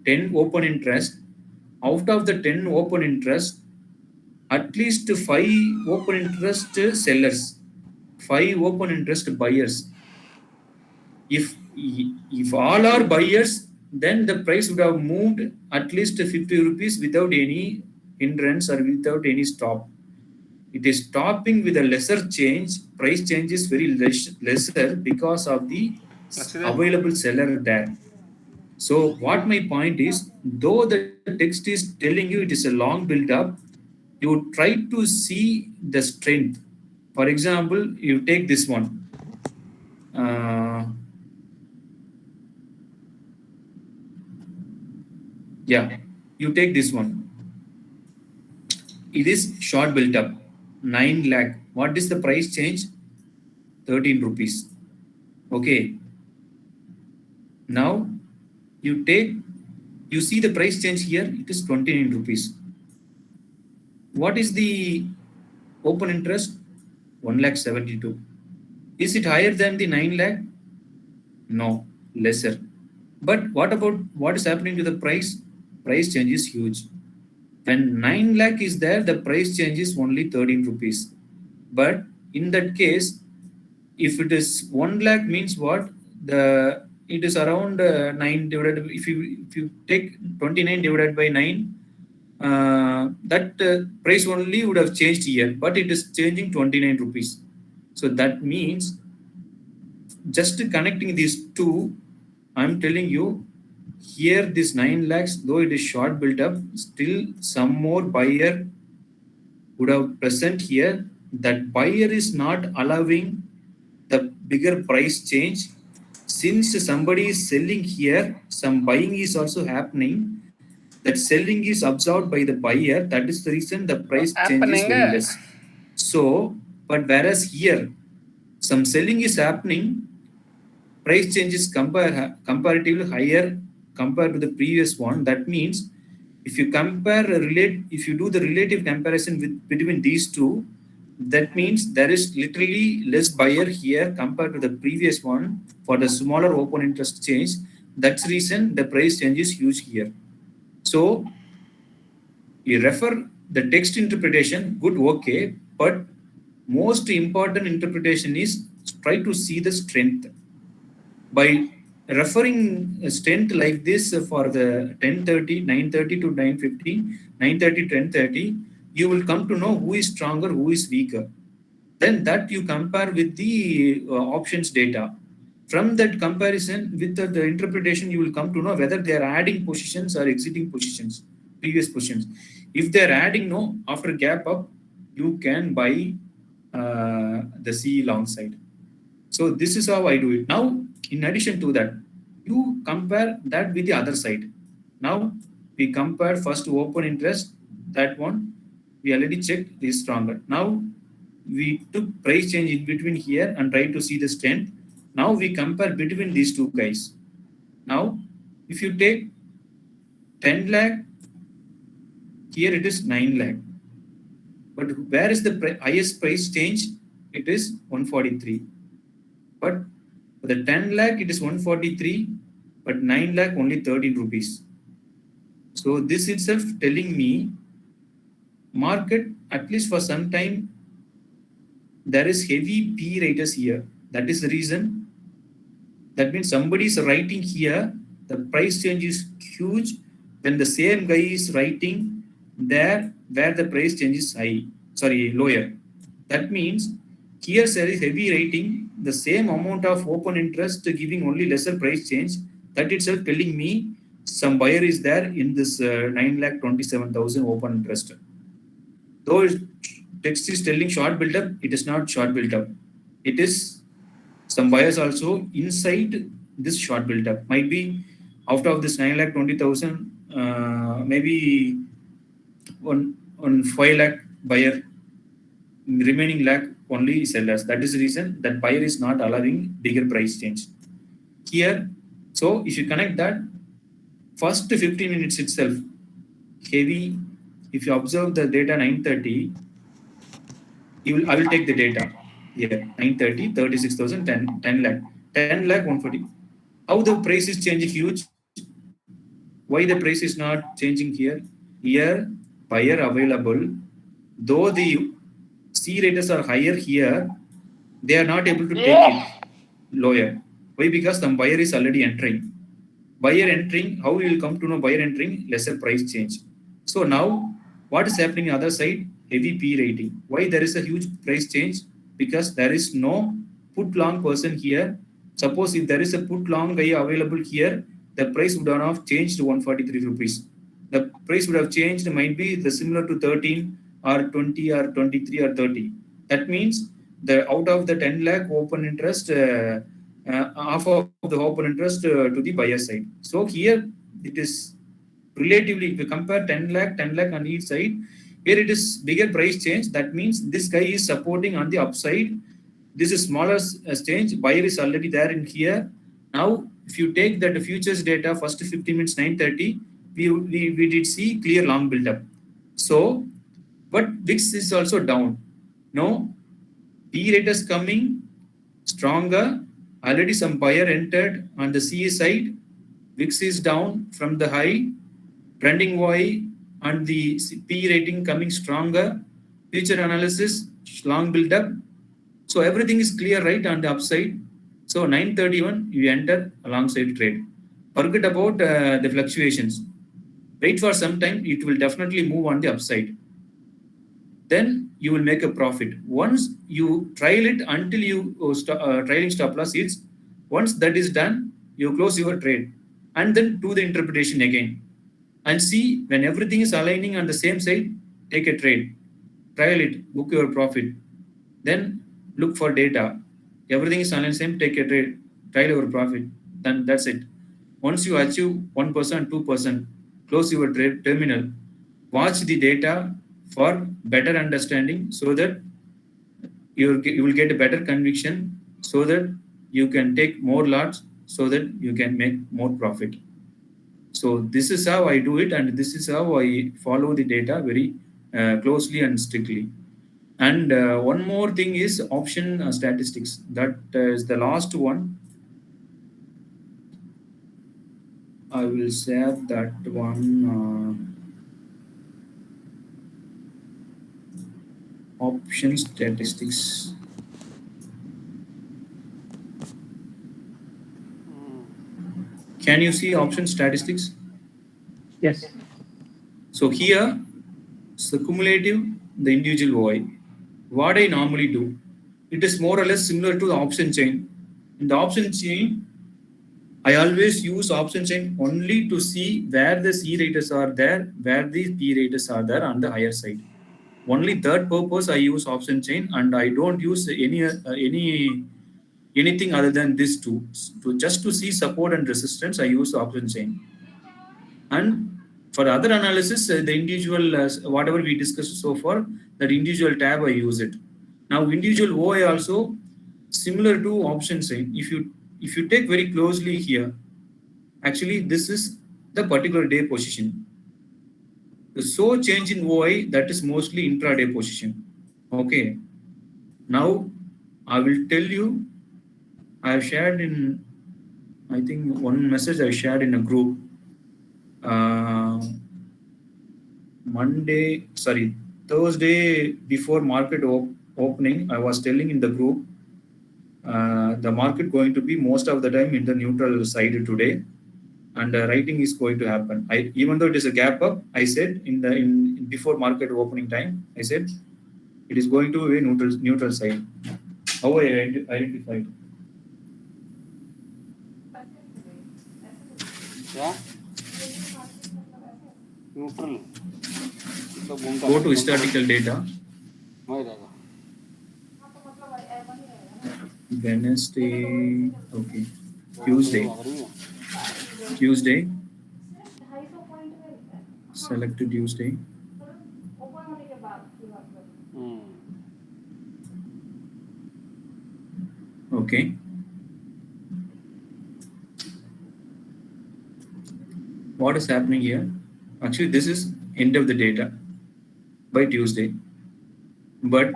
[SPEAKER 1] 10 open interest, out of the 10 open interest, at least 5 open interest sellers, 5 open interest buyers. If all are buyers, then the price would have moved at least 50 rupees without any hindrance or without any stop. It is stopping with a lesser change. Price change is very lesser because of the available seller there. So what my point is, though the text is telling you it is a long build-up, you try to see the strength. For example, you take this one. Yeah, you take this one. It is short built up, 9 lakh. What is the price change? 13 rupees. Okay. Now you see the price change here, it is 29 rupees. What is the open interest? 1,72,000. Is it higher than the 9 lakh? No, lesser. But what about what is happening to the price? Price change is huge. When 9 lakh is there, the price change is only 13 rupees. But in that case, if it is 1 lakh means what? It is around 9 divided. If you take 29 divided by 9, that price only would have changed here, but it is changing 29 rupees. So that means just connecting these two, I'm telling you here this 9 lakhs, though it is short built up, still some more buyer would have present here. That buyer is not allowing the bigger price change. Since somebody is selling here, some buying is also happening. That selling is absorbed by the buyer. That is the reason the price change is very less. So, but whereas here, some selling is happening, price change is comparatively higher compared to the previous one. That means if you if you do the relative comparison between these two, that means there is literally less buyer here compared to the previous one for the smaller open interest change. That's the reason the price change is huge here. So you refer the text interpretation, good, okay, but most important interpretation is try to see the strength. By referring strength like this for the 10:30, 9:30 to 9:15, 9:30 to 10:30, you will come to know who is stronger, who is weaker. Then that you compare with the options data. From that comparison with the interpretation, you will come to know whether they are adding positions or exiting positions, previous positions. If they are adding, no, after gap up, you can buy the C long side. So this is how I do it. Now, in addition to that, you compare that with the other side. Now, we compare first open interest, that one, we already checked is stronger. Now, we took price change in between here and try to see the strength. Now, we compare between these two guys. Now, if you take 10 lakh, here it is 9 lakh. But where is the highest price change? It is 143. But for the 10 lakh, it is 143, but 9 lakh only 13 rupees. So this itself telling me market, at least for some time, there is heavy P raters here. That is the reason. That means somebody is writing here, the price change is huge, when the same guy is writing there where the price change is lower. That means here there is heavy rating, the same amount of open interest giving only lesser price change. That itself telling me some buyer is there in this 9,27,000 open interest. Though text is telling short build up, it is not short build up. It is some buyers also inside this short build up. Might be out of this 9,20,000, maybe on 5 lakh buyer, remaining lakh only sellers. That is the reason that buyer is not allowing bigger price change here. So if you connect that, first 15 minutes itself heavy. If you observe the data 9:30, I will take the data here 9:30, 36,000, 10 lakh, 10 lakh 140. How the price is changing huge? Why the price is not changing here? Here buyer available, though the C rates are higher here, they are not able to take it lower. Why? Because the buyer is already entering. Buyer entering, how we will come to know buyer entering? Lesser price change. So now what is happening on the other side? Heavy P rating. Why there is a huge price change? Because there is no put long person here. Suppose if there is a put long guy available here, the price would have changed to 143 rupees. The price would have changed, might be the similar to 13 or 20 or 23 or 30. That means the out of the 10 lakh open interest, half of the open interest to the buyer side. So here it is relatively, if you compare 10 lakh on each side, here it is bigger price change. That means this guy is supporting on the upside. This is smaller change. Buyer is already there in here. Now, if you take that futures data, first 15 minutes, 9:30, we did see clear long build-up. So, but VIX is also down. No, P rate is coming stronger. Already some buyer entered on the CA side. VIX is down from the high. Trending Y and the P rating coming stronger. Future analysis, long build-up. So everything is clear, right, on the upside. So 9:31, you enter alongside trade. Forget about the fluctuations. Wait for some time, it will definitely move on the upside. Then you will make a profit. Once you trial it until you trailing stop loss hits, once that is done, you close your trade and then do the interpretation again. And see when everything is aligning on the same side, take a trade, trial it, book your profit. Then look for data. Everything is aligned same, take a trade, trial your profit. Then that's it. Once you achieve 1%, 2%, close your trade terminal. Watch the data for better understanding so that you will get a better conviction so that you can take more lots so that you can make more profit. So this is how I do it, and this is how I follow the data very closely and strictly. And one more thing is option statistics. That is the last one. I will share that one. Option statistics. Can you see option statistics?
[SPEAKER 3] Yes.
[SPEAKER 1] So here, it's the cumulative, the individual OI. What I normally do, it is more or less similar to the option chain. In the option chain, I always use option chain only to see where the C rates are there, where the P rates are there on the higher side. Only that purpose I use option chain, and I don't use anything other than these two. Just to see support and resistance, I use option chain. And for other analysis, the individual, whatever we discussed so far, that individual tab, I use it. Now, individual OI also similar to option chain. If you take very closely here, actually this is the particular day position. The so change in OI, that is mostly intraday position. Okay. Now, I will tell you, I have shared in, I think one message I shared in a group. Thursday before market opening, I was telling in the group, the market going to be most of the time in the neutral side today. and writing is going to happen. Even though it is a gap up, I said in before market opening time, I said it is going to a neutral side. How I identified?
[SPEAKER 2] क्या neutral तो
[SPEAKER 1] Go to historical data.
[SPEAKER 2] वही रहेगा
[SPEAKER 1] Wednesday, okay. Tuesday. Select Tuesday. Okay. What is happening here? Actually, this is end of the data by Tuesday. But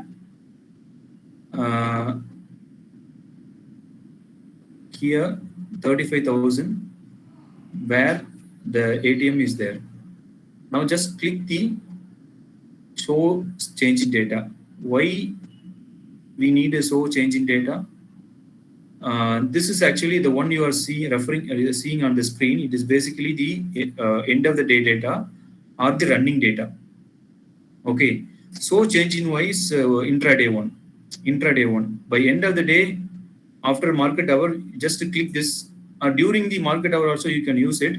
[SPEAKER 1] here 35,000 where the ATM is there. Now just click the show change in data. Why we need a show change in data? This is actually the one you are seeing on the screen. It is basically the end of the day data or the running data. Okay, so change in wise intraday one. By end of the day, after market hour, just click this. During the market hour also you can use it,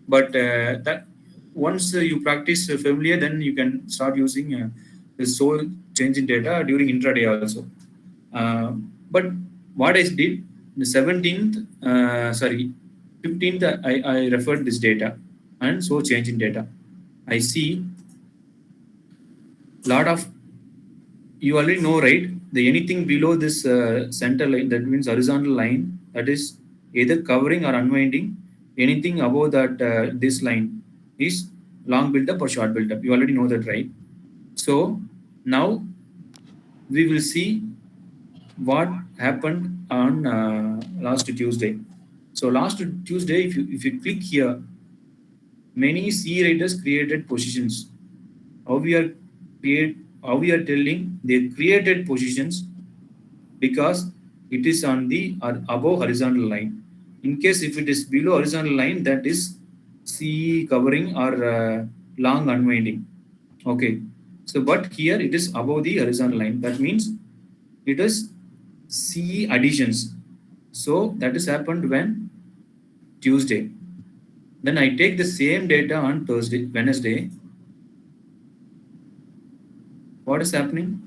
[SPEAKER 1] but that once you practice familiar, then you can start using the so change in data during intraday also. But what I did, the 15th, I referred this data and so change in data. I see lot of, you already know, right? The anything below this center line, that means horizontal line, that is either covering or unwinding. Anything above that this line is long build up or short build up. You already know that, right? So now we will see what happened on last Tuesday. So last Tuesday, if you click here, many C raters created positions. How we are telling they created positions because it is on the above horizontal line. In case if it is below horizontal line, that is C covering or long unwinding. Okay, so but here it is above the horizontal line. That means it is C additions. So that is happened when Tuesday. Then I take the same data on Wednesday. What is happening?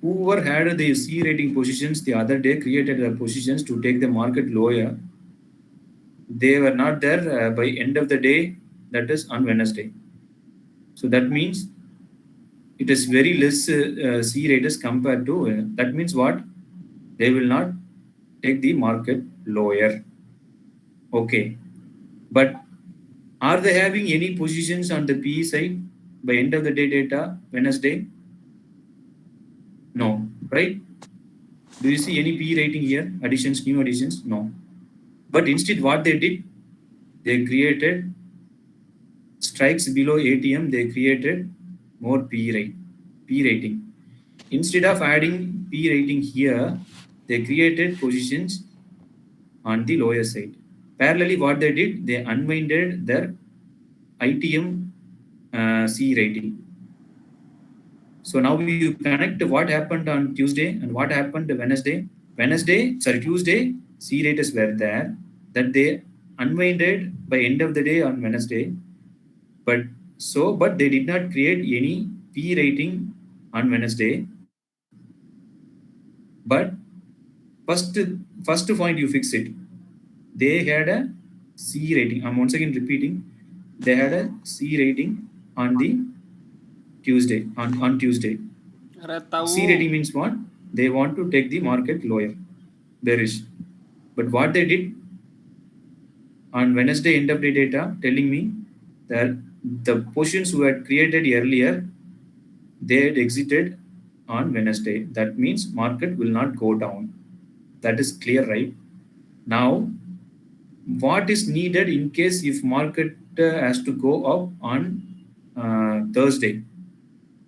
[SPEAKER 1] Whoever had the C rating positions the other day created the positions to take the market lower. They were not there by end of the day, that is on Wednesday. So that means it is very less C raters compared to, that means what? They will not take the market lower. Okay. But are they having any positions on the PE side by end of the day data Wednesday? No, right? Do you see any PE rating here? Additions, new additions? No. But instead, what they did, they created strikes below ATM. They created more PE rating. Instead of adding PE rating here, they created positions on the lower side. Parallelly, what they did, they unwinded their ITM C rating. So now you connect what happened on Tuesday and what happened Wednesday. Tuesday, C raters were there, that they unwinded by end of the day on Wednesday. But they did not create any P rating on Wednesday. But first point you fix it. They had a C rating. I'm once again repeating. They had a C rating on the Tuesday. On Tuesday. C rating means what? They want to take the market lower. Bearish. But what they did on Wednesday end of day data telling me that the positions who had created earlier, they had exited on Wednesday. That means market will not go down. That is clear, right? Now, what is needed in case if market has to go up on Thursday?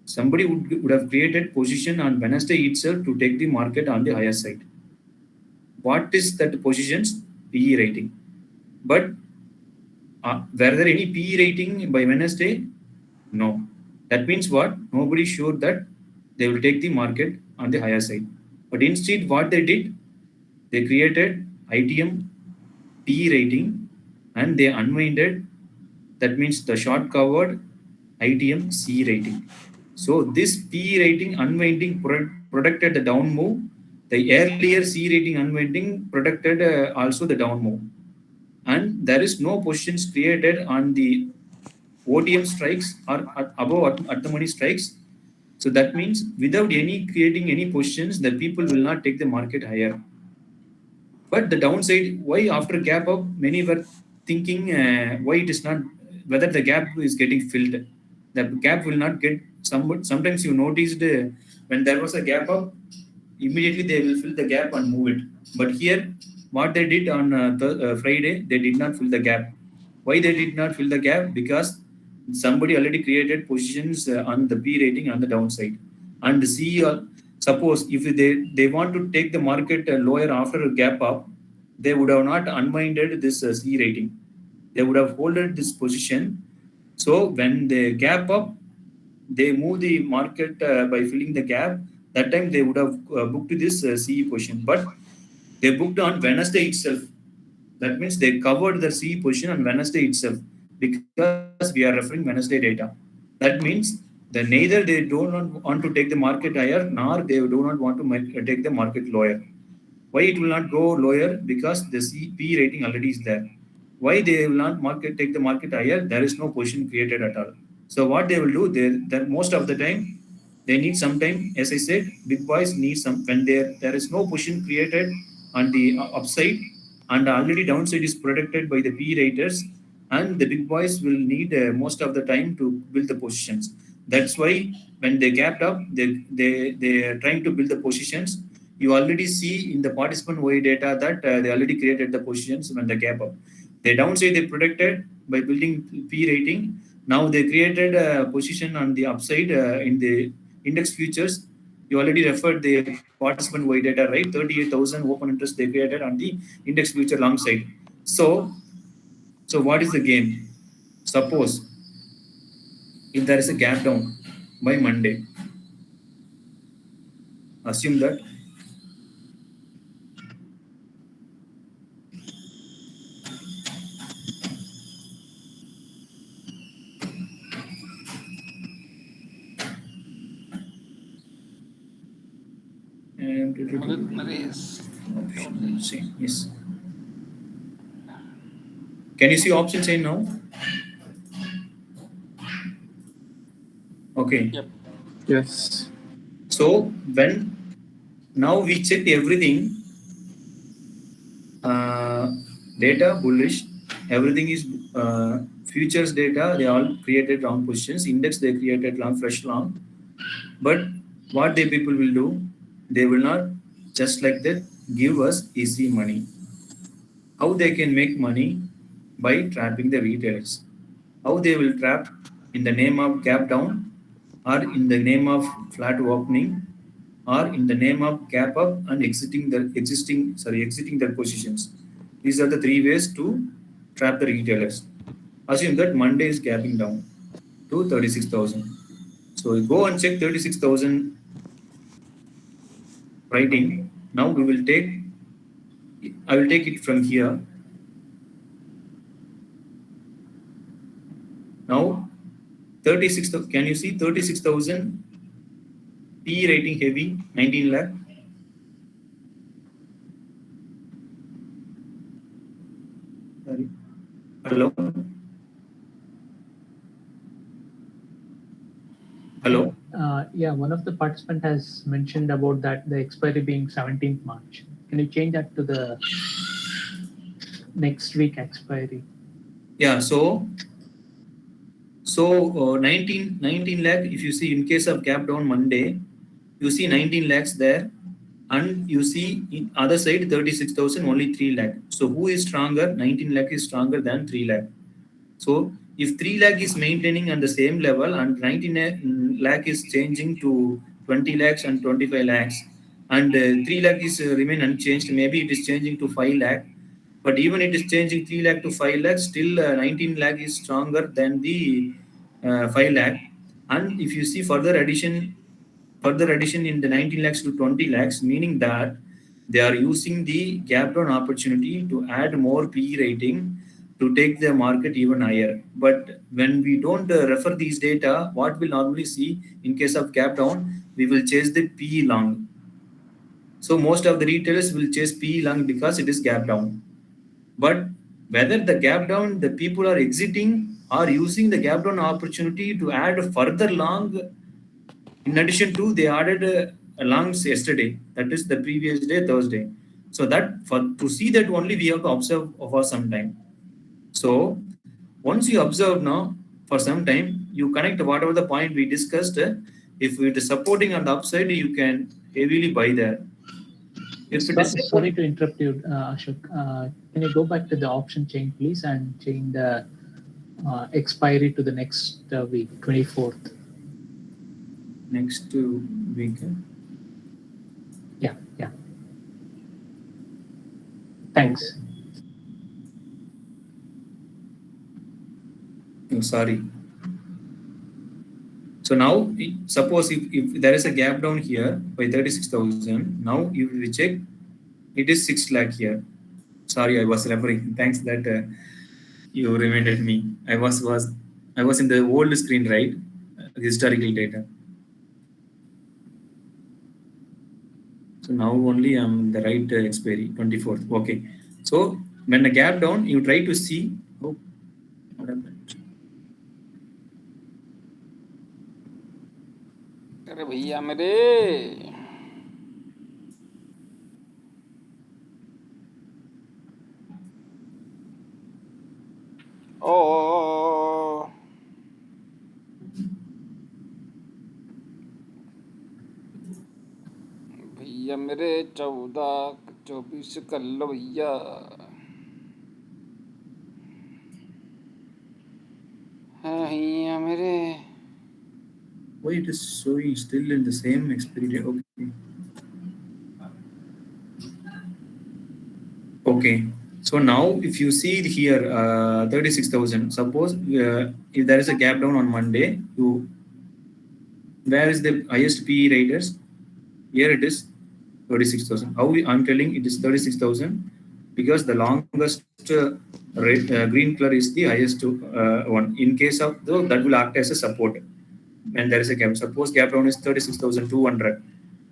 [SPEAKER 1] Somebody would have created position on Wednesday itself to take the market on the higher side. what is that position's PE rating. But were there any PE rating by Wednesday? No. That means what? Nobody sure that they will take the market on the higher side. But instead, what they did, they created ITM PE rating and they unwinded. That means the short covered ITM C rating. So this PE rating unwinding protected the down move. The earlier C rating unwinding protected also the down move. And there is no positions created on the OTM strikes or above at the money strikes. So that means without any creating any positions, the people will not take the market higher. But the downside, why after gap up, many were thinking why it is not, whether the gap is getting filled. The gap will not get, sometimes you noticed when there was a gap up, immediately they will fill the gap and move it. But here, what they did on Friday, they did not fill the gap. Why they did not fill the gap? Because somebody already created positions on the P rating on the downside. And C, suppose if they want to take the market lower after a gap up, they would have not unwinded this C rating. They would have holded this position. So when they gap up, they move the market by filling the gap. That time they would have booked this CE position, but they booked on Wednesday itself. That means they covered the CE position on Wednesday itself because we are referring Wednesday data. That means neither they do not want to take the market higher nor they do not want to take the market lower. Why it will not go lower? Because the CP rating already is there. Why they will not take the market higher? There is no position created at all. So what they will do, that most of the time, they need some time. As I said, big boys need some, when there is no position created on the upside and already downside is protected by the P raters, and the big boys will need most of the time to build the positions. That's why when they gapped up, they are trying to build the positions. You already see in the participant OI data that they already created the positions when they gap up. The downside they protected by building P rating. Now they created a position on the upside in the index futures. You already referred the participant OI data, right? 38,000 open interest they created on the index future long side. So what is the game? Suppose if there is a gap down by Monday, assume that yes. Can you see option chain now? Okay.
[SPEAKER 2] Yep.
[SPEAKER 10] Yes.
[SPEAKER 1] So when now we checked everything, data bullish, everything is futures data, they all created long positions, index they created long, fresh long. But what the people will do, they will not just like that give us easy money. How they can make money? By trapping the retailers. How they will trap? In the name of gap down, or in the name of flat opening, or in the name of gap up and exiting their positions. These are the three ways to trap the retailers. Assume that Monday is gapping down to 36,000. So go and check 36,000 writing. Now I will take it from here. Now 36,000, can you see 36,000 P rating heavy, 19 lakh. Sorry. Hello. Hello.
[SPEAKER 3] Yeah, one of the participant has mentioned about that the expiry being 17th March. Can you change that to the next week expiry?
[SPEAKER 1] Yeah. So 19 lakh. If you see in case of gap down Monday, you see 19 lakhs there, and you see in other side 36,000 only 3 lakh. So who is stronger? 19 lakh is stronger than 3 lakh. So if 3 lakh is maintaining on the same level and 19 lakh is changing to 20 lakhs and 25 lakhs, and 3 lakh is remain unchanged. Maybe it is changing to 5 lakh, but even it is changing 3 lakh to 5 lakh, still 19 lakh is stronger than the 5 lakh. And if you see further addition in the 19 lakhs to 20 lakhs, meaning that they are using the gap down opportunity to add more PE rating to take the market even higher. But when we don't refer these data, what we'll normally see in case of gap down, we will chase the PE long. So most of the retailers will chase PE long because it is gap down. But whether the gap down, the people are exiting or using the gap down opportunity to add further long. In addition to, they added longs yesterday, that is the previous day, Thursday. So that to see that only we have to observe for some time. So once you observe now for some time, you connect whatever the point we discussed. If it is supporting on the upside, you can heavily buy there. If it is
[SPEAKER 3] Sorry to interrupt you, Ashok. Can you go back to the option chain, please, and change the expiry to the next week, 24th?
[SPEAKER 1] Next week.
[SPEAKER 3] Yeah. Thanks.
[SPEAKER 1] Oh, sorry. So now, suppose if there is a gap down here by 36,000, now if we check, it is 6 lakh here. Sorry, I was referring. Thanks that you reminded me. I was in the old screen, right? Historical data. So now only I'm the right expiry, 24th. Okay. So when a gap down, you try to see. Oh, what happened?
[SPEAKER 2] अरे भैया मेरे ओ भैया मेरे 14-24 कर लो भैया हाँ भैया मेरे
[SPEAKER 1] Why it is showing still in the same expiry date? Okay. So now if you see here 36,000, suppose if there is a gap down on Monday, where is the highest PE raters? Here it is 36,000. How I'm telling it is 36,000 because the longest green color is the highest one. In case of that will act as a support when there is a gap. Suppose gap down is 36,200.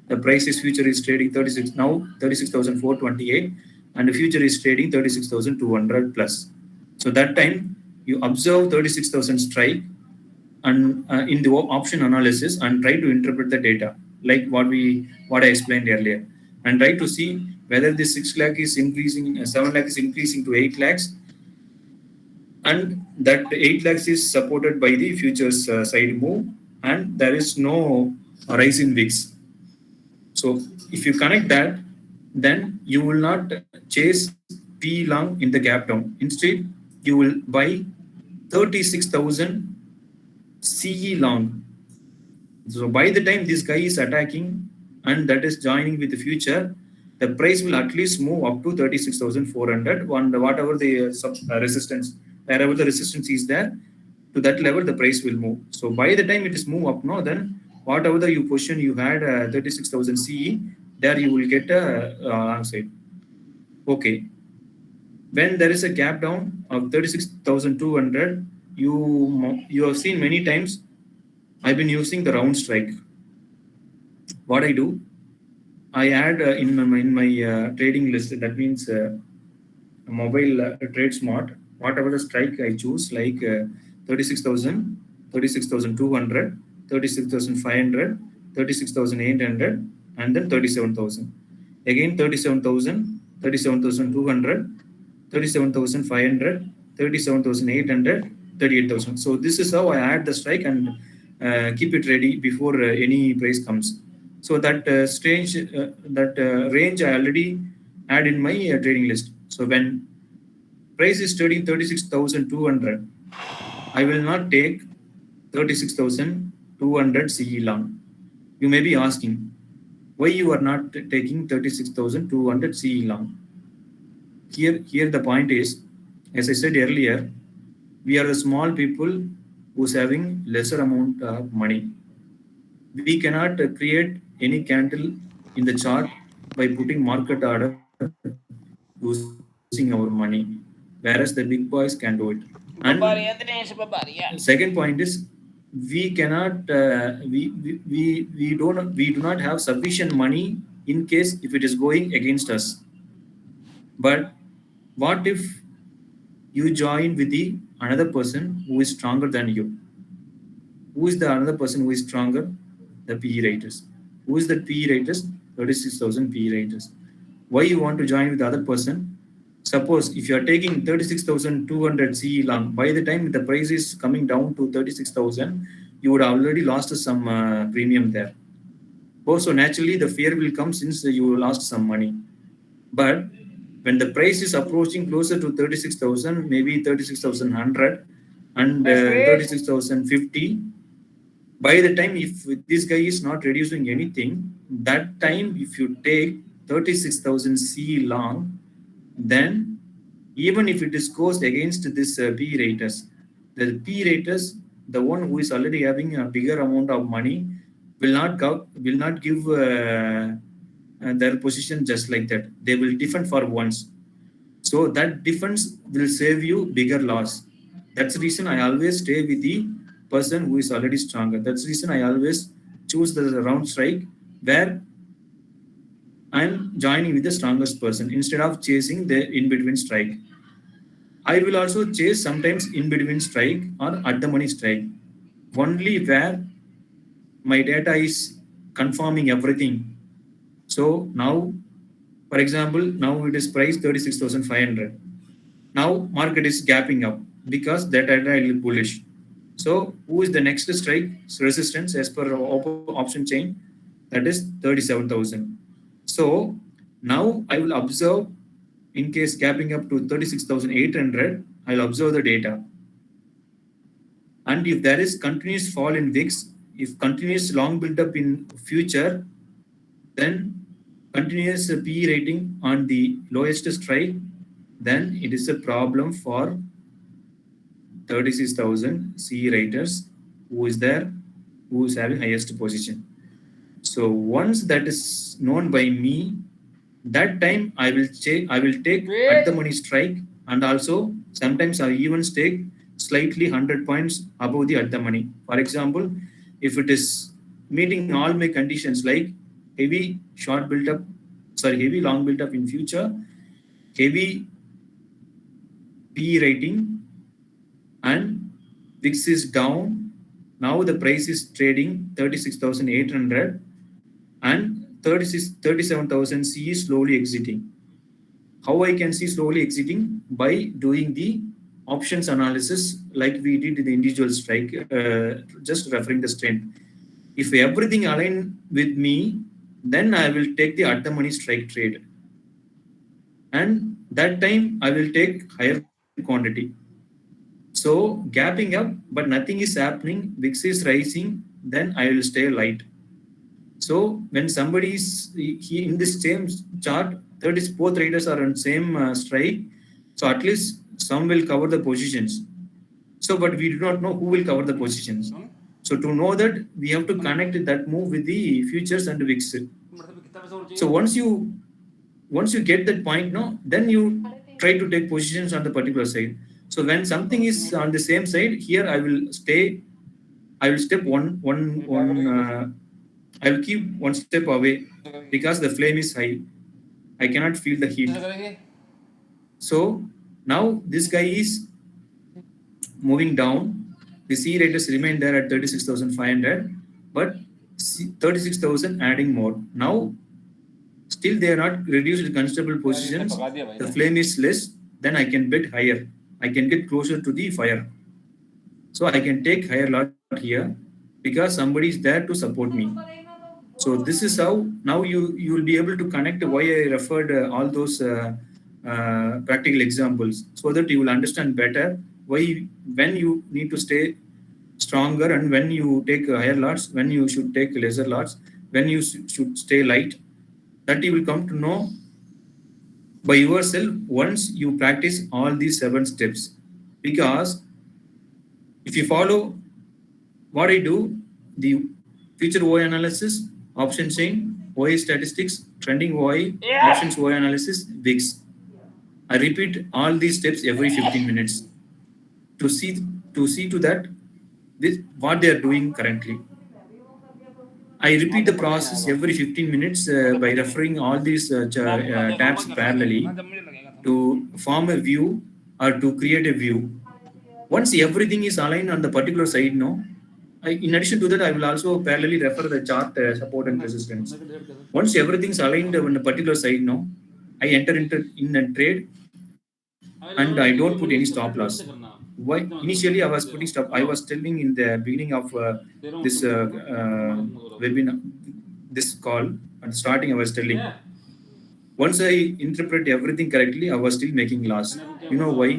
[SPEAKER 1] The price is future is trading 36,428 and the future is trading 36,200 plus. So that time you observe 36,000 strike and in the option analysis and try to interpret the data like what I explained earlier and try to see whether this 6 lakh is increasing, 7 lakh is increasing to 8 lakhs and that 8 lakhs is supported by the futures side move and there is no rise in VIX. So if you connect that, then you will not chase P long in the gap down. Instead, you will buy 36,000 CE long. So by the time this guy is attacking and that is joining with the future, the price will at least move up to 36,400 and whatever the resistance, wherever the resistance is there, to that level the price will move. So by the time it is move up, no, then whatever the position you had 36,000 CE, there you will get a long side. Okay. When there is a gap down of 36,200, you have seen many times. I've been using the round strike. What I do, I add in my trading list. That means mobile trade smart. Whatever the strike I choose, like 36,000, 36,200, 36,500, 36,800, and then 37,000. Again 37,000, 37,200, 37,500, 37,800, 38,000. So this is how I add the strike and keep it ready before any price comes. So that range I already add in my trading list. So when price is trading 36,200, I will not take 36,200 CE long. You may be asking, Why you are not taking 36,200 CE long? Here the point is, as I said earlier, we are the small people who's having lesser amount of money. We cannot create any candle in the chart by putting market order using our money, whereas the big boys can do it. And second point is, we cannot we do not have sufficient money in case if it is going against us. But what if you join with the another person who is stronger than you? Who is the another person who is stronger? The PE raters. Who is the PE raters? 36,000 PE raters. Why you want to join with the other person? Suppose if you are taking 36,200 CE long, by the time the price is coming down to 36,000, you would already lost some premium there. Also, naturally, the fear will come since you lost some money. But when the price is approaching closer to 36,000, maybe 36,100 and 36,050, by the time if this guy is not reducing anything, that time if you take 36,000 CE long, then even if it is goes against this P raters, the P raters, the one who is already having a bigger amount of money, will not give their position just like that. They will defend for once. So that difference will save you bigger loss. That's the reason I always stay with the person who is already stronger. That's the reason I always choose the round strike where I'm joining with the strongest person instead of chasing the in-between strike. I will also chase sometimes in-between strike or at the money strike, only where my data is confirming everything. So now, for example, now it is priced 36,500. Now market is gapping up because that data is bullish. So who is the next strike resistance as per option chain? That is 37,000. So now I will observe, in case gapping up to 36,800, I'll observe the data. And if there is continuous fall in VIX, if continuous long build up in future, then continuous PE rating on the lowest strike, then it is a problem for 36,000 CE raters who is there, who is having highest position. So once that is known by me, that time I will take at the money strike, and also sometimes I even take slightly 100 points above the at the money. For example, if it is meeting all my conditions like heavy short build up, heavy long build up in future, heavy PE rating, and VIX is down. Now the price is trading 36,800 and 37,000 C is slowly exiting. How I can see slowly exiting? By doing the options analysis like we did in the individual strike, just referring the strength. If everything align with me, then I will take the at the money strike trade. And that time I will take higher quantity. So gapping up, but nothing is happening, VIX is rising, then I will stay light. So when somebody is in this same chart, both traders are on same strike, so at least some will cover the positions. So, but we do not know who will cover the positions. So to know that, we have to connect that move with the futures and VIX. So once you get that point, no, then you try to take positions on the particular side. So when something is on the same side, here I will stay. I will step one. I will keep one step away because the flame is high. I cannot feel the heat. So now this guy is moving down. The C raters remain there at 36,500, but 36,000 adding more. Now still they are not reduced considerable positions. The flame is less. Then I can bet higher. I can get closer to the fire. So I can take higher lot here because somebody is there to support me. So this is how now you will be able to connect why I referred all those practical examples, so that you will understand better why when you need to stay stronger and when you take higher lots, when you should take lesser lots, when you should stay light, that you will come to know by yourself once you practice all these 7 steps. Because if you follow what I do, the future OI analysis, option chain, OI statistics, trending OI, options OI analysis, VIX. I repeat all these steps every 15 minutes to see to that what they are doing currently. I repeat the process every 15 minutes by referring all these tabs parallelly to form a view or to create a view. Once everything is aligned on the particular side, in addition to that, I will also parallelly refer the chart support and resistance. Once everything is aligned on a particular side, I enter in a trade and I don't put any stop loss. Why? Initially, I was putting stop. I was telling in the beginning of this webinar, this call, at starting, I was telling. Once I interpret everything correctly, I was still making loss. You know why?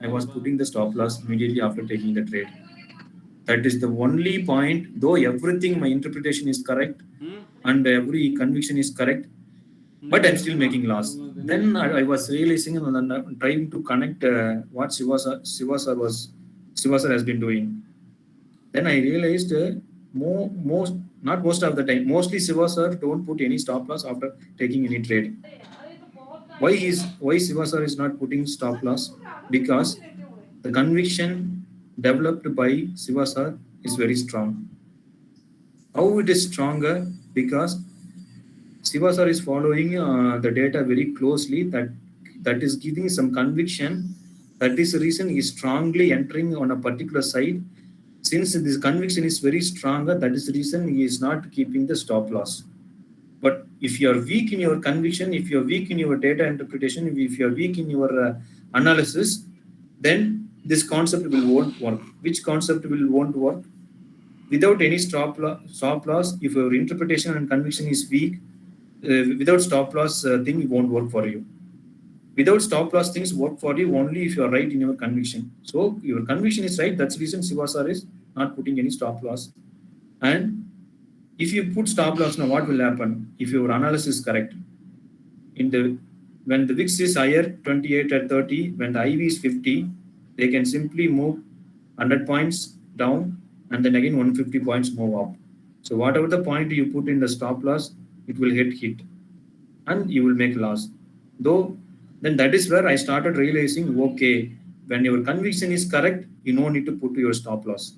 [SPEAKER 1] I was putting the stop loss immediately after taking the trade. That is the only point. Though everything, my interpretation is correct and every conviction is correct, but I'm still making loss. Then I was realizing and trying to connect what Shiva sir has been doing. Then I realized not most of the time, mostly Shiva sir don't put any stop loss after taking any trade. Why Shiva sir is not putting stop loss? Because the conviction developed by Shiva sir is very strong. How it is stronger? Because Shiva sir is following the data very closely. That is giving some conviction. That is the reason he is strongly entering on a particular side. Since this conviction is very stronger, that is the reason he is not keeping the stop loss. But if you are weak in your conviction, if you are weak in your data interpretation, if you are weak in your analysis, then this concept won't work. Which concept won't work? Without any stop loss, if your interpretation and conviction is weak, without stop loss thing won't work for you. Without stop loss things work for you only if you are right in your conviction. So your conviction is right. That's the reason Shiva sir is not putting any stop loss. And if you put stop loss, now what will happen? If your analysis is correct, when the VIX is higher, 28 at 30, when the IV is 50, they can simply move 100 points down and then again 150 points move up. So whatever the point you put in the stop loss, it will hit and you will make loss. Though then that is where I started realizing, okay, when your conviction is correct, you no need to put your stop loss.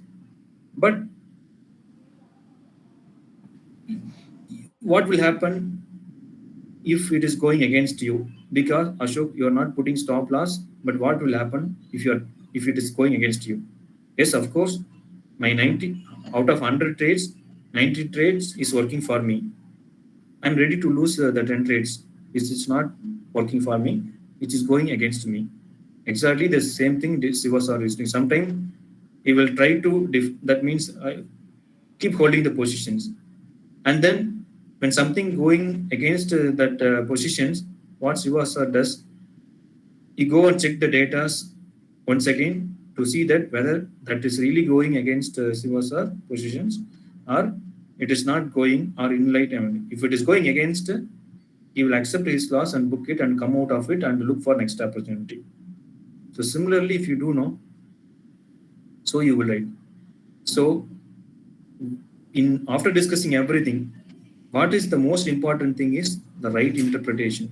[SPEAKER 1] But what will happen if it is going against you? Because Ashok, you are not putting stop loss, but what will happen if it is going against you? Yes, of course, my 90 out of 100 trades, 90 trades is working for me. I'm ready to lose the 10 trades. It's not working for me. It is going against me. Exactly the same thing Shiva sir is doing. Sometimes he will try to, that means keep holding the positions. And then when something going against that positions, what Shiva sir does, he go and check the data once again to see that whether that is really going against Shiva sir positions or it is not going or in light. If it is going against, he will accept his loss and book it and come out of it and look for next opportunity. So similarly, if you do know, so you will write. So after discussing everything, what is the most important thing is the right interpretation.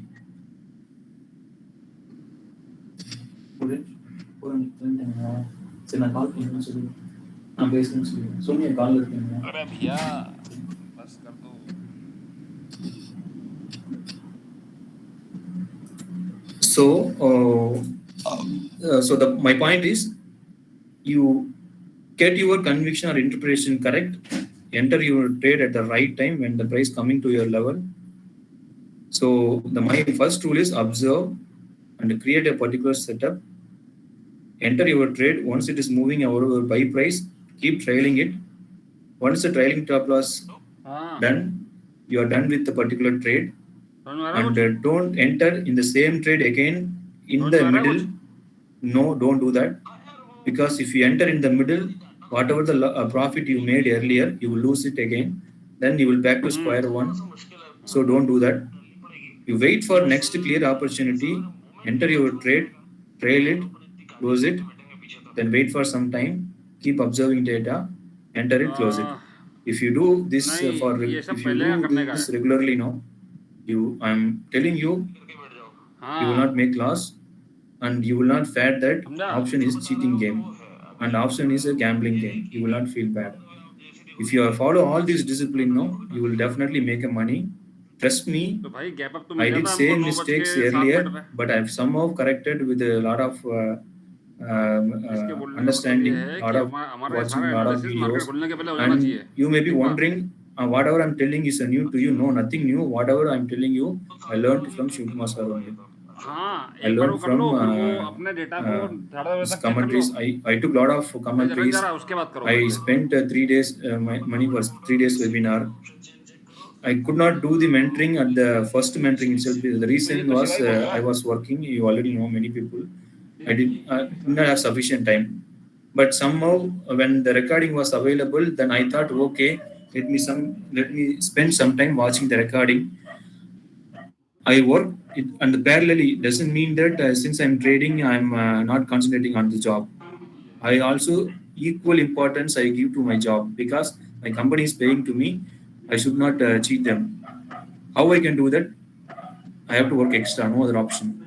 [SPEAKER 1] My point is, you get your conviction or interpretation correct, enter your trade at the right time when the price coming to your level. So my first rule is observe and create a particular setup. Enter your trade. Once it is moving over buy price, keep trailing it. Once the trailing top loss done, you are done with the particular trade. And don't enter in the same trade again in the middle. No, don't do that. Because if you enter in the middle, whatever the profit you made earlier, you will lose it again. then you will back to square one. So don't do that. You wait for next clear opportunity, enter your trade, trail it, close it, then wait for some time, keep observing data, enter it, close it. If you do this if you do this regularly now, I'm telling you, you will not make loss and you will not feel that option is cheating game and option is a gambling game. You will not feel bad. If you follow all these discipline now, you will definitely make a money. Trust me, I did same mistakes earlier, but I've somehow corrected with a lot of understanding, lot of watching a lot of videos. And you may be wondering, whatever I'm telling is new to you. No, nothing new. Whatever I'm telling you, I learned from Shivkumar sir only. I learned from his commentaries. I took a lot of commentaries. I spent 3 days money for 3 days webinar. I could not do the mentoring at the first mentoring itself. The reason was I was working. You already know many people. I did not have sufficient time. But somehow when the recording was available, then I thought, okay, let me spend some time watching the recording. I work it, and parallelly doesn't mean that since I'm trading, I'm not concentrating on the job. I also equal importance I give to my job because my company is paying to me. I should not cheat them. How I can do that? I have to work extra, no other option.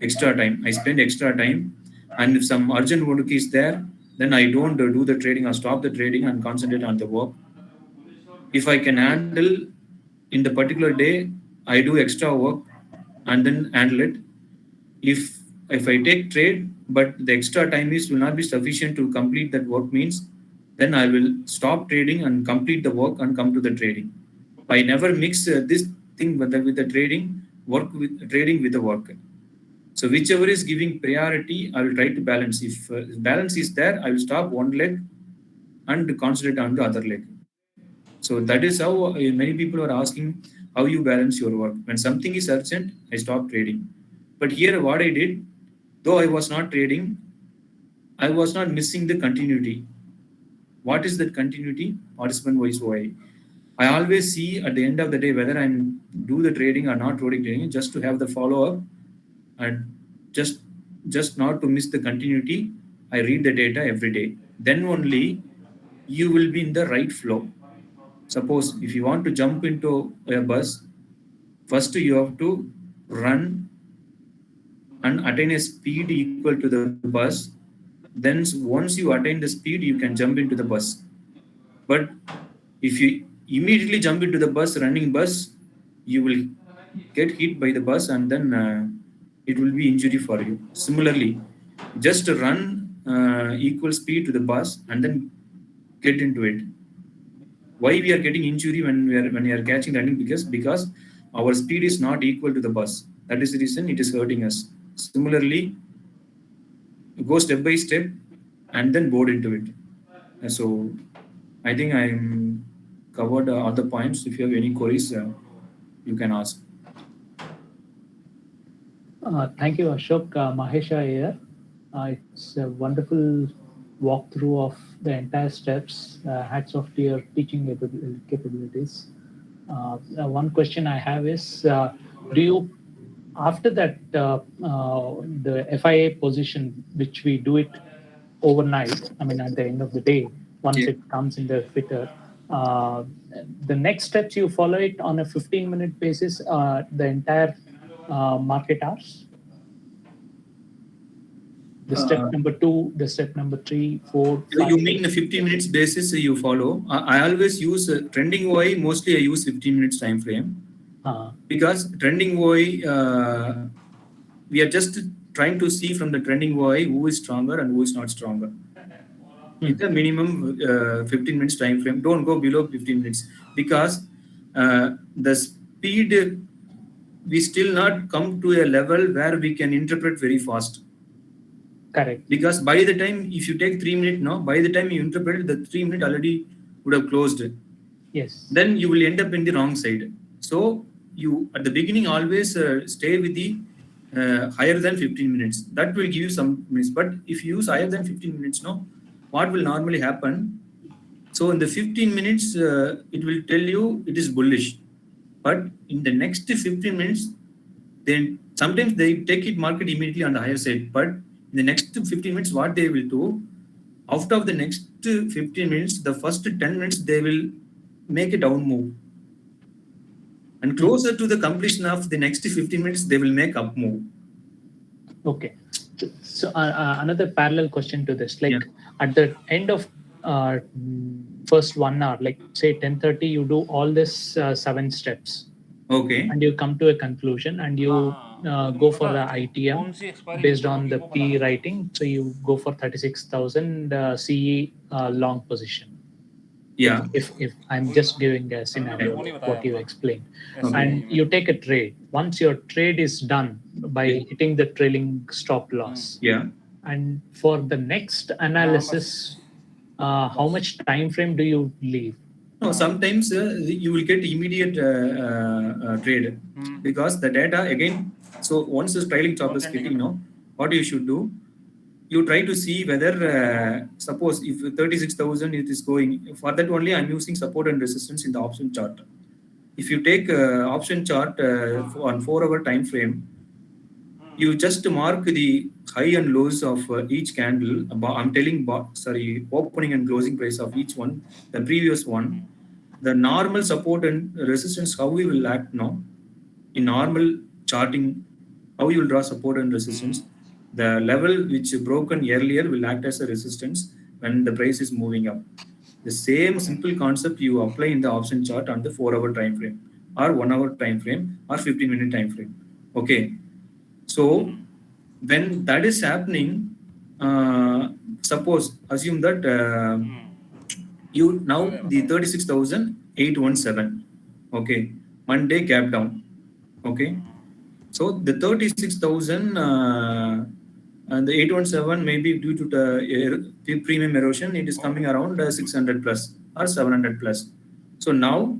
[SPEAKER 1] Extra time. I spend extra time, and if some urgent work is there, then I don't do the trading. I stop the trading and concentrate on the work. If I can handle in the particular day, I do extra work and then handle it. If I take trade, but the extra time will not be sufficient to complete that work means, then I will stop trading and complete the work and come to the trading. I never mix this thing with the trading, work with trading with the work. So whichever is giving priority, I will try to balance. If balance is there, I will stop one leg and concentrate on the other leg. So that is how many people are asking how you balance your work. When something is urgent, I stop trading. But here what I did, though I was not trading, I was not missing the continuity. What is that continuity? Participant wise OI. I always see at the end of the day whether I'm do the trading or not trading, just to have the follow-up and just not to miss the continuity. I read the data every day. Then only you will be in the right flow. Suppose if you want to jump into a bus, first you have to run and attain a speed equal to the bus. Then once you attain the speed, you can jump into the bus. But if you immediately jump into the bus, running bus, you will get hit by the bus and then it will be injury for you. Similarly, just run equal speed to the bus and then get into it. Why we are getting injury when we are catching running? Because our speed is not equal to the bus. That is the reason it is hurting us. Similarly, go step by step and then board into it. So I think I'm covered all the points. If you have any queries, you can ask.
[SPEAKER 3] Thank you, Ashok. Mahesha here. It's a wonderful walkthrough of the entire steps. Hats off to your teaching capabilities. One question I have is, do you, after that, the FIA position, which we do it overnight, I mean, at the end of the day, once it comes in the fitter, the next steps you follow it on a 15-minute basis, the entire market hours? The step number 2, the step number 3, 4, 5.
[SPEAKER 1] You mean the 15 minutes basis you follow? I always use trending OI. Mostly I use 15 minutes time frame because trending OI, we are just trying to see from the trending OI who is stronger and who is not stronger. It's a minimum 15 minutes time frame. Don't go below 15 minutes because the speed, we still not come to a level where we can interpret very fast.
[SPEAKER 3] Correct.
[SPEAKER 1] Because by the time, if you take 3 minutes now, by the time you interpret, the 3 minute already would have closed.
[SPEAKER 3] Yes.
[SPEAKER 1] Then you will end up in the wrong side. So you, at the beginning, always stay with the higher than 15 minutes. That will give you some minutes. But if you use higher than 15 minutes now, what will normally happen? So in the 15 minutes, it will tell you it is bullish. But in the next 15 minutes, then sometimes they take it market immediately on the higher side. But in the next 15 minutes, what they will do, out of the next 15 minutes, the first 10 minutes, they will make a down move. And closer to the completion of the next 15 minutes, they will make up move.
[SPEAKER 3] Okay. So another parallel question to this, like at the end of first 1 hour, like say 10:30, you do all this 7 steps.
[SPEAKER 1] Okay.
[SPEAKER 3] And you come to a conclusion and you go for the ITM based on the P writing. So you go for 36,000 CE long position.
[SPEAKER 1] Yeah.
[SPEAKER 3] If I'm just giving a scenario, what you explained. And you take a trade. Once your trade is done by hitting the trailing stop loss.
[SPEAKER 1] Yeah.
[SPEAKER 3] And for the next analysis, how much time frame do you leave?
[SPEAKER 1] No, sometimes you will get immediate trade because the data again. So once the trailing stop is hitting, what you should do, you try to see whether suppose if 36,000 it is going, for that only I'm using support and resistance in the option chart. If you take option chart on 4-hour time frame, you just mark the high and lows of each candle. I'm telling opening and closing price of each one, the previous one, the normal support and resistance, how we will act now in normal charting, how you will draw support and resistance. The level which broken earlier will act as a resistance when the price is moving up. The same simple concept you apply in the option chart on the 4-hour time frame or 1-hour time frame or 15-minute time frame. Okay. So when that is happening, suppose assume that you now the 36,817. Okay. Monday gap down. Okay. So the 36,000 and the 817 maybe due to the premium erosion, it is coming around 600 plus or 700 plus. So now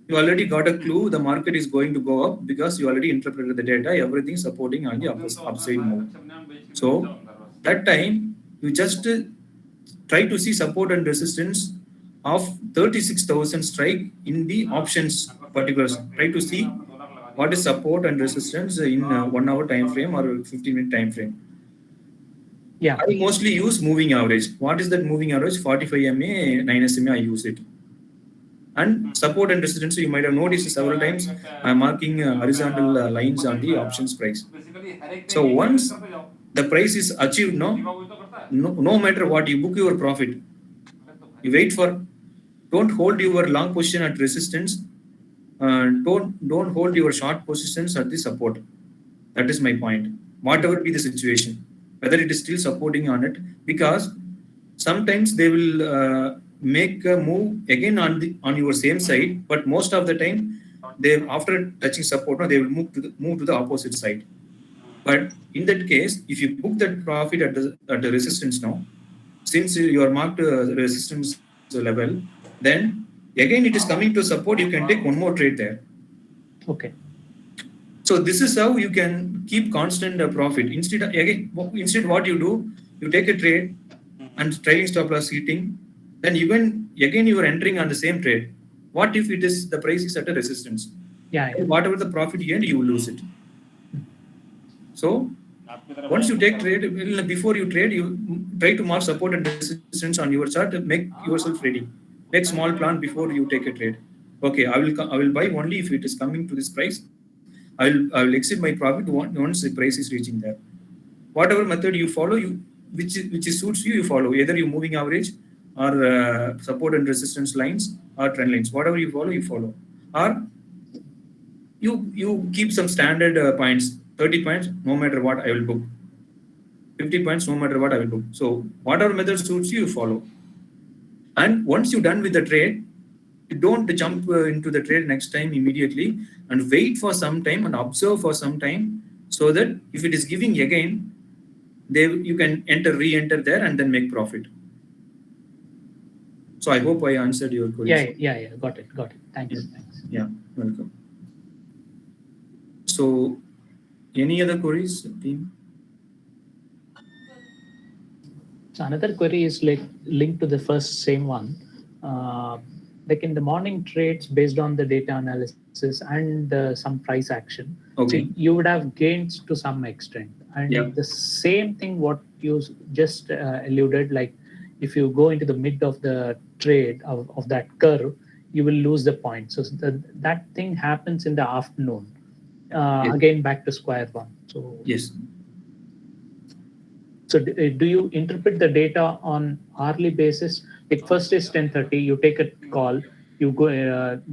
[SPEAKER 1] you already got a clue the market is going to go up because you already interpreted the data, everything supporting on the upside move. So that time you just try to see support and resistance of 36,000 strike in the options particulars. Try to see what is support and resistance in 1-hour time frame or 15-minute time frame.
[SPEAKER 3] Yeah.
[SPEAKER 1] I mostly use moving average. What is that moving average? 45 MA, 9 SMA, I use it. And support and resistance, you might have noticed several times, I'm marking horizontal lines on the options price. So once the price is achieved, no matter what, you book your profit. You wait for, don't hold your long position at resistance. Don't hold your short positions at the support. That is my point. Whatever be the situation, whether it is still supporting on it, because sometimes they will make a move again on your same side, but most of the time they after touching support, they will move to the opposite side. But in that case, if you book that profit at the resistance now, since you are marked resistance level, then again it is coming to support, you can take one more trade there.
[SPEAKER 3] Okay.
[SPEAKER 1] So this is how you can keep constant profit. Instead what you do, you take a trade and trailing stop loss hitting, then again you are entering on the same trade. What if it is the price is at a resistance?
[SPEAKER 3] Yeah.
[SPEAKER 1] Whatever the profit you end, you will lose it. So once you take trade, before you trade, you try to mark support and resistance on your chart to make yourself ready. Make small plan before you take a trade. Okay, I will buy only if it is coming to this price. I will exit my profit once the price is reaching there. Whatever method you follow, which suits you, you follow. Either you moving average or support and resistance lines or trend lines. Whatever you follow. Or you keep some standard points. 30 points, no matter what, I will book. 50 points, no matter what, I will book. So whatever method suits you, you follow. And once you're done with the trade, you don't jump into the trade next time immediately, and wait for some time and observe for some time, so that if it is giving again, you can re-enter there and then make profit. So I hope I answered your question.
[SPEAKER 3] Yeah. Got it. Thanks.
[SPEAKER 1] Yeah, welcome. So any other queries, team?
[SPEAKER 3] So another query is linked to the same one. like in the morning trades based on the data analysis and some price action.
[SPEAKER 1] Okay.
[SPEAKER 3] So you would have gains to some extent. And
[SPEAKER 1] Yeah.
[SPEAKER 3] the same thing what you just alluded, like if you go into the mid of the trade of that curve, you will lose the point. So that thing happens in the afternoon.
[SPEAKER 1] Yes.
[SPEAKER 3] Again, back to square one. So
[SPEAKER 1] Yes.
[SPEAKER 3] so do you interpret the data on hourly basis? Like first is 10:30, you take a call, you go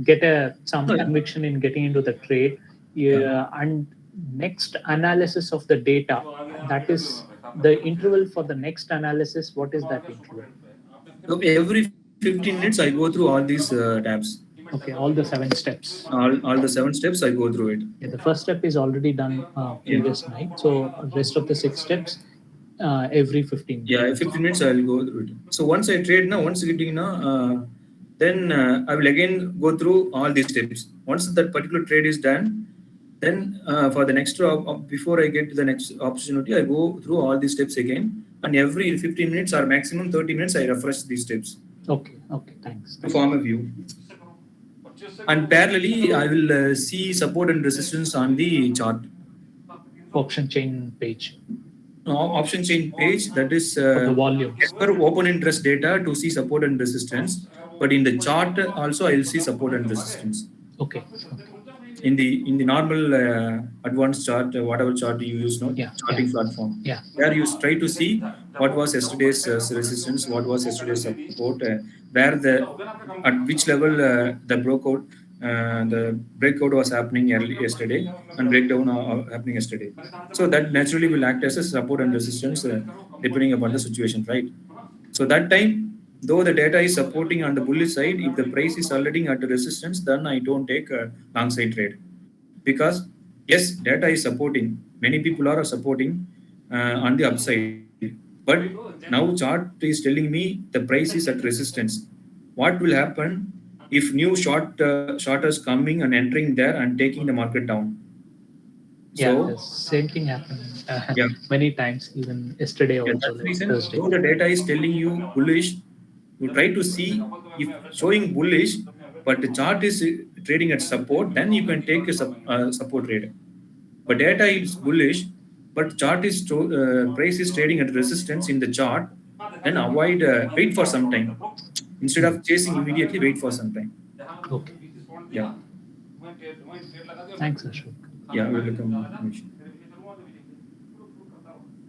[SPEAKER 3] get some conviction in getting into the trade, and next analysis of the data. That is the interval for the next analysis. What is that interval?
[SPEAKER 1] Okay, every 15 minutes I go through all these tabs.
[SPEAKER 3] Okay, all the 7 steps.
[SPEAKER 1] All the 7 steps I go through it.
[SPEAKER 3] Yeah, the first step is already done previous night. So rest of the 6 steps every 15 minutes.
[SPEAKER 1] Yeah, 15 minutes I will go through it. So once I trade now, once getting now, then I will again go through all these steps. Once that particular trade is done, then for the next before I get to the next opportunity, I go through all these steps again. And every 15 minutes or maximum 30 minutes, I refresh these steps.
[SPEAKER 3] Okay, thanks.
[SPEAKER 1] To form a view. And parallelly, I will see support and resistance on the chart.
[SPEAKER 3] Option chain page.
[SPEAKER 1] Option chain page, that is
[SPEAKER 3] the volume.
[SPEAKER 1] As per open interest data to see support and resistance. But in the chart also, I will see support and resistance.
[SPEAKER 3] Okay.
[SPEAKER 1] In the normal advanced chart, whatever chart you use now, charting platform.
[SPEAKER 3] Yeah.
[SPEAKER 1] There you try to see what was yesterday's resistance, what was yesterday's support, where at which level the breakout was happening yesterday and breakdown happening yesterday. So that naturally will act as a support and resistance depending upon the situation, right? So that time, though the data is supporting on the bullish side, if the price is already at resistance, then I don't take a long side trade. Because yes, data is supporting. Many people are supporting on the upside. But now chart is telling me the price is at resistance. What will happen if new shorters coming and entering there and taking the market down?
[SPEAKER 3] So, the same thing happened many times, even yesterday also.
[SPEAKER 1] That's the reason,
[SPEAKER 3] Thursday.
[SPEAKER 1] though the data is telling you bullish, you try to see if showing bullish, but the chart is trading at support, then you can take a support trade. But data is bullish, but chart is price is trading at resistance in the chart, then avoid, wait for some time. Instead of chasing immediately, wait for some time.
[SPEAKER 3] Okay.
[SPEAKER 1] Yeah.
[SPEAKER 3] Thanks, Ashok.
[SPEAKER 1] Yeah, welcome.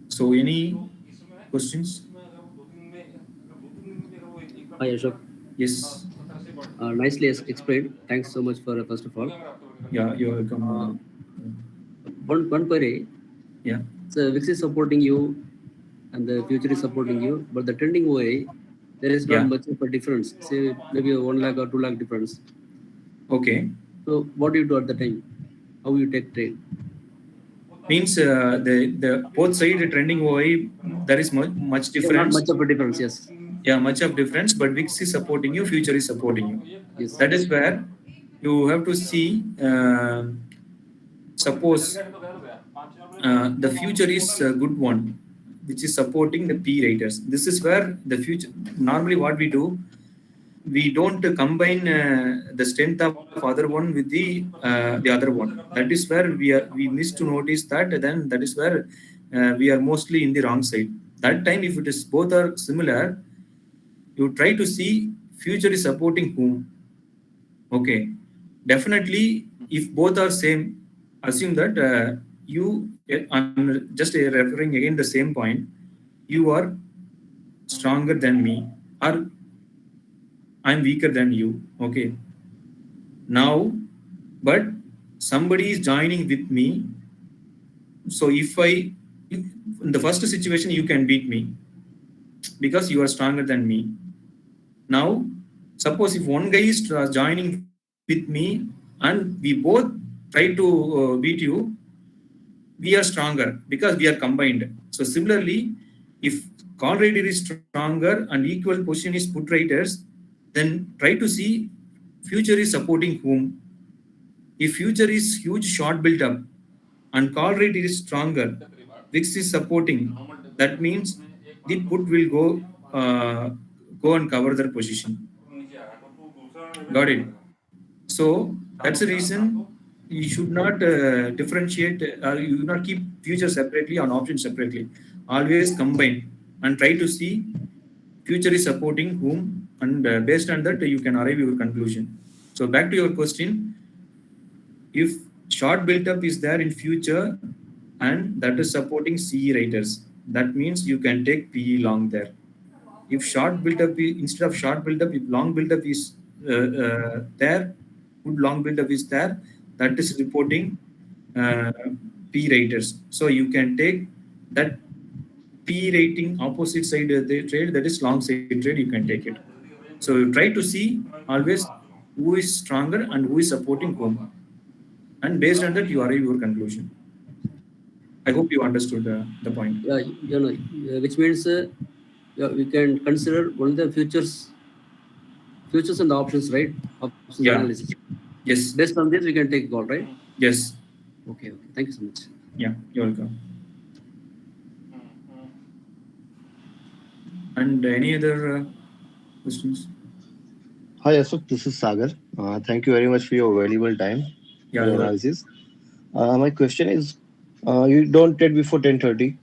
[SPEAKER 1] So, any questions?
[SPEAKER 11] Hi, Ashok.
[SPEAKER 1] Yes.
[SPEAKER 11] Nicely explained. Thanks so much for first of all.
[SPEAKER 1] Yeah, you're welcome.
[SPEAKER 11] One query.
[SPEAKER 1] Yeah.
[SPEAKER 11] So VIX is supporting you, and the future is supporting you, but the trending way, there is not much of a difference. Say maybe a 1 lakh or 2 lakh difference.
[SPEAKER 1] Okay.
[SPEAKER 11] So what do you do at the time? How you take trade?
[SPEAKER 1] Means the both side trending OI, there is much difference.
[SPEAKER 11] Not much of a difference, yes.
[SPEAKER 1] Yeah, much of difference, but VIX is supporting you, future is supporting you.
[SPEAKER 11] Yes.
[SPEAKER 1] That is where you have to see, suppose the future is a good one, which is supporting the P raters. This is where the future, normally what we do, we don't combine the strength of other one with the other one. That is where we miss to notice that, then that is where we are mostly in the wrong side. That time, if it is both are similar, you try to see future is supporting whom. Okay, definitely if both are same, assume that I'm just referring again the same point, you are stronger than me or I'm weaker than you. Okay, now but somebody is joining with me, so if in the first situation you can beat me because you are stronger than me. Now suppose if one guy is joining with me and we both try to beat you, we are stronger because we are combined. So similarly, if call rater is stronger and equal position is put raters, then try to see future is supporting whom. If future is huge short built up and call rate is stronger, VIX is supporting, that means the put will go and cover their position. Got it. So that's the reason you should not differentiate, you should not keep futures separately and options separately. Always combine and try to see future is supporting whom, and based on that you can arrive your conclusion. So back to your question, if short build-up is there in future and that is supporting CE writers, that means you can take PE long there. If short build-up instead of short build-up, if long build-up is there, good long build-up is there, that is reporting uh, P raters. So you can take that P rating opposite side of the trade, that is long side trade, you can take it. So you try to see always who is stronger and who is supporting whom, and based on that you arrive your conclusion. I hope you understood the point.
[SPEAKER 11] Yeah, which means we can consider only the futures and options, right? Options analysis.
[SPEAKER 1] Yes.
[SPEAKER 11] Based on this, we can take call, right?
[SPEAKER 1] Yes.
[SPEAKER 11] Okay. Thank you so much.
[SPEAKER 1] Yeah, you're welcome. And any other questions?
[SPEAKER 5] Hi, Ashok. This is Sagar. Thank you very much for your valuable time
[SPEAKER 1] Yeah,
[SPEAKER 5] for analysis. My question is, you don't trade before 10:30?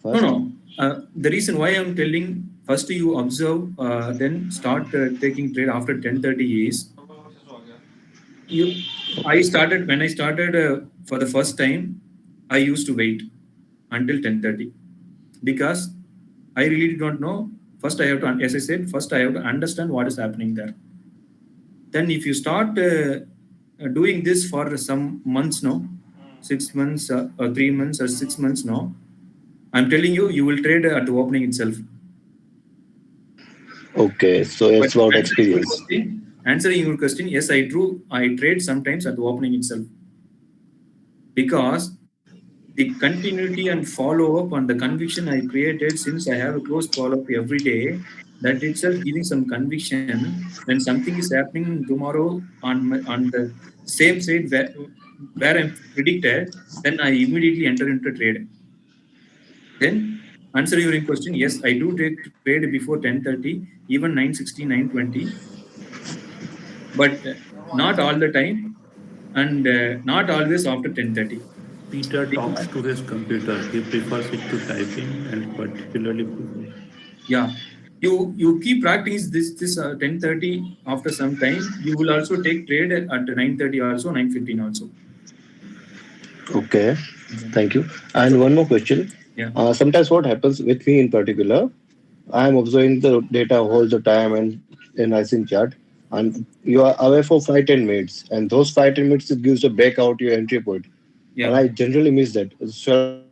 [SPEAKER 1] No. The reason why I'm telling first you observe, then start taking trade after 10:30 is when I started for the first time, I used to wait until 10:30 because I really don't know. First, I have to, as I said, first I have to understand what is happening there. Then, if you start doing this for some months now, 6 months or 3 months or 6 months now, I'm telling you, you will trade at the opening itself.
[SPEAKER 5] Okay, so it's about experience.
[SPEAKER 1] Answering your question, yes, I trade sometimes at the opening itself. Because the continuity and follow-up on the conviction I created, since I have a close follow-up every day, that itself giving some conviction when something is happening tomorrow on the same side where I'm predicted, then I immediately enter into trade. Then, answer your question, yes, I do take trade before 10:30, even 9:60, 9:20, but not all the time, and not always after 10:30.
[SPEAKER 12] Peter talks to his computer. He prefers it to typing and particularly before.
[SPEAKER 1] Yeah, you keep practicing this 10:30. After some time, you will also take trade at 9:30 also, 9:15 also.
[SPEAKER 5] Okay, thank you. And one more question.
[SPEAKER 1] Yeah.
[SPEAKER 5] Sometimes what happens with me in particular, I am observing the data all the time and in ISIN chart, and you are away for 5-10 minutes, and those 5-10 minutes it gives a breakout your entry point.
[SPEAKER 1] Yeah.
[SPEAKER 5] And I generally miss that. Shall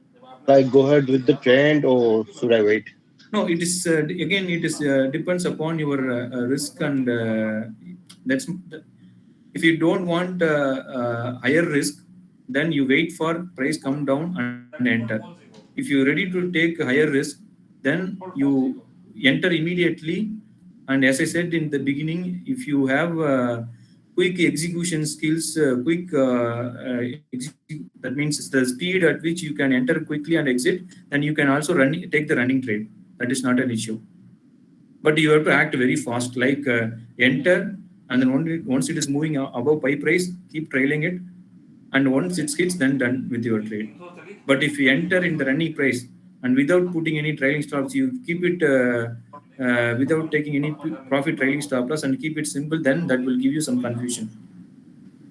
[SPEAKER 5] I go ahead with the trend or should I wait?
[SPEAKER 1] No, it is again. It is depends upon your risk, and that's if you don't want higher risk, then you wait for price come down and enter. If you're ready to take higher risk, then you enter immediately. And as I said in the beginning, if you have quick execution skills, that means the speed at which you can enter quickly and exit, then you can also take the running trade. That is not an issue. But you have to act very fast, like enter, and then once it is moving above buy price, keep trailing it, and once it hits, then done with your trade. But if you enter in the running price and without putting any trailing stops, you keep it without taking any profit trailing stop loss and keep it simple, then that will give you some confusion.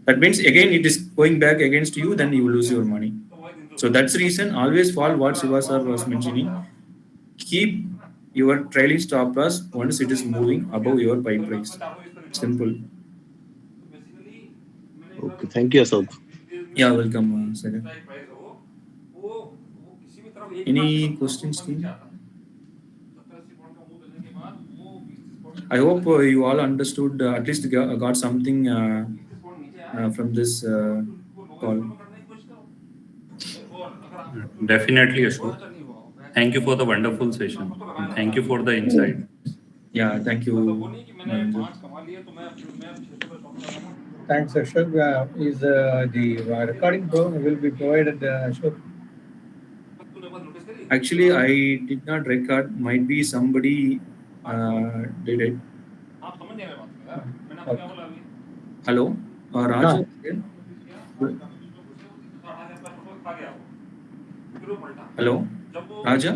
[SPEAKER 1] That means again it is going back against you, then you will lose your money. So that's the reason always follow what Shiva sir was mentioning. Keep your trailing stop loss once it is moving above your buy price. Simple.
[SPEAKER 5] Okay, thank you, Ashok.
[SPEAKER 1] Yeah, welcome, Sagar. Any questions, team? I hope you all understood, at least got something from this call.
[SPEAKER 12] Definitely, Ashok. Thank you for the wonderful session. And thank you for the insight.
[SPEAKER 1] Yeah, thank you.
[SPEAKER 8] Thanks, Ashok. Is the recording will be provided, Ashok?
[SPEAKER 1] Actually, I did not record. Might be somebody did it. Hello, Raja. Hello, Raja.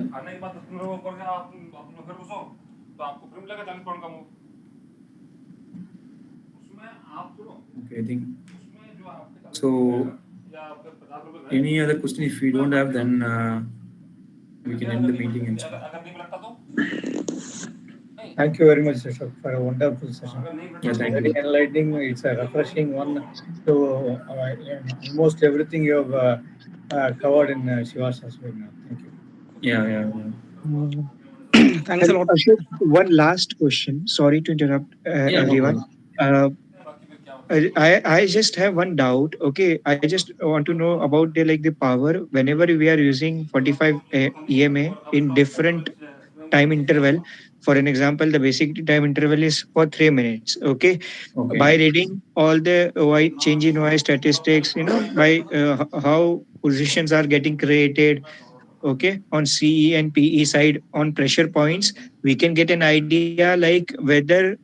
[SPEAKER 1] Okay, I think so. Any other question? If we don't have, then we can end the meeting.
[SPEAKER 8] Thank you very much, Ashok, for a wonderful session.
[SPEAKER 1] Yeah, thank
[SPEAKER 8] Very
[SPEAKER 1] you.
[SPEAKER 8] enlightening. It's a refreshing one. So almost everything you have covered in Shiva's aspect now. Thank you.
[SPEAKER 1] Yeah.
[SPEAKER 10] Thanks a lot.
[SPEAKER 9] Ashok, one last question. Sorry to interrupt,
[SPEAKER 1] Yeah, no
[SPEAKER 9] everyone.
[SPEAKER 1] problem.
[SPEAKER 9] I just have one doubt. Okay, I just want to know about the power whenever we are using 45 EMA in different time interval. For an example, the basic time interval is for 3 minutes. Okay,
[SPEAKER 1] Okay.
[SPEAKER 9] by reading all the OI change in OI statistics, by how positions are getting created. Okay, on CE and PE side on pressure points, we can get an idea like whether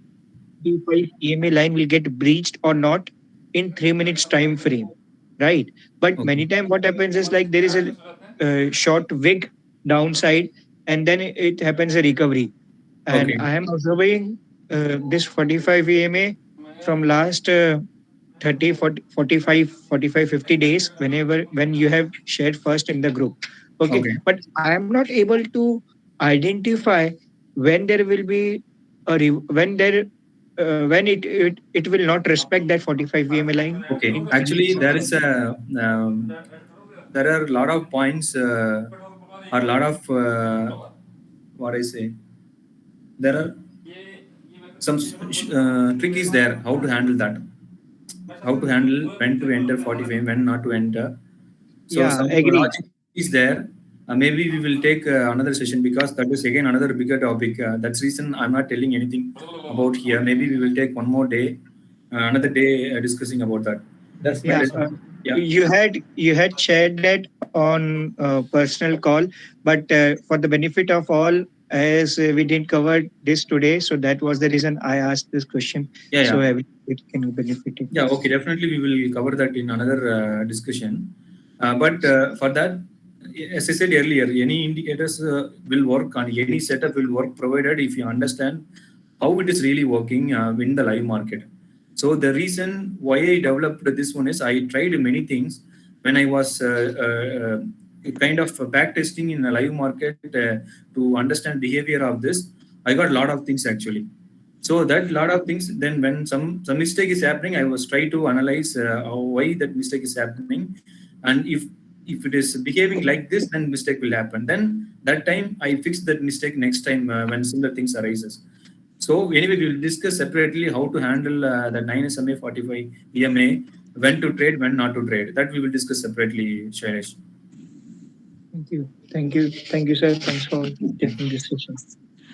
[SPEAKER 9] 45 EMA line will get breached or not in 3 minutes time frame, right? But many times what happens is like there is a short wig downside, and then it happens a recovery. And
[SPEAKER 1] Okay.
[SPEAKER 9] I am observing this 45 EMA from last 30, 40, 45, 45, 50 days when you have shared first in the group. Okay,
[SPEAKER 1] Okay.
[SPEAKER 9] but I am not able to identify when there will be when it will not respect that 45 VMA line.
[SPEAKER 1] Okay. Actually, there are a lot of points or a lot of what I say. There are some trick is there how to handle that. How to handle when to enter 45, when not to enter. So
[SPEAKER 9] Yeah,
[SPEAKER 1] some
[SPEAKER 9] agree.
[SPEAKER 1] logic is there. Maybe we will take another session because that is again another bigger topic. That's reason I'm not telling anything about here. Maybe we will take one more day, another day discussing about that.
[SPEAKER 8] That's
[SPEAKER 9] Yeah,
[SPEAKER 8] nice.
[SPEAKER 1] Yeah.
[SPEAKER 9] you had shared that on personal call, but for the benefit of all, as we didn't cover this today, so that was the reason I asked this question. So
[SPEAKER 1] Yeah.
[SPEAKER 9] everyone can benefit it.
[SPEAKER 1] Yeah, okay, definitely we will cover that in another discussion. But for that, as I said earlier, any indicators will work on any setup will work provided if you understand how it is really working in the live market. So the reason why I developed this one is I tried many things when I was kind of back testing in the live market to understand behavior of this. I got a lot of things actually. So that lot of things. Then when some mistake is happening, I was try to analyze why that mistake is happening, and if it is behaving like this, then mistake will happen. Then that time I fix that mistake next time when similar things arises. So anyway, we will discuss separately how to handle the 9SMA 45 EMA, when to trade, when not to trade. That we will discuss separately, Shailesh.
[SPEAKER 9] Thank you, sir. Thanks for taking this session.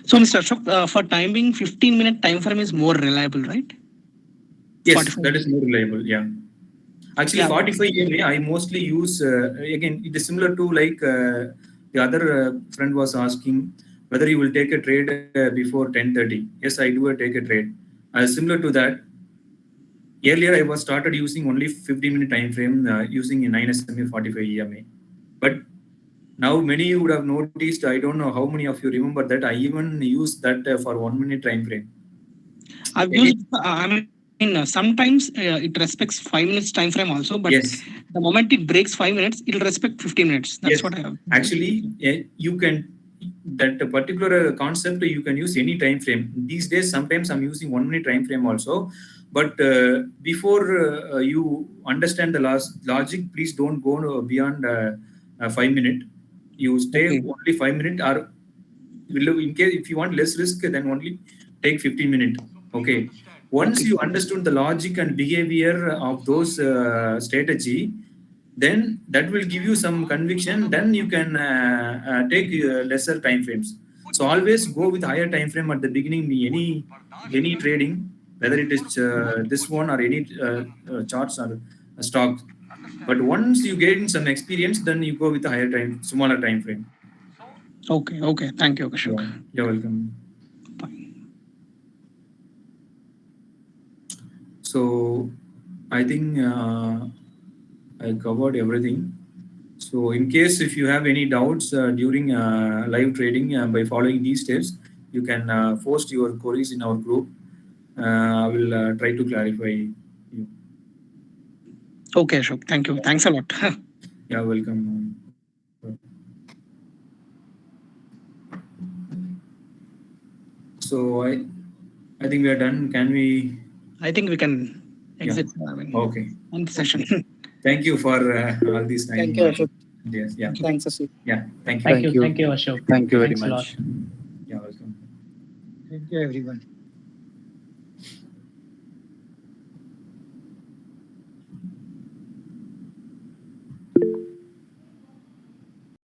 [SPEAKER 10] So, Mr. Ashok, for time being, 15-minute time frame is more reliable, right?
[SPEAKER 1] Yes,
[SPEAKER 10] 45
[SPEAKER 1] that is more reliable. Yeah. Actually,
[SPEAKER 10] Yeah.
[SPEAKER 1] 45 EMA, I mostly use, again, it is similar to like the other friend was asking whether you will take a trade before 10:30. Yes, I do take a trade. Similar to that, earlier I was started using only 15-minute time frame using a 9SMA 45 EMA. But now many would have noticed, I don't know how many of you remember that, I even use that for 1 minute time frame.
[SPEAKER 10] I've used, sometimes it respects 5 minutes time frame also, but
[SPEAKER 1] Yes.
[SPEAKER 10] the moment it breaks 5 minutes, it'll respect 15 minutes. That's
[SPEAKER 1] Yes.
[SPEAKER 10] what I have.
[SPEAKER 1] Actually, you can, that particular concept, you can use any time frame. These days, sometimes I'm using 1 minute time frame also. But before you understand the logic, please don't go beyond 5 minutes. You stay only 5 minutes, or in case if you want less risk, then only take 15 minutes. Okay. Once you understood the logic and behavior of those strategy, then that will give you some conviction. Then you can take lesser time frames. So always go with higher time frame at the beginning. Any trading, whether it is this one or any charts or stocks. But once you gain some experience, then you go with a smaller time frame.
[SPEAKER 10] Okay. Thank you, Ashok.
[SPEAKER 1] You're welcome.
[SPEAKER 10] Bye.
[SPEAKER 1] So I think I covered everything. So in case if you have any doubts during live trading by following these steps, you can post your queries in our group. I will try to clarify you.
[SPEAKER 10] Okay, Ashok. Thank you. Thanks a lot.
[SPEAKER 1] Yeah, welcome. So I think we are done. Can we?
[SPEAKER 10] I think we can exit.
[SPEAKER 1] Okay.
[SPEAKER 10] End the session.
[SPEAKER 1] Thank you for all these time.
[SPEAKER 13] Thank you, Ashok.
[SPEAKER 1] Yes. Yeah.
[SPEAKER 13] Thanks, Ashok.
[SPEAKER 1] Yeah. Thank you.
[SPEAKER 3] Thank you. Thank you, Ashok.
[SPEAKER 13] Thank you very
[SPEAKER 3] Thanks a lot.
[SPEAKER 13] much.
[SPEAKER 1] Yeah. Welcome.
[SPEAKER 9] Thank you, everyone.